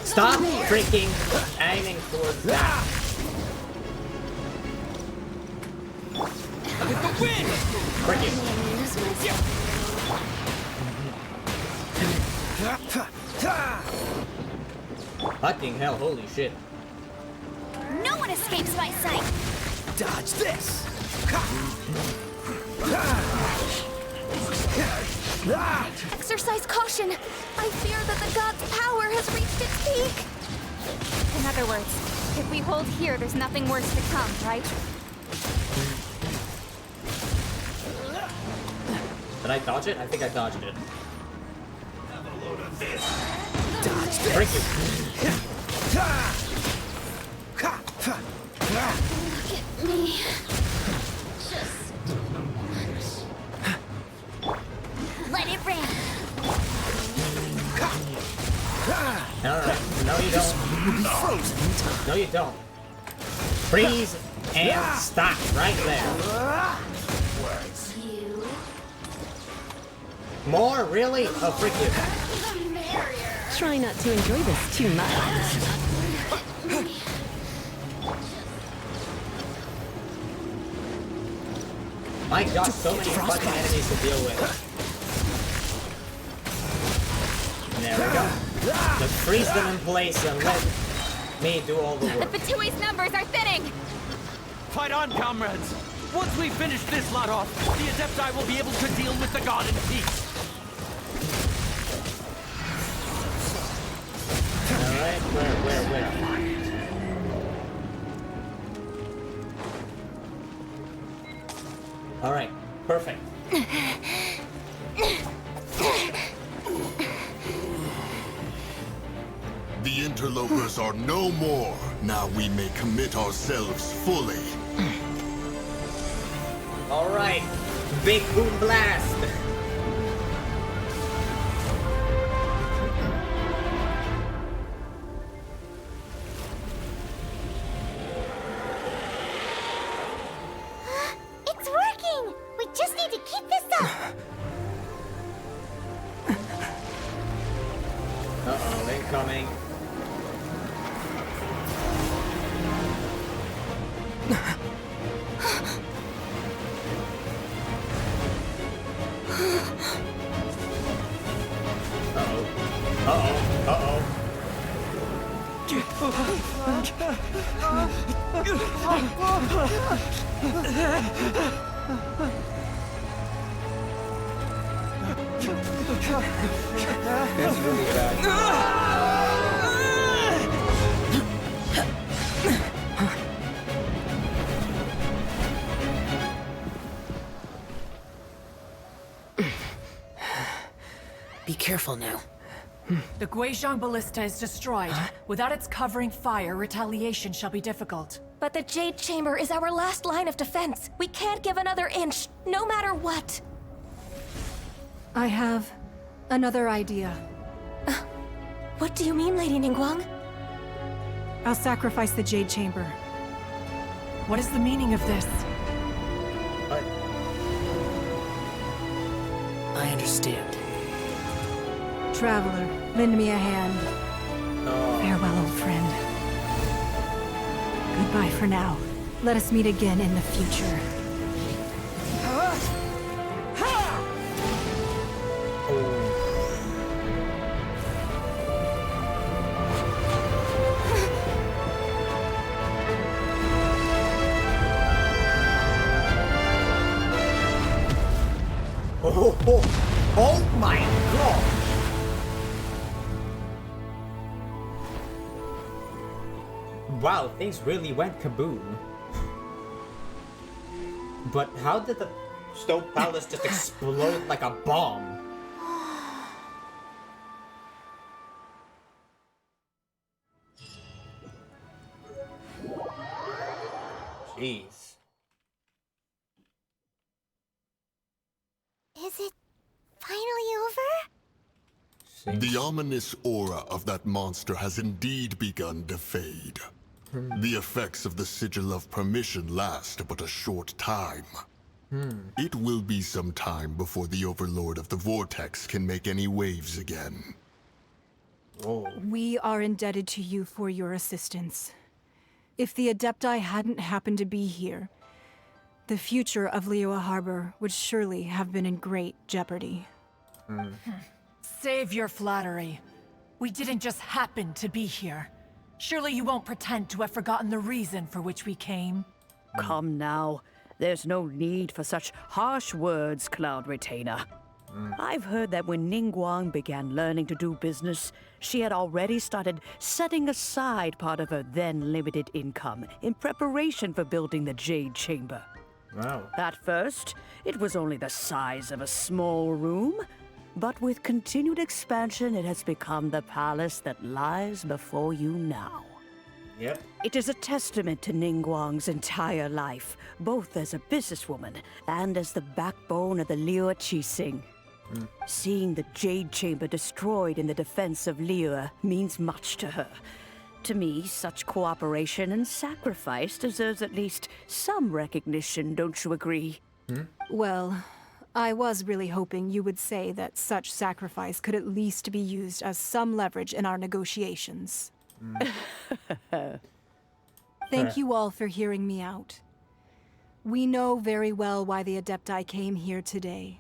Stop freaking aiming towards that. Look at the wind! Freaking. Fucking hell, holy shit. No one escapes my sight. Dodge this! Exercise caution. I fear that the god's power has reached its peak. In other words, if we hold here, there's nothing worse to come, right? Did I dodge it? I think I dodged it. Have a load of this. Dodge this! Break you. Look at me. Just let it rain. Alright, no you don't. No you don't. Freeze and stop right there. More? Really? Oh, freak you. Try not to enjoy this too much. My gosh, so many fucking enemies to deal with. There we go. Just freeze them in place and let me do all the The work. Fatui's numbers are thinning! Fight on, comrades! Once we finish this lot off, the Adepti will be able to deal with the god in peace. Alright, where? Alright, perfect. The interlopers are no more. Now we may commit ourselves fully. Alright, big boom blast! It's working. We just need to keep this up. Uh-oh, incoming. It's really bad. Be careful now. The Guizhong Ballista is destroyed. Without its covering fire, retaliation shall be difficult. But the Jade Chamber is our last line of defense. We can't give another inch, no matter what. I have another idea. What do you mean, Lady Ningguang? I'll sacrifice the Jade Chamber. What is the meaning of this? I understand. Traveler, lend me a hand. Farewell, old friend. Goodbye for now. Let us meet again in the future. Oh my god! Wow, things really went kaboom. But how did the Stone Palace just explode like a bomb? Jeez. Is it finally over? The ominous aura of that monster has indeed begun to fade. The effects of the Sigil of Permission last but a short time. It will be some time before the Overlord of the Vortex can make any waves again. We are indebted to you for your assistance. If the Adepti hadn't happened to be here, the future of Liyue Harbor would surely have been in great jeopardy. Save your flattery. We didn't just happen to be here. Surely you won't pretend to have forgotten the reason for which we came. Come now. There's no need for such harsh words, Cloud Retainer. I've heard that when Ningguang began learning to do business, she had already started setting aside part of her then limited income in preparation for building the Jade Chamber. Wow. At first, it was only the size of a small room, but with continued expansion, it has become the palace that lies before you now. Yep. It is a testament to Ningguang's entire life, both as a businesswoman and as the backbone of the Liyue Qixing. Seeing the Jade Chamber destroyed in the defense of Liyue means much to her. To me, such cooperation and sacrifice deserves at least some recognition, don't you agree? Well, I was really hoping you would say that such sacrifice could at least be used as some leverage in our negotiations. Thank you all for hearing me out. We know very well why the Adepti came here today.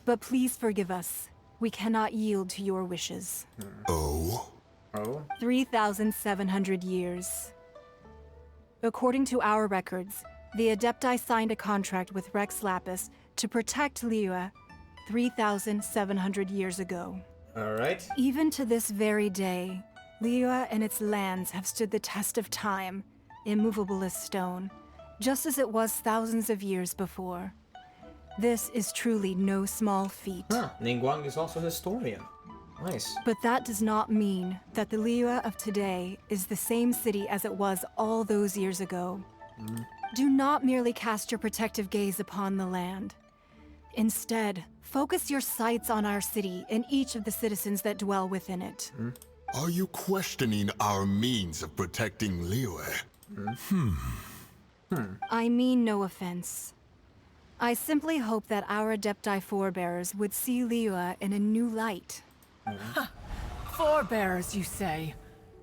But please forgive us. We cannot yield to your wishes. Oh? 3,700 years. According to our records, the Adepti signed a contract with Rex Lapis to protect Liyue 3,700 years ago. Alright. Even to this very day, Liyue and its lands have stood the test of time, immovable as stone, just as it was thousands of years before. This is truly no small feat. Ningguang is also a historian. Nice. But that does not mean that the Liyue of today is the same city as it was all those years ago. Do not merely cast your protective gaze upon the land. Instead, focus your sights on our city and each of the citizens that dwell within it. Are you questioning our means of protecting Liyue? I mean no offense. I simply hope that our Adepti forebears would see Liyue in a new light. Forebears, you say?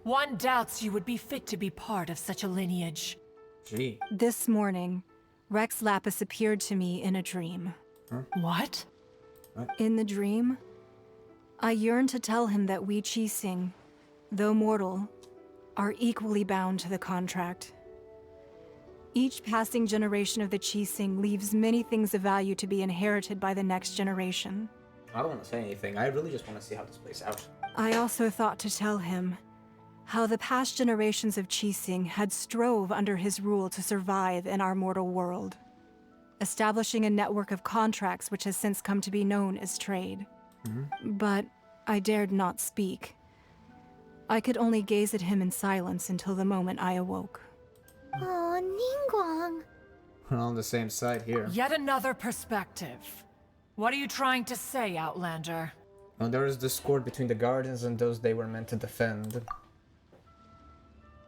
One doubts you would be fit to be part of such a lineage. Gee. This morning, Rex Lapis appeared to me in a dream. What? In the dream, I yearned to tell him that we Qixing, though mortal, are equally bound to the contract. Each passing generation of the Qixing leaves many things of value to be inherited by the next generation. I don't want to say anything. I really just want to see how this plays out. I also thought to tell him how the past generations of Qixing had strove under his rule to survive in our mortal world, establishing a network of contracts which has since come to be known as trade. But I dared not speak. I could only gaze at him in silence until the moment I awoke. Oh, Ningguang. We're on the same side here. Yet another perspective. What are you trying to say, Outlander? Well, there is discord between the Guardians and those they were meant to defend.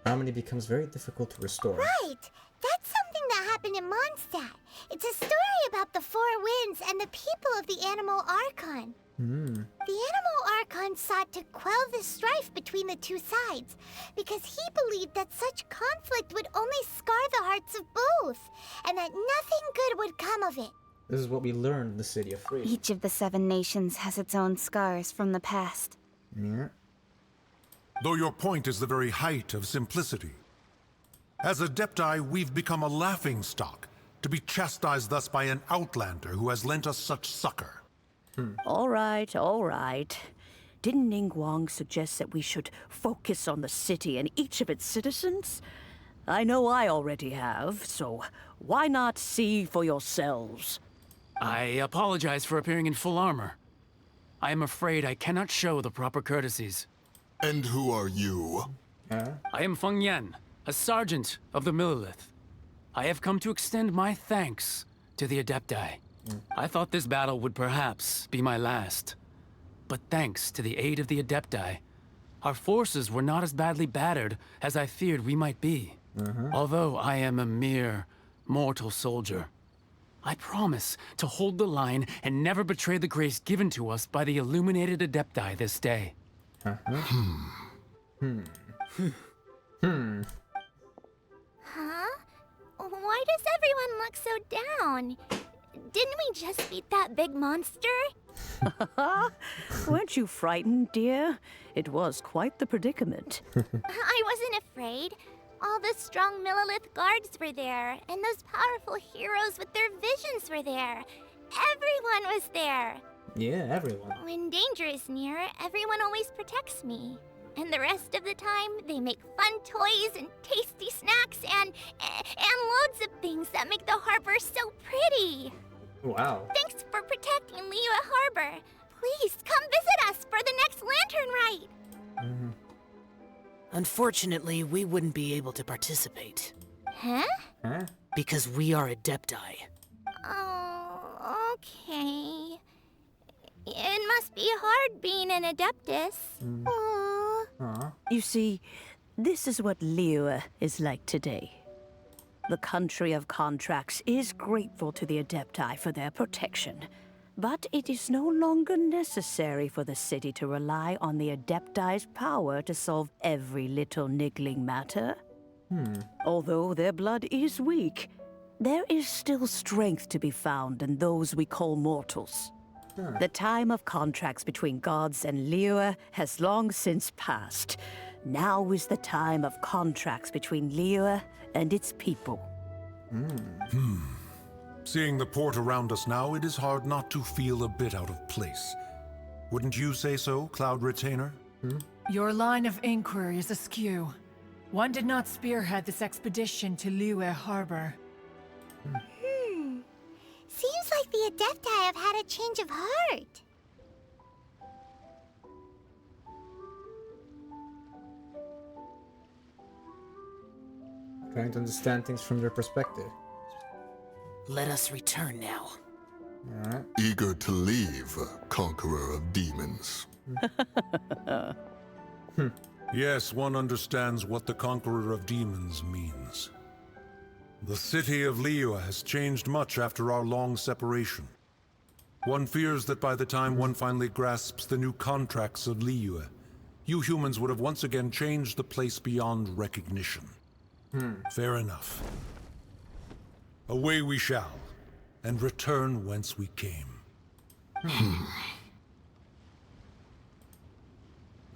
Harmony becomes very difficult to restore. Right! That's something that happened in Mondstadt. It's a story about the Four Winds and the people of the Animal Archon. The Animal Archon sought to quell the strife between the two sides, because he believed that such conflict would only scar the hearts of both, and that nothing good would come of it. This is what we learned in the City of Freedom. Each of the 7 nations has its own scars from the past. Yeah. Though your point is the very height of simplicity. As Adepti, we've become a laughingstock to be chastised thus by an outlander who has lent us such succor. All right, all right. Didn't Ningguang suggest that we should focus on the city and each of its citizens? I know I already have, so why not see for yourselves? I apologize for appearing in full armor. I am afraid I cannot show the proper courtesies. And who are you? I am Feng Yan, a sergeant of the Millelith. I have come to extend my thanks to the Adepti. I thought this battle would perhaps be my last. But thanks to the aid of the Adepti, our forces were not as badly battered as I feared we might be. Although I am a mere mortal soldier, I promise to hold the line and never betray the grace given to us by the illuminated Adepti this day. Huh? Why does everyone look so down? Didn't we just beat that big monster? Weren't you frightened, dear? It was quite the predicament. I wasn't afraid. All the strong Millelith guards were there, and those powerful heroes with their visions were there. Everyone was there. Yeah, everyone. When danger is near, everyone always protects me. And the rest of the time, they make fun toys and tasty snacks and loads of things that make the harbor so pretty. Wow. Thanks for protecting Liyue Harbor. Please come visit us for the next lantern rite. Unfortunately, we wouldn't be able to participate. Huh? Because we are Adepti. Oh, okay. It must be hard being an Adeptus. You see, this is what Liyue is like today. The country of contracts is grateful to the Adepti for their protection, but it is no longer necessary for the city to rely on the Adepti's power to solve every little niggling matter. Although their blood is weak, there is still strength to be found in those we call mortals. The time of contracts between gods and Liyue has long since passed. Now is the time of contracts between Liyue and its people. Seeing the port around us now, it is hard not to feel a bit out of place. Wouldn't you say so, Cloud Retainer? Your line of inquiry is askew. One did not spearhead this expedition to Liyue Harbor. Seems like the Adepti have had a change of heart. Trying to understand things from their perspective. Let us return now. Alright. Eager to leave, Conqueror of Demons. Yes, one understands what the Conqueror of Demons means. The city of Liyue has changed much after our long separation. One fears that by the time one finally grasps the new contracts of Liyue, you humans would have once again changed the place beyond recognition. Fair enough. Away we shall, and return whence we came.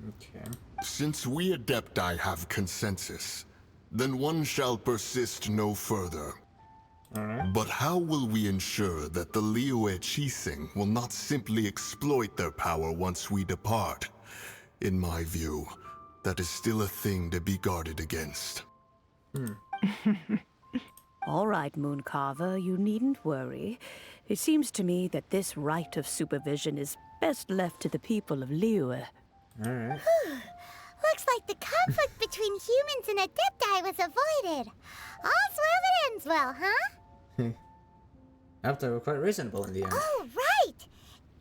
Okay. Since we Adepti have consensus, then one shall persist no further. But how will we ensure that the Liyue Qixing will not simply exploit their power once we depart? In my view, that is still a thing to be guarded against. All right, Mooncarver, you needn't worry. It seems to me that this right of supervision is best left to the people of Liyue. Alright. Looks like the conflict between humans and Adepti was avoided. All's well that ends well, huh? After we're quite reasonable in the end. Oh, right!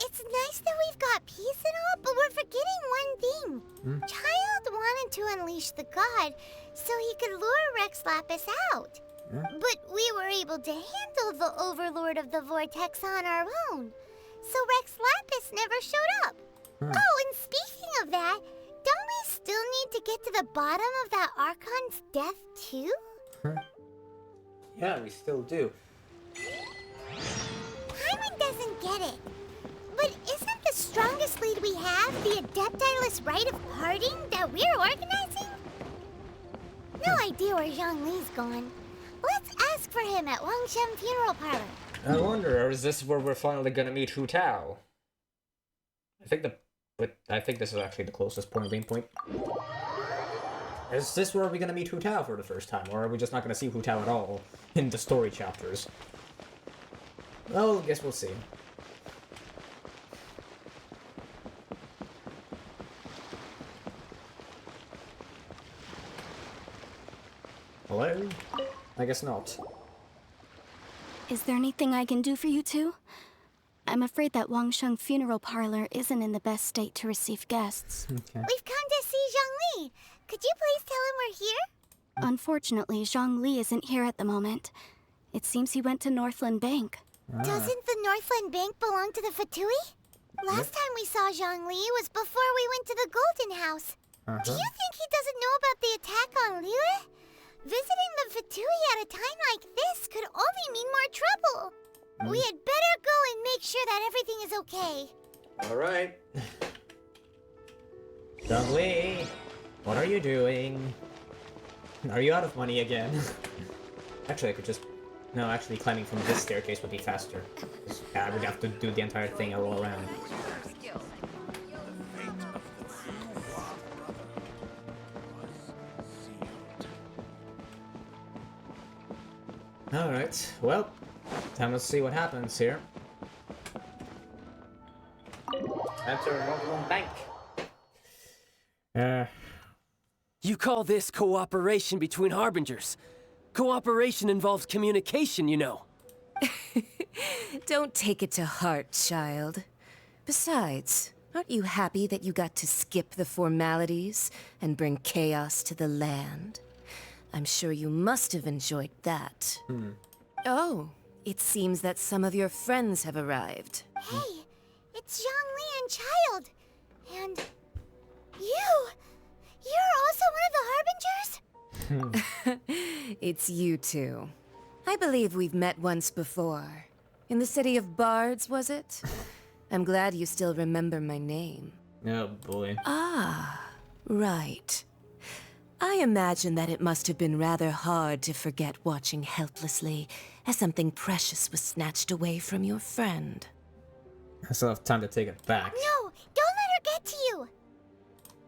It's nice that we've got peace and all, but we're forgetting one thing. Child wanted to unleash the god so he could lure Rex Lapis out. But we were able to handle the Overlord of the Vortex on our own. So Rex Lapis never showed up. Oh, and speaking of that, don't we still need to get to the bottom of that Archon's death, too? Yeah, we still do. Paimon doesn't get it. But isn't the strongest lead we have the Adepti-less rite of parting that we're organizing? No idea where Zhongli's gone. Let's ask for for him at Wangshan Funeral Parlor. I wonder, or is this where we're finally gonna meet Hu Tao? I think this is actually the closest point. Is this where we're gonna meet Hu Tao for the first time, or are we just not gonna see Hu Tao at all in the story chapters? Well, I guess we'll see. Hello? I guess not. Is there anything I can do for you two? I'm afraid that Wangsheng Funeral Parlor isn't in the best state to receive guests. We've come to see Zhongli. Could you please tell him we're here? Unfortunately, Zhongli isn't here at the moment. It seems he went to Northland Bank. Doesn't the Northland Bank belong to the Fatui? Last time we saw Zhongli was before we went to the Golden House. Do you think he doesn't know about the attack on Liyue? Visiting the Fatui at a time like this could only mean more trouble. We had better go and make sure that everything is okay. Alright. Zhongli, what are you doing? Are you out of money again? Actually, I could just... No, actually climbing from this staircase would be faster. I would have to do the entire thing all around. Alright, well, time to see what happens here. Enter Northland Bank. You call this cooperation between Harbingers? Cooperation involves communication, you know. Don't take it to heart, child. Besides, aren't you happy that you got to skip the formalities and bring chaos to the land? I'm sure you must have enjoyed that. Oh, it seems that some of your friends have arrived. Hey, it's Zhongli and Child. And you're also one of the Harbingers? It's you two. I believe we've met once before. In the city of Bards, was it? I'm glad you still remember my name. Oh boy. Ah, right. I imagine that it must have been rather hard to forget watching helplessly as something precious was snatched away from your friend. I still have time to take it back. No, don't let her get to you.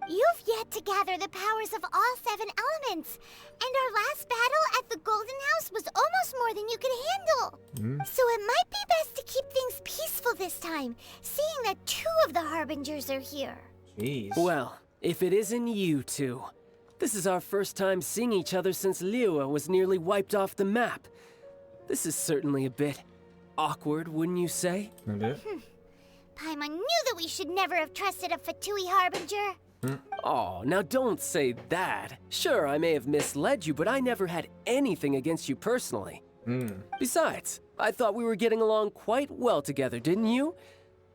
You've yet to gather the powers of all 7 elements, and our last battle at the Golden House was almost more than you could handle. So it might be best to keep things peaceful this time, seeing that 2 of the Harbingers are here. Jeez. Well, if it isn't you two. This is our first time seeing each other since Liyue was nearly wiped off the map. This is certainly a bit awkward, wouldn't you say? Paimon knew that we should never have trusted a Fatui Harbinger. Oh, now don't say that. Sure, I may have misled you, but I never had anything against you personally. Besides, I thought we were getting along quite well together, didn't you?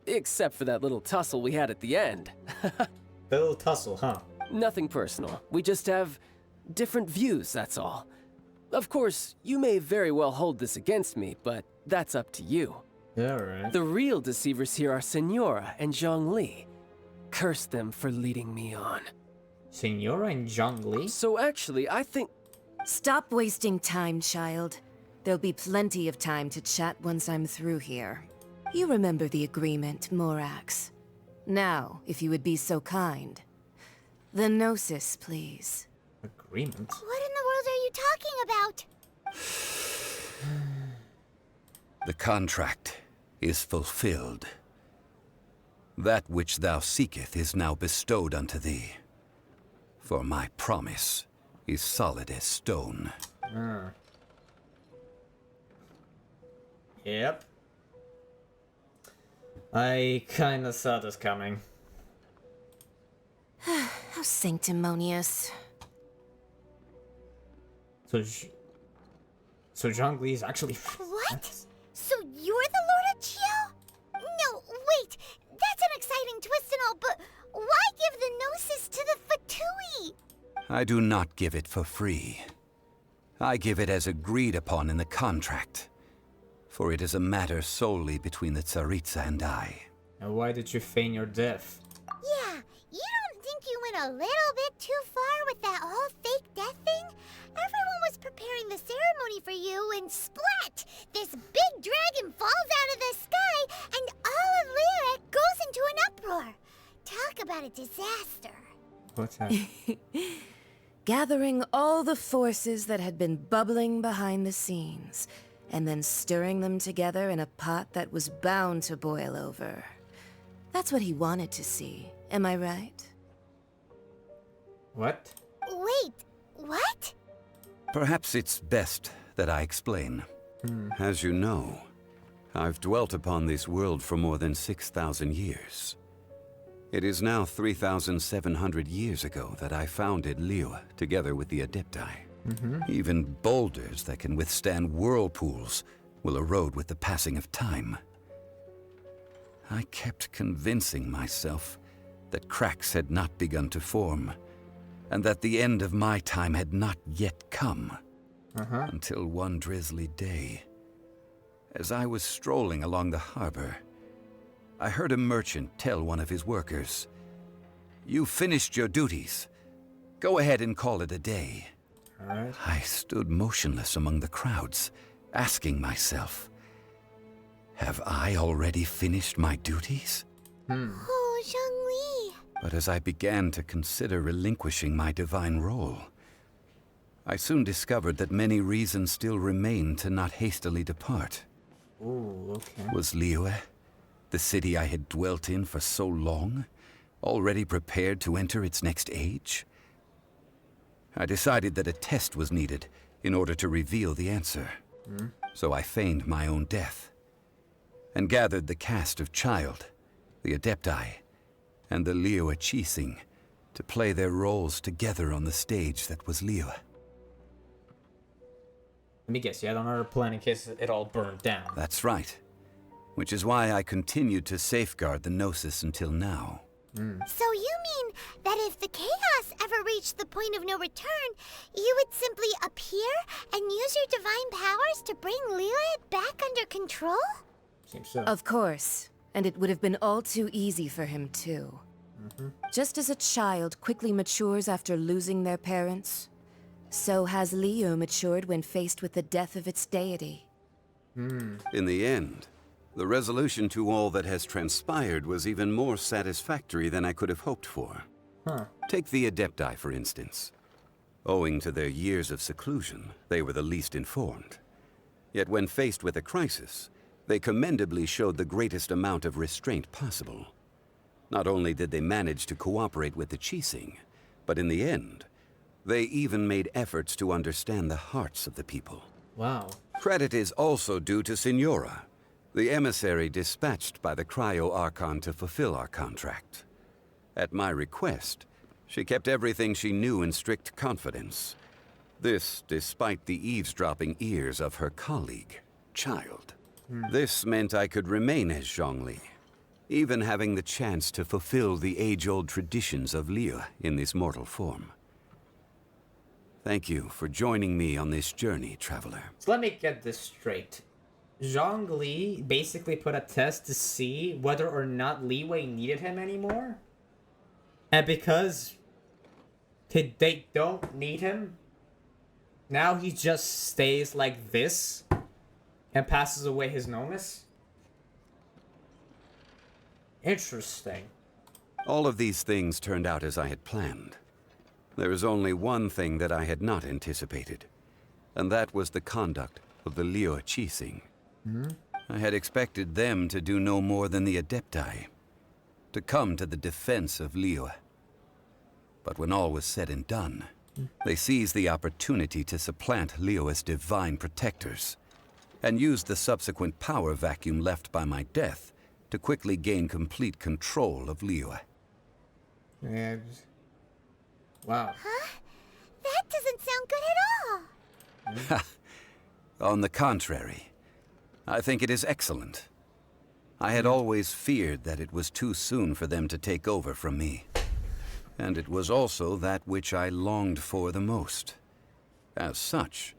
Except for that little tussle we had at the end. The little tussle, huh? Nothing personal. We just have different views, that's all. Of course, you may very well hold this against me, but that's up to you. Yeah, right. The real deceivers here are Senora and Zhongli. Curse them for leading me on. Senora and Zhongli? So actually, I think... Stop wasting time, child. There'll be plenty of time to chat once I'm through here. You remember the agreement, Morax. Now, if you would be so kind. The Gnosis, please. Agreement? What in the world are you talking about? The contract is fulfilled. That which thou seeketh is now bestowed unto thee. For my promise is solid as stone. Yep. I kinda saw this coming. How sanctimonious. So Zhongli is actually... What? So you're the Lord of Chiao? No, wait. That's an exciting twist and all, but why give the Gnosis to the Fatui? I do not give it for free. I give it as agreed upon in the contract. For it is a matter solely between the Tsaritsa and I. And why did you feign your death? Yeah, you don't think you went a little bit too far with that whole fake death thing? Everyone was preparing the ceremony for you, and splat! This big dragon falls out of the sky, and all of Liyue goes into an uproar. Talk about a disaster. What's that? Gathering all the forces that had been bubbling behind the scenes, and then stirring them together in a pot that was bound to boil over. That's what he wanted to see, am I right? What? Wait, what? Perhaps it's best that I explain. As you know, I've dwelt upon this world for more than 6,000 years. It is now 3,700 years ago that I founded Liyue together with the Adepti. Even boulders that can withstand whirlpools will erode with the passing of time. I kept convincing myself that cracks had not begun to form, and that the end of my time had not yet come. Until one drizzly day, as I was strolling along the harbor, I heard a merchant tell one of his workers, "You finished your duties. Go ahead and call it a day." I stood motionless among the crowds, asking myself, have I already finished my duties? Oh, Zhongli. But as I began to consider relinquishing my divine role, I soon discovered that many reasons still remained to not hastily depart. Ooh, okay. Was Liyue, the city I had dwelt in for so long, already prepared to enter its next age? I decided that a test was needed in order to reveal the answer. So I feigned my own death, and gathered the cast of Child, the Adepti, and the Liyue Qixing to play their roles together on the stage that was Liyue. Let me guess, you had another plan in case it all burned down. That's right. Which is why I continued to safeguard the Gnosis until now. So you mean that if the chaos ever reached the point of no return, you would simply appear and use your divine powers to bring Liyue back under control? Seems so. Of course. And it would have been all too easy for him, too. Just as a child quickly matures after losing their parents, so has Liyue matured when faced with the death of its deity. In the end, the resolution to all that has transpired was even more satisfactory than I could have hoped for. Take the Adepti, for instance. Owing to their years of seclusion, they were the least informed. Yet when faced with a crisis, they commendably showed the greatest amount of restraint possible. Not only did they manage to cooperate with the Qixing, but in the end, they even made efforts to understand the hearts of the people. Wow. Credit is also due to Signora, the emissary dispatched by the Cryo Archon to fulfill our contract. At my request, she kept everything she knew in strict confidence. This despite the eavesdropping ears of her colleague, Child. This meant I could remain as Zhongli, even having the chance to fulfill the age-old traditions of Liyue in this mortal form. Thank you for joining me on this journey, traveler. So let me get this straight. Zhongli basically put a test to see whether or not Liyue needed him anymore? And because they don't need him, now he just stays like this and passes away his Gnosis? Interesting. All of these things turned out as I had planned. There is only one thing that I had not anticipated, and that was the conduct of the Liyue Qixing. I had expected them to do no more than the Adepti, to come to the defense of Liyue. But when all was said and done, they seized the opportunity to supplant Liyue's divine protectors, and used the subsequent power vacuum left by my death to quickly gain complete control of Liyue. Yeah. Wow. Huh? That doesn't sound good at all. On the contrary, I think it is excellent. I had always feared that it was too soon for them to take over from me. And it was also that which I longed for the most. As such,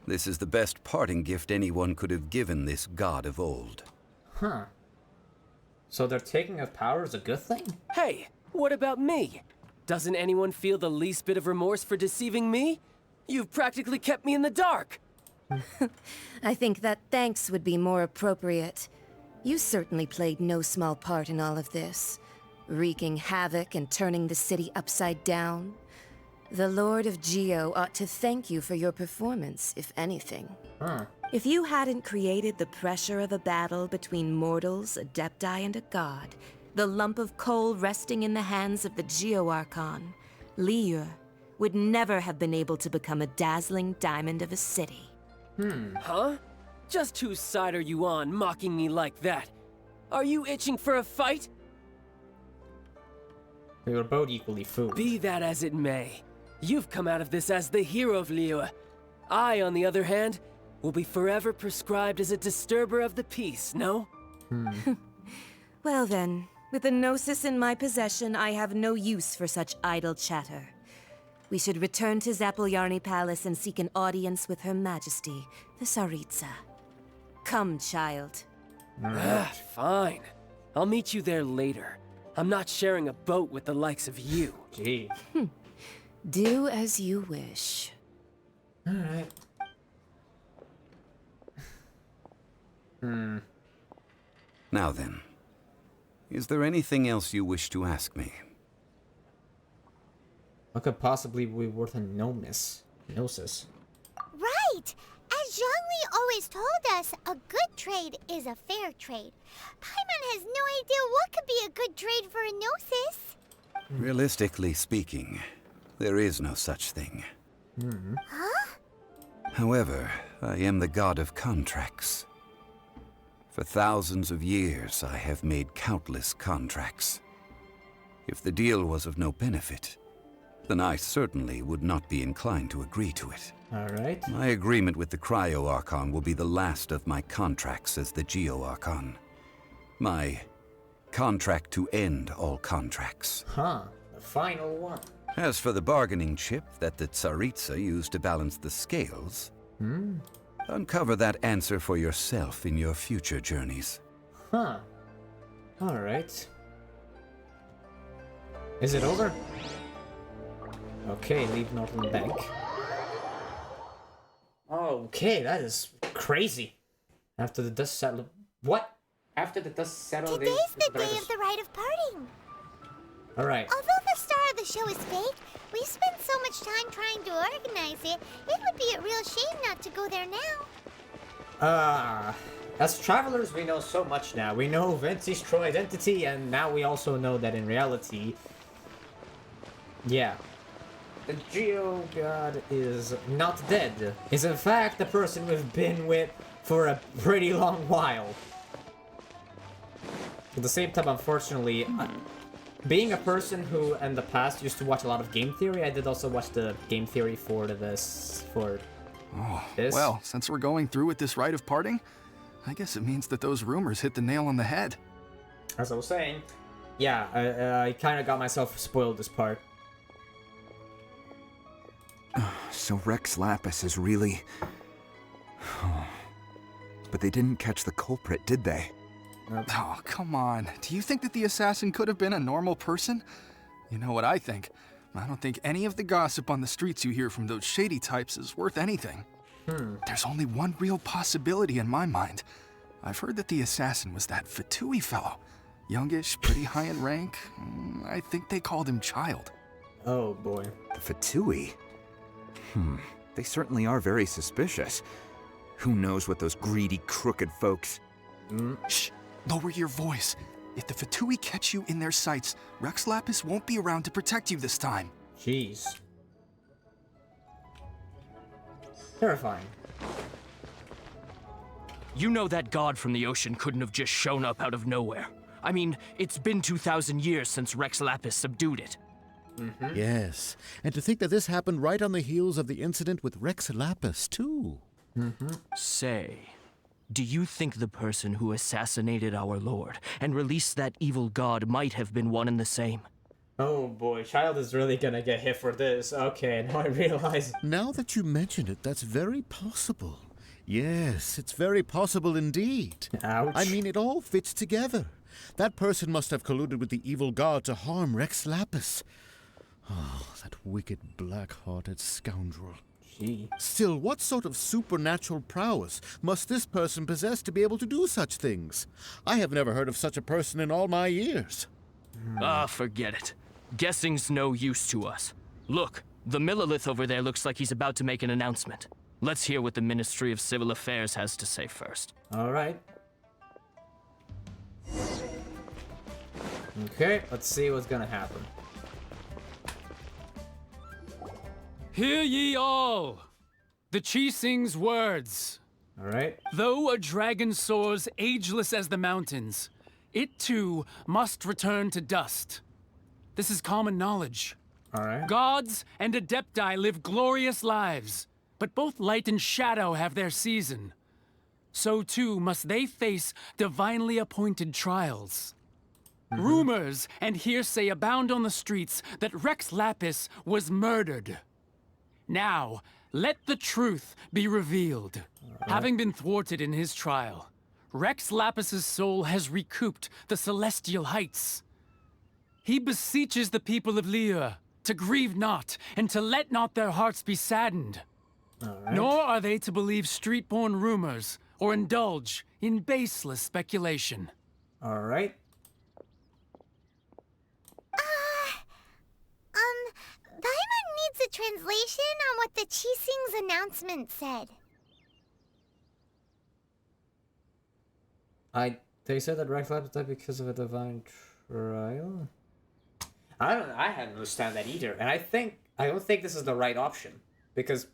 this is the best parting gift anyone could have given this god of old. Huh. So their taking of power is a good thing? Hey, what about me? Doesn't anyone feel the least bit of remorse for deceiving me? You've practically kept me in the dark! I think that thanks would be more appropriate. You certainly played no small part in all of this, wreaking havoc and turning the city upside down. The Lord of Geo ought to thank you for your performance, if anything. If you hadn't created the pressure of a battle between mortals, adepti, and a god, the lump of coal resting in the hands of the Geo-Archon, Liyue would never have been able to become a dazzling diamond of a city. Huh? Just whose side are you on, mocking me like that? Are you itching for a fight? We were both equally fooled. Be that as it may, you've come out of this as the hero of Liyue. I, on the other hand, will be forever prescribed as a disturber of the peace, no? Well then, with the Gnosis in my possession, I have no use for such idle chatter. We should return to Zapoljarny Palace and seek an audience with Her Majesty, the Tsaritsa. Come, child. Fine. I'll meet you there later. I'm not sharing a boat with the likes of you. Gee. Do as you wish. Alright. Now then, is there anything else you wish to ask me? What could possibly be worth a gnosis? Right! As Zhongli always told us, a good trade is a fair trade. Paimon has no idea what could be a good trade for a gnosis. Realistically speaking, there is no such thing. Huh? However, I am the god of contracts. For thousands of years, I have made countless contracts. If the deal was of no benefit, then I certainly would not be inclined to agree to it. Alright. My agreement with the Cryo-Archon will be the last of my contracts as the Geo-Archon. My contract to end all contracts. Huh, the final one. As for the bargaining chip that the Tsaritsa used to balance the scales, uncover that answer for yourself in your future journeys. Huh. Alright. Is it over? Okay, leave Northern Bank. Okay, that is crazy. After the dust settled... What? After the dust settled... Today's the day of the rite of parting. Alright. Although the star of the show is fake, we spent so much time trying to organize it, it would be a real shame not to go there now. As travelers, we know so much now. We know Vinci's true identity, and now we also know that in reality... Yeah. The Geo God is not dead. Is in fact the person we've been with for a pretty long while. At the same time, unfortunately, being a person who in the past used to watch a lot of game theory, I did also watch the game theory for this. Well, since we're going through with this rite of parting, I guess it means that those rumors hit the nail on the head. As I was saying, yeah, I kind of got myself spoiled this part. So Rex Lapis is really... But they didn't catch the culprit, did they? Oh, come on. Do you think that the assassin could have been a normal person? You know what I think. I don't think any of the gossip on the streets you hear from those shady types is worth anything. There's only one real possibility in my mind. I've heard that the assassin was that Fatui fellow. Youngish, pretty high in rank. I think they called him Child. Oh boy. The Fatui? They certainly are very suspicious. Who knows what those greedy, crooked folks... Shh! Lower your voice. If the Fatui catch you in their sights, Rex Lapis won't be around to protect you this time. Jeez. Terrifying. You know that god from the ocean couldn't have just shown up out of nowhere. I mean, it's been 2,000 years since Rex Lapis subdued it. Yes, and to think that this happened right on the heels of the incident with Rex Lapis, too. Say, do you think the person who assassinated our lord and released that evil god might have been one and the same? Oh boy, Child is really gonna get hit for this. Okay, now I realize... Now that you mention it, that's very possible. Yes, it's very possible indeed. Ouch. I mean, it all fits together. That person must have colluded with the evil god to harm Rex Lapis. Oh, that wicked, black-hearted scoundrel. Gee. Still, what sort of supernatural prowess must this person possess to be able to do such things? I have never heard of such a person in all my years. Ah, forget it. Guessing's no use to us. Look, the Millelith over there looks like he's about to make an announcement. Let's hear what the Ministry of Civil Affairs has to say first. All right. Okay, let's see what's gonna happen. Hear ye all! The Qixing's words. All right. Though a dragon soars ageless as the mountains, it too must return to dust. This is common knowledge. All right. Gods and Adepti live glorious lives, but both light and shadow have their season. So too must they face divinely appointed trials. Rumors and hearsay abound on the streets that Rex Lapis was murdered. Now, let the truth be revealed. Having been thwarted in his trial, Rex Lapis's soul has recouped the celestial heights. He beseeches the people of Liyue to grieve not and to let not their hearts be saddened. Nor are they to believe street-born rumors or indulge in baseless speculation. All right. Paimon needs a translation on what the Qixing's announcement said. They said that Rex Lapis died because of a divine trial? I hadn't understand that either. And I don't think this is the right option. Because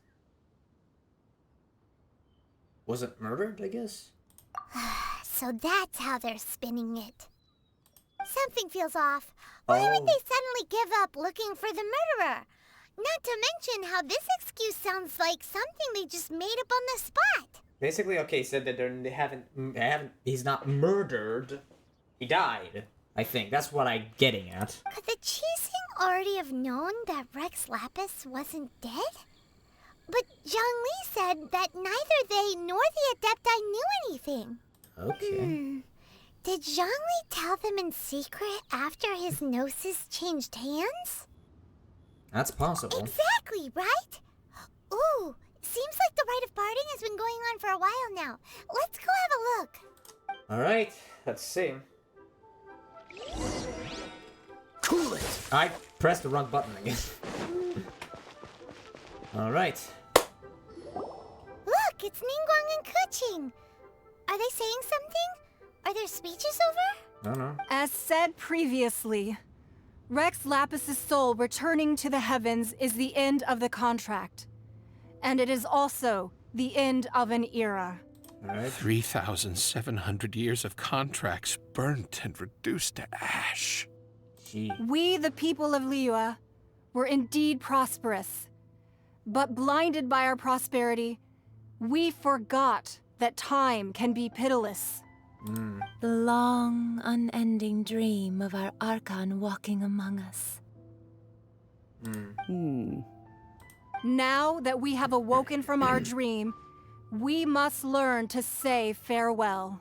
was it murdered, I guess? So that's how they're spinning it. Something feels off. Why would they suddenly give up looking for the murderer? Not to mention how this excuse sounds like something they just made up on the spot. Basically, okay, said that they haven't, he's not murdered. He died, I think. That's what I'm getting at. Could the Qixing already have known that Rex Lapis wasn't dead? But Zhongli said that neither they nor the Adepti knew anything. Okay. Did Zhongli tell them in secret after his gnosis changed hands? That's possible. Exactly, right? Ooh, seems like the rite of parting has been going on for a while now. Let's go have a look. All right, let's see. Cool it! I pressed the wrong button again. All right. Look, it's Ningguang and Keqing. Are they saying something? Are their speeches over? I don't know. As said previously, Rex Lapis's soul returning to the heavens is the end of the contract. And it is also the end of an era. 3,700 years of contracts burnt and reduced to ash. Gee. We, the people of Liyue, were indeed prosperous. But blinded by our prosperity, we forgot that time can be pitiless. The long, unending dream of our Archon walking among us. Now that we have awoken from our dream, we must learn to say farewell.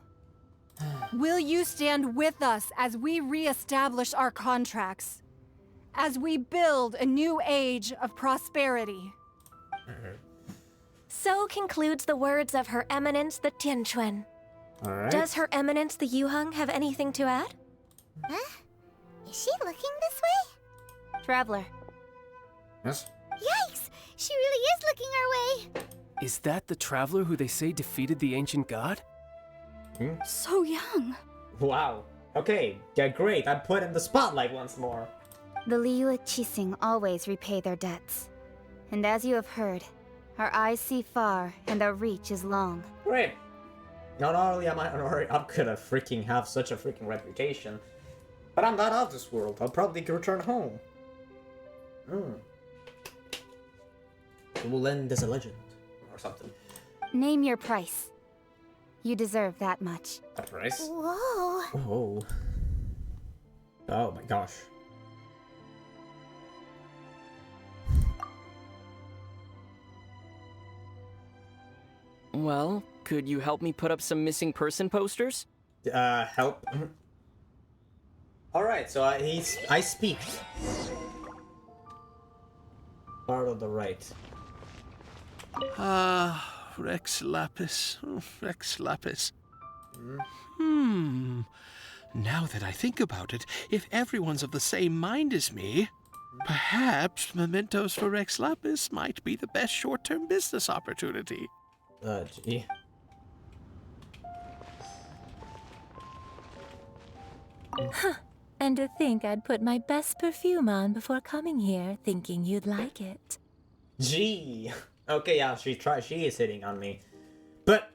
Will you stand with us as we re-establish our contracts? As we build a new age of prosperity? So concludes the words of Her Eminence the Tianquan. All right. Does Her Eminence the Yuheng have anything to add? Huh? Is she looking this way? Traveler. Yes? Yikes! She really is looking our way! Is that the traveler who they say defeated the ancient god? So young. Wow. Okay, yeah, great. I'm put in the spotlight once more. The Liyue Qixing always repay their debts. And as you have heard, our eyes see far and our reach is long. Great. Not only am I I'm gonna freaking have such a freaking reputation, but I'm not of this world. I'll probably return home. It will end as a legend or something. Name your price. You deserve that much. A price? Whoa! Oh. Oh my gosh. Well, could you help me put up some missing person posters? Help? Alright, so I speak. Part of the right. Rex Lapis. Oh, Rex Lapis. Now that I think about it, if everyone's of the same mind as me, perhaps mementos for Rex Lapis might be the best short-term business opportunity. Gee. And to think I'd put my best perfume on before coming here, thinking you'd like it. Gee. Okay, yeah, she is hitting on me. But,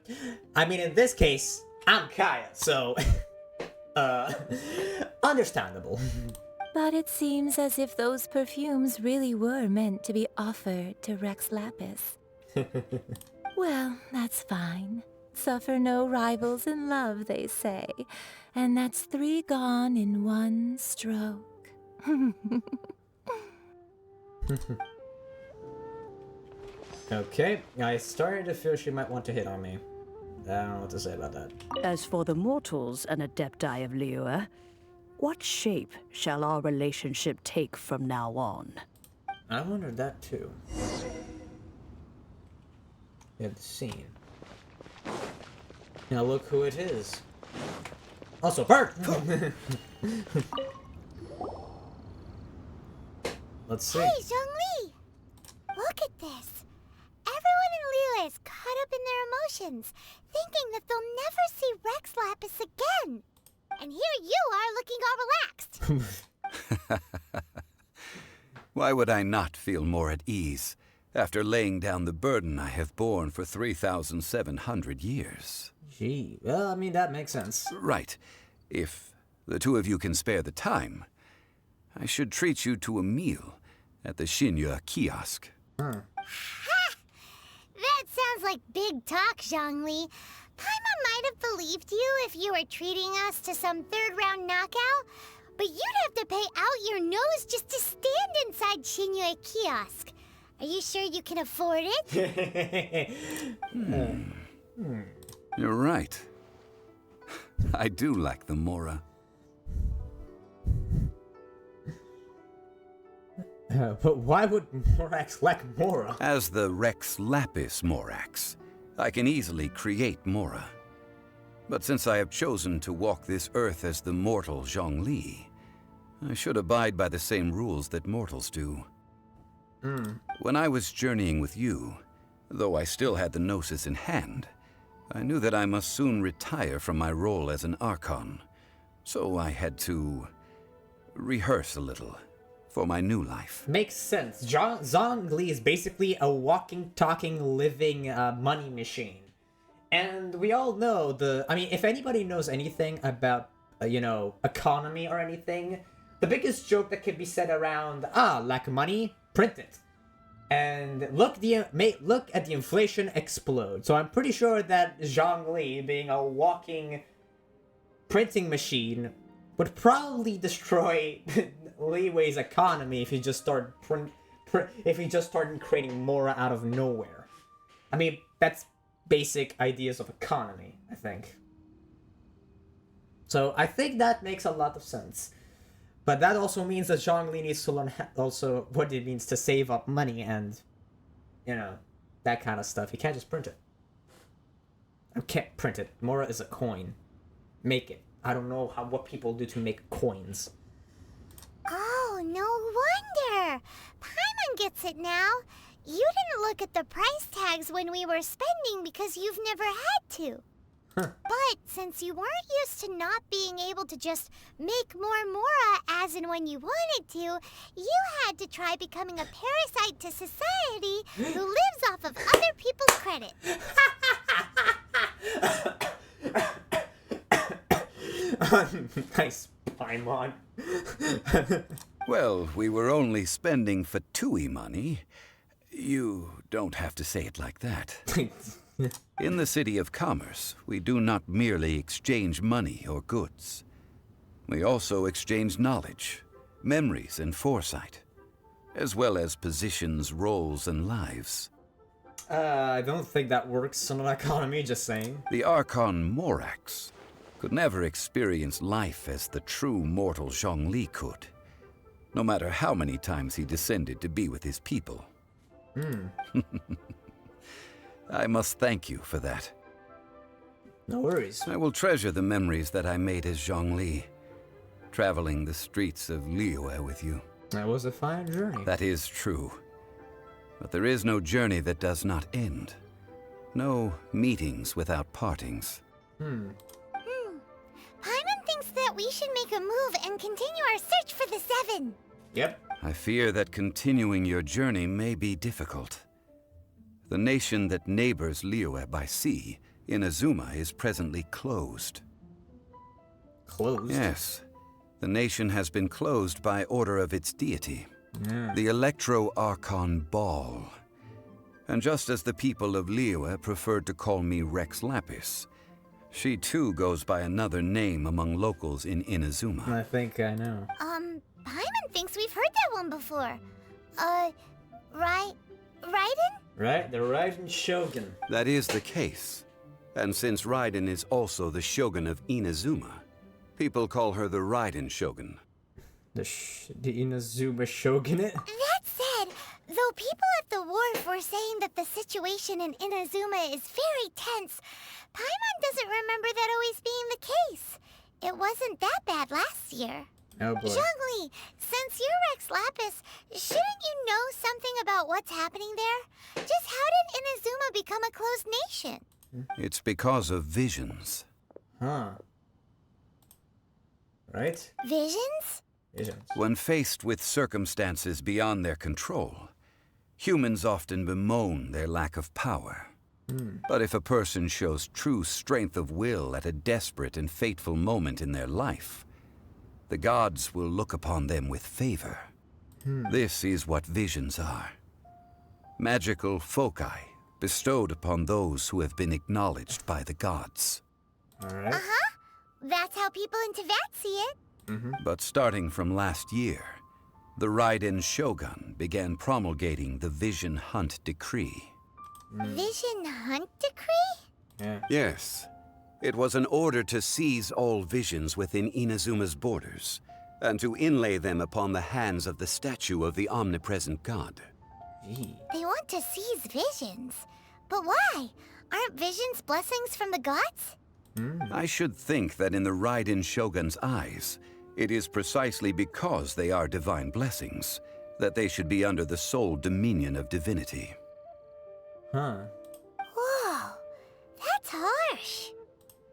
I mean, in this case, I'm Kaya, so... understandable. But it seems as if those perfumes really were meant to be offered to Rex Lapis. Well, that's fine. Suffer no rivals in love, they say. And that's 3 gone in 1 stroke. Okay, I started to feel she might want to hit on me. I don't know what to say about that. As for the mortals and Adepti of Liyue, what shape shall our relationship take from now on? I wondered that too. We have the scene. Now look who it is. Also, Bert! Let's see. Hey, Zhongli! Look at this. Everyone in Liyue is caught up in their emotions, thinking that they'll never see Rex Lapis again. And here you are looking all relaxed. Why would I not feel more at ease after laying down the burden I have borne for 3,700 years? Gee, well, I mean, that makes sense. Right. If the two of you can spare the time, I should treat you to a meal at the Xinyue kiosk. Ha! That sounds like big talk, Zhongli. Paimon might have believed you if you were treating us to some third-round knockout, but you'd have to pay out your nose just to stand inside Xinyue kiosk. Are you sure you can afford it? You're right. I do like the Mora. But why would Morax like Mora? As the Rex Lapis Morax, I can easily create Mora. But since I have chosen to walk this earth as the mortal Zhongli, I should abide by the same rules that mortals do. When I was journeying with you, though I still had the Gnosis in hand, I knew that I must soon retire from my role as an Archon, so I had to rehearse a little for my new life. Makes sense. Zhongli is basically a walking, talking, living money machine. And we all know I mean, if anybody knows anything about, economy or anything, the biggest joke that could be said around, lack of money, print it. And look at the inflation explode. So I'm pretty sure that Zhongli, being a walking printing machine, would probably destroy Liyue's economy if he just started creating Mora out of nowhere. I mean, that's basic ideas of economy, I think. So I think that makes a lot of sense. But that also means that Zhongli needs to learn also what it means to save up money and, that kind of stuff. You can't just print it. I can't print it. Mora is a coin. Make it. I don't know what people do to make coins. Oh, no wonder. Paimon gets it now. You didn't look at the price tags when we were spending because you've never had to. But since you weren't used to not being able to just make more Mora as and when you wanted to, you had to try becoming a parasite to society who lives off of other people's credit. Nice, Paimon. Well, we were only spending Fatui money. You don't have to say it like that. In the City of Commerce, we do not merely exchange money or goods. We also exchange knowledge, memories, and foresight, as well as positions, roles, and lives. I don't think that works in an economy, just saying. The Archon Morax could never experience life as the true mortal Zhongli could, no matter how many times he descended to be with his people. I must thank you for that. No worries. I will treasure the memories that I made as Zhongli, traveling the streets of Liyue with you. That was a fine journey. That is true. But there is no journey that does not end. No meetings without partings. Paimon thinks that we should make a move and continue our search for the Seven. Yep. I fear that continuing your journey may be difficult. The nation that neighbors Liyue by sea, Inazuma, is presently closed. Closed? Yes. The nation has been closed by order of its deity, Yeah. the Electro-Archon Ball. And just as the people of Liyue preferred to call me Rex Lapis, she too goes by another name among locals in Inazuma. I think I know. Paimon thinks we've heard that one before. Raiden? Right? The Raiden Shogun. That is the case. And since Raiden is also the Shogun of Inazuma, people call her the Raiden Shogun. The Inazuma Shogunate? That said, though people at the wharf were saying that the situation in Inazuma is very tense, Paimon doesn't remember that always being the case. It wasn't that bad last year. Oh boy. Zhongli, since you're Rex Lapis, shouldn't you know something about what's happening there? Just how did Inazuma become a closed nation? It's because of visions. Huh. Right? Visions? Visions. When faced with circumstances beyond their control, humans often bemoan their lack of power. But if a person shows true strength of will at a desperate and fateful moment in their life, the gods will look upon them with favor. This is what visions are. Magical foci bestowed upon those who have been acknowledged by the gods. Alright. Uh-huh. That's how people in Teyvat see it. But starting from last year, the Raiden Shogun began promulgating the Vision Hunt Decree. Vision Hunt Decree? Yeah. Yes. It was an order to seize all visions within Inazuma's borders, and to inlay them upon the hands of the statue of the omnipresent god. Gee. They want to seize visions. But why? Aren't visions blessings from the gods? I should think that in the Raiden Shogun's eyes, it is precisely because they are divine blessings that they should be under the sole dominion of divinity. Huh. Whoa, that's harsh.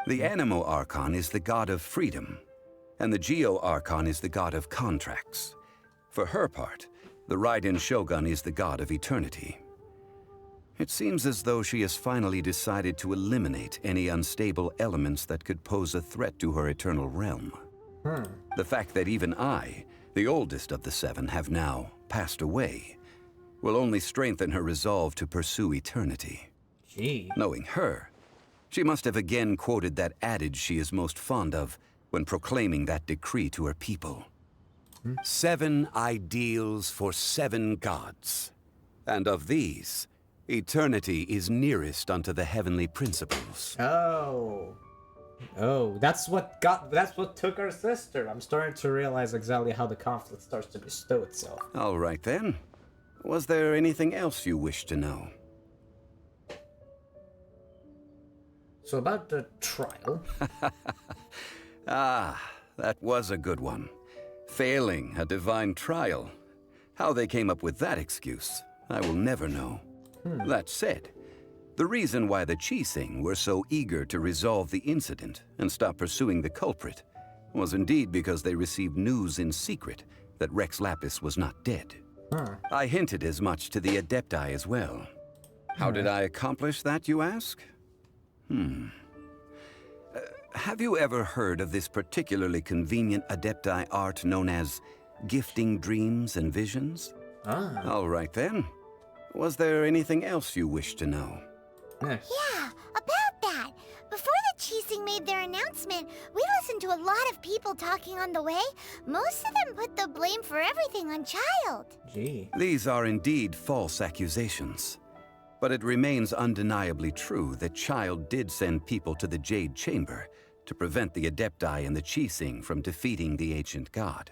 The Anemo Archon is the god of freedom, and the Geo Archon is the god of contracts. For her part, the Raiden Shogun is the god of eternity. It seems as though she has finally decided to eliminate any unstable elements that could pose a threat to her eternal realm. The fact that even I, the oldest of the seven, have now passed away, will only strengthen her resolve to pursue eternity. Gee. Knowing her, she must have again quoted that adage she is most fond of when proclaiming that decree to her people. 7 ideals for 7 gods, and of these, eternity is nearest unto the heavenly principles. Oh, that's what took our sister. I'm starting to realize exactly how the conflict starts to bestow itself. All right then. Was there anything else you wish to know? So about the trial. Ah, that was a good one. Failing a divine trial. How they came up with that excuse, I will never know. That said, the reason why the Qixing were so eager to resolve the incident and stop pursuing the culprit was indeed because they received news in secret that Rex Lapis was not dead. I hinted as much to the Adepti as well. How did I accomplish that, you ask? Have you ever heard of this particularly convenient Adepti art known as gifting dreams and visions? All right then. Was there anything else you wish to know? Yeah, about that. Before the Qixing made their announcement, we listened to a lot of people talking on the way. Most of them put the blame for everything on Childe. Gee. These are indeed false accusations. But it remains undeniably true that Childe did send people to the Jade Chamber to prevent the Adepti and the Qixing from defeating the ancient god.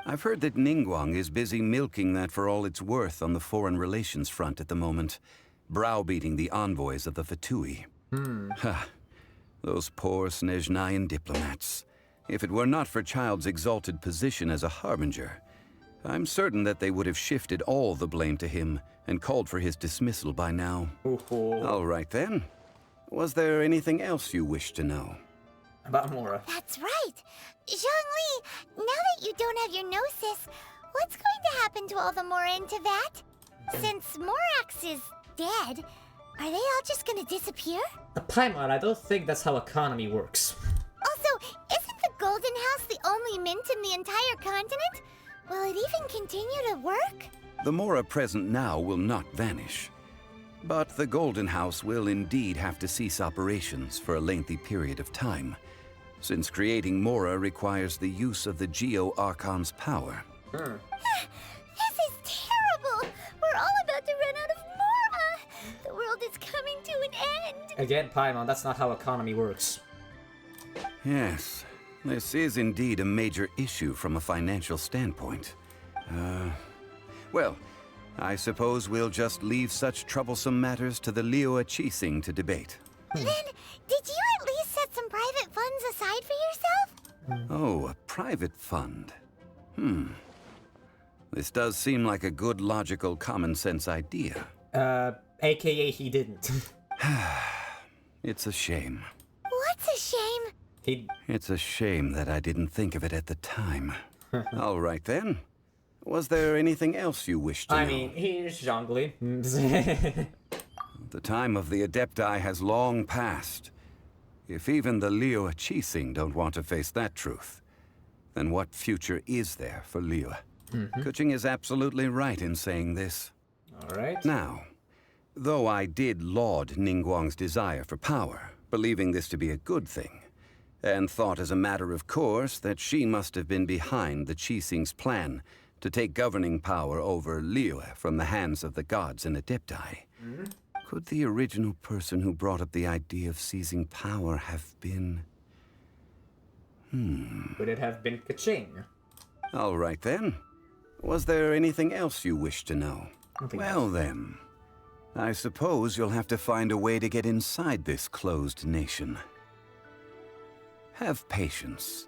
I've heard that Ningguang is busy milking that for all it's worth on the foreign relations front at the moment, browbeating the envoys of the Fatui. Ha! Those poor Snezhnayan diplomats. If it were not for Child's exalted position as a harbinger, I'm certain that they would have shifted all the blame to him and called for his dismissal by now. All right then. Was there anything else you wish to know? About Mora. That's right. Zhongli, now that you don't have your gnosis, what's going to happen to all the Mora in Teyvat? Since Morax is dead, are they all just gonna disappear? Paimon, I don't think that's how economy works. Also, isn't the Golden House the only mint in the entire continent? Will it even continue to work? The Mora present now will not vanish. But the Golden House will indeed have to cease operations for a lengthy period of time, since creating Mora requires the use of the Geo-Archon's power. This is terrible! We're all about to run out of Mora! The world is coming to an end! Again, Paimon, that's not how economy works. Yes, this is indeed a major issue from a financial standpoint. Well, I suppose we'll just leave such troublesome matters to the Liyue Qixing to debate. Then, did you at least set some private funds aside for yourself? Oh, a private fund. This does seem like a good, logical, common-sense idea. AKA he didn't. It's a shame. What's a shame? It's a shame that I didn't think of it at the time. All right, then. Was there anything else you wished to know? I mean, here's Zhongli. The time of the Adepti has long passed. If even the Liyue Qixing don't want to face that truth, then what future is there for Liyue? Keqing is absolutely right in saying this. All right. Now, though I did laud Ningguang's desire for power, believing this to be a good thing, and thought as a matter of course that she must have been behind the Qixing's plan to take governing power over Liyue from the hands of the gods and Adepti. Could the original person who brought up the idea of seizing power have been... Could it have been Keqing? All right then. Was there anything else you wish to know? Well else. then, I suppose you'll have to find a way to get inside this closed nation. Have patience.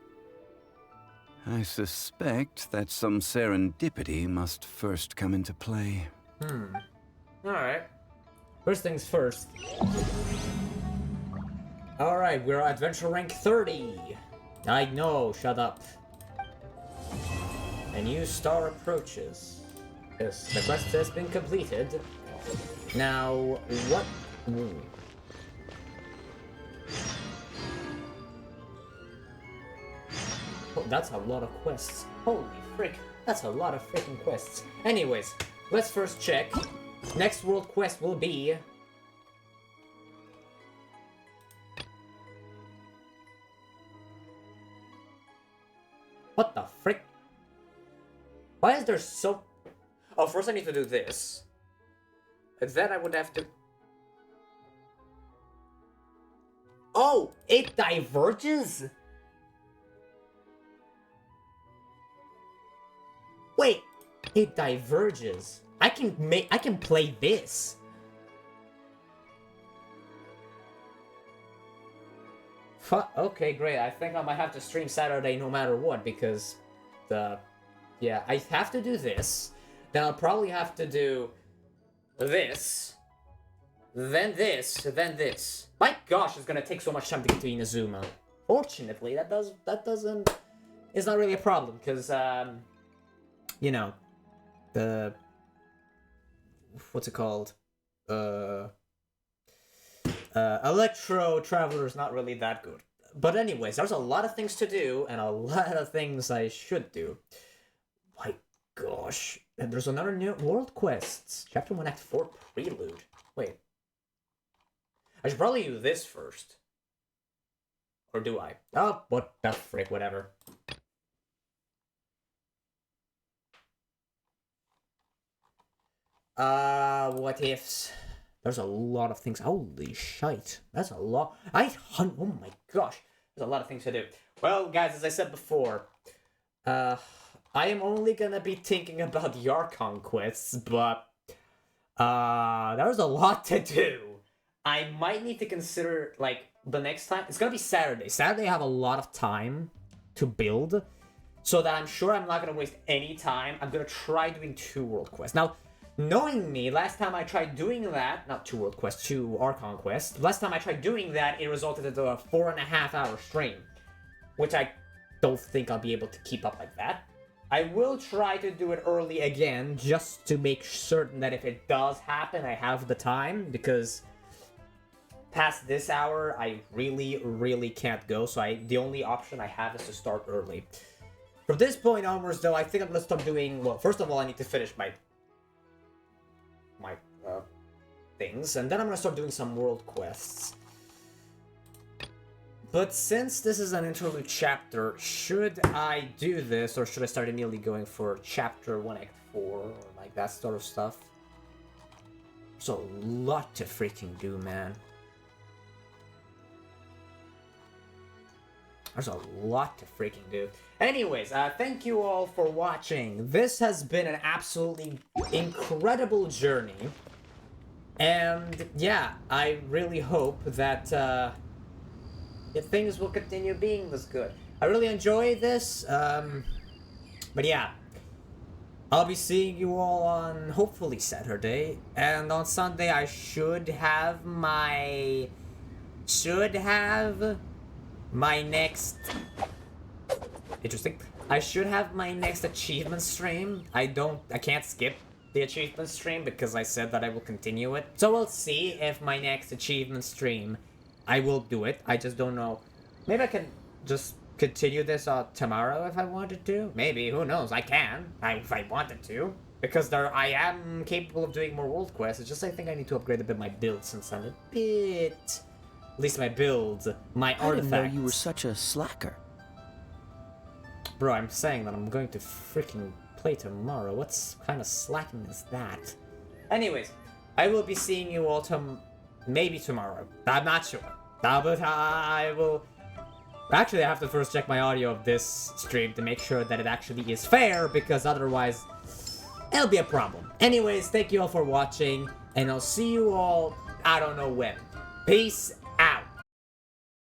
I suspect that some serendipity must first come into play. Alright. First things first. Alright, we're at adventure rank 30. I know, shut up. A new star approaches. Yes, the quest has been completed. Now, what... Oh, that's a lot of quests. Holy frick, that's a lot of freaking quests. Anyways, let's first check. Next world quest will be... What the frick? Why is there so... Oh, first I need to do this. And then I would have to... Oh, it diverges? Wait, it diverges. I can play this. Okay, great. I think I might have to stream Saturday no matter what, because yeah, I have to do this. Then I'll probably have to do this. Then this, then this. My gosh, it's gonna take so much time to get to Inazuma. Fortunately, it's not really a problem, because, you know, what's it called? Electro Traveler is not really that good. But anyways, there's a lot of things to do, and a lot of things I should do. My gosh. And there's another new world quests. Chapter 1, Act 4, Prelude. Wait. I should probably do this first. Or do I? Oh, what the frick, whatever. What ifs? There's a lot of things. Holy shite. That's a lot. Oh my gosh. There's a lot of things to do. Well, guys, as I said before, I am only gonna be thinking about the Archon quests, but There's a lot to do. I might need to consider, like, the next time. It's gonna be Saturday. Saturday I have a lot of time to build, so that I'm sure I'm not gonna waste any time. I'm gonna try doing 2 world quests. Now, knowing me, last time I tried doing that, not 2 world quests, 2 Archon quests. Last time I tried doing that, it resulted into a 4.5-hour stream, which I don't think I'll be able to keep up like that. I will try to do it early again, just to make certain that if it does happen, I have the time, because past this hour, I really can't go, so the only option I have is to start early. From this point onwards, though, I think I'm gonna start doing, well, first of all, I need to finish my things, and then I'm gonna start doing some world quests. But since this is an interlude chapter, should I do this, or should I start immediately going for chapter 1 act 4, or like that sort of stuff? There's a lot to freaking do, man. There's a lot to freaking do. Anyways, thank you all for watching. This has been an absolutely incredible journey. And yeah, I really hope that things will continue being this good. I really enjoy this. But yeah, I'll be seeing you all on hopefully Saturday. And on Sunday I should have my next... Interesting. I should have my next achievement stream. I can't skip the achievement stream because I said that I will continue it. So we'll see if my next achievement stream, I will do it. I just don't know. Maybe I can just continue this tomorrow if I wanted to. Maybe, who knows? I can, if I wanted to. Because I am capable of doing more world quests. It's just I think I need to upgrade a bit my build since I'm a bit... At least my builds, my artifacts. I didn't know you were such a slacker. Bro, I'm saying that I'm going to freaking play tomorrow. What kind of slacking is that? Anyways, I will be seeing you all maybe tomorrow. I'm not sure. But I will... Actually, I have to first check my audio of this stream to make sure that it actually is fair, because otherwise, it'll be a problem. Anyways, thank you all for watching, and I'll see you all, I don't know when. Peace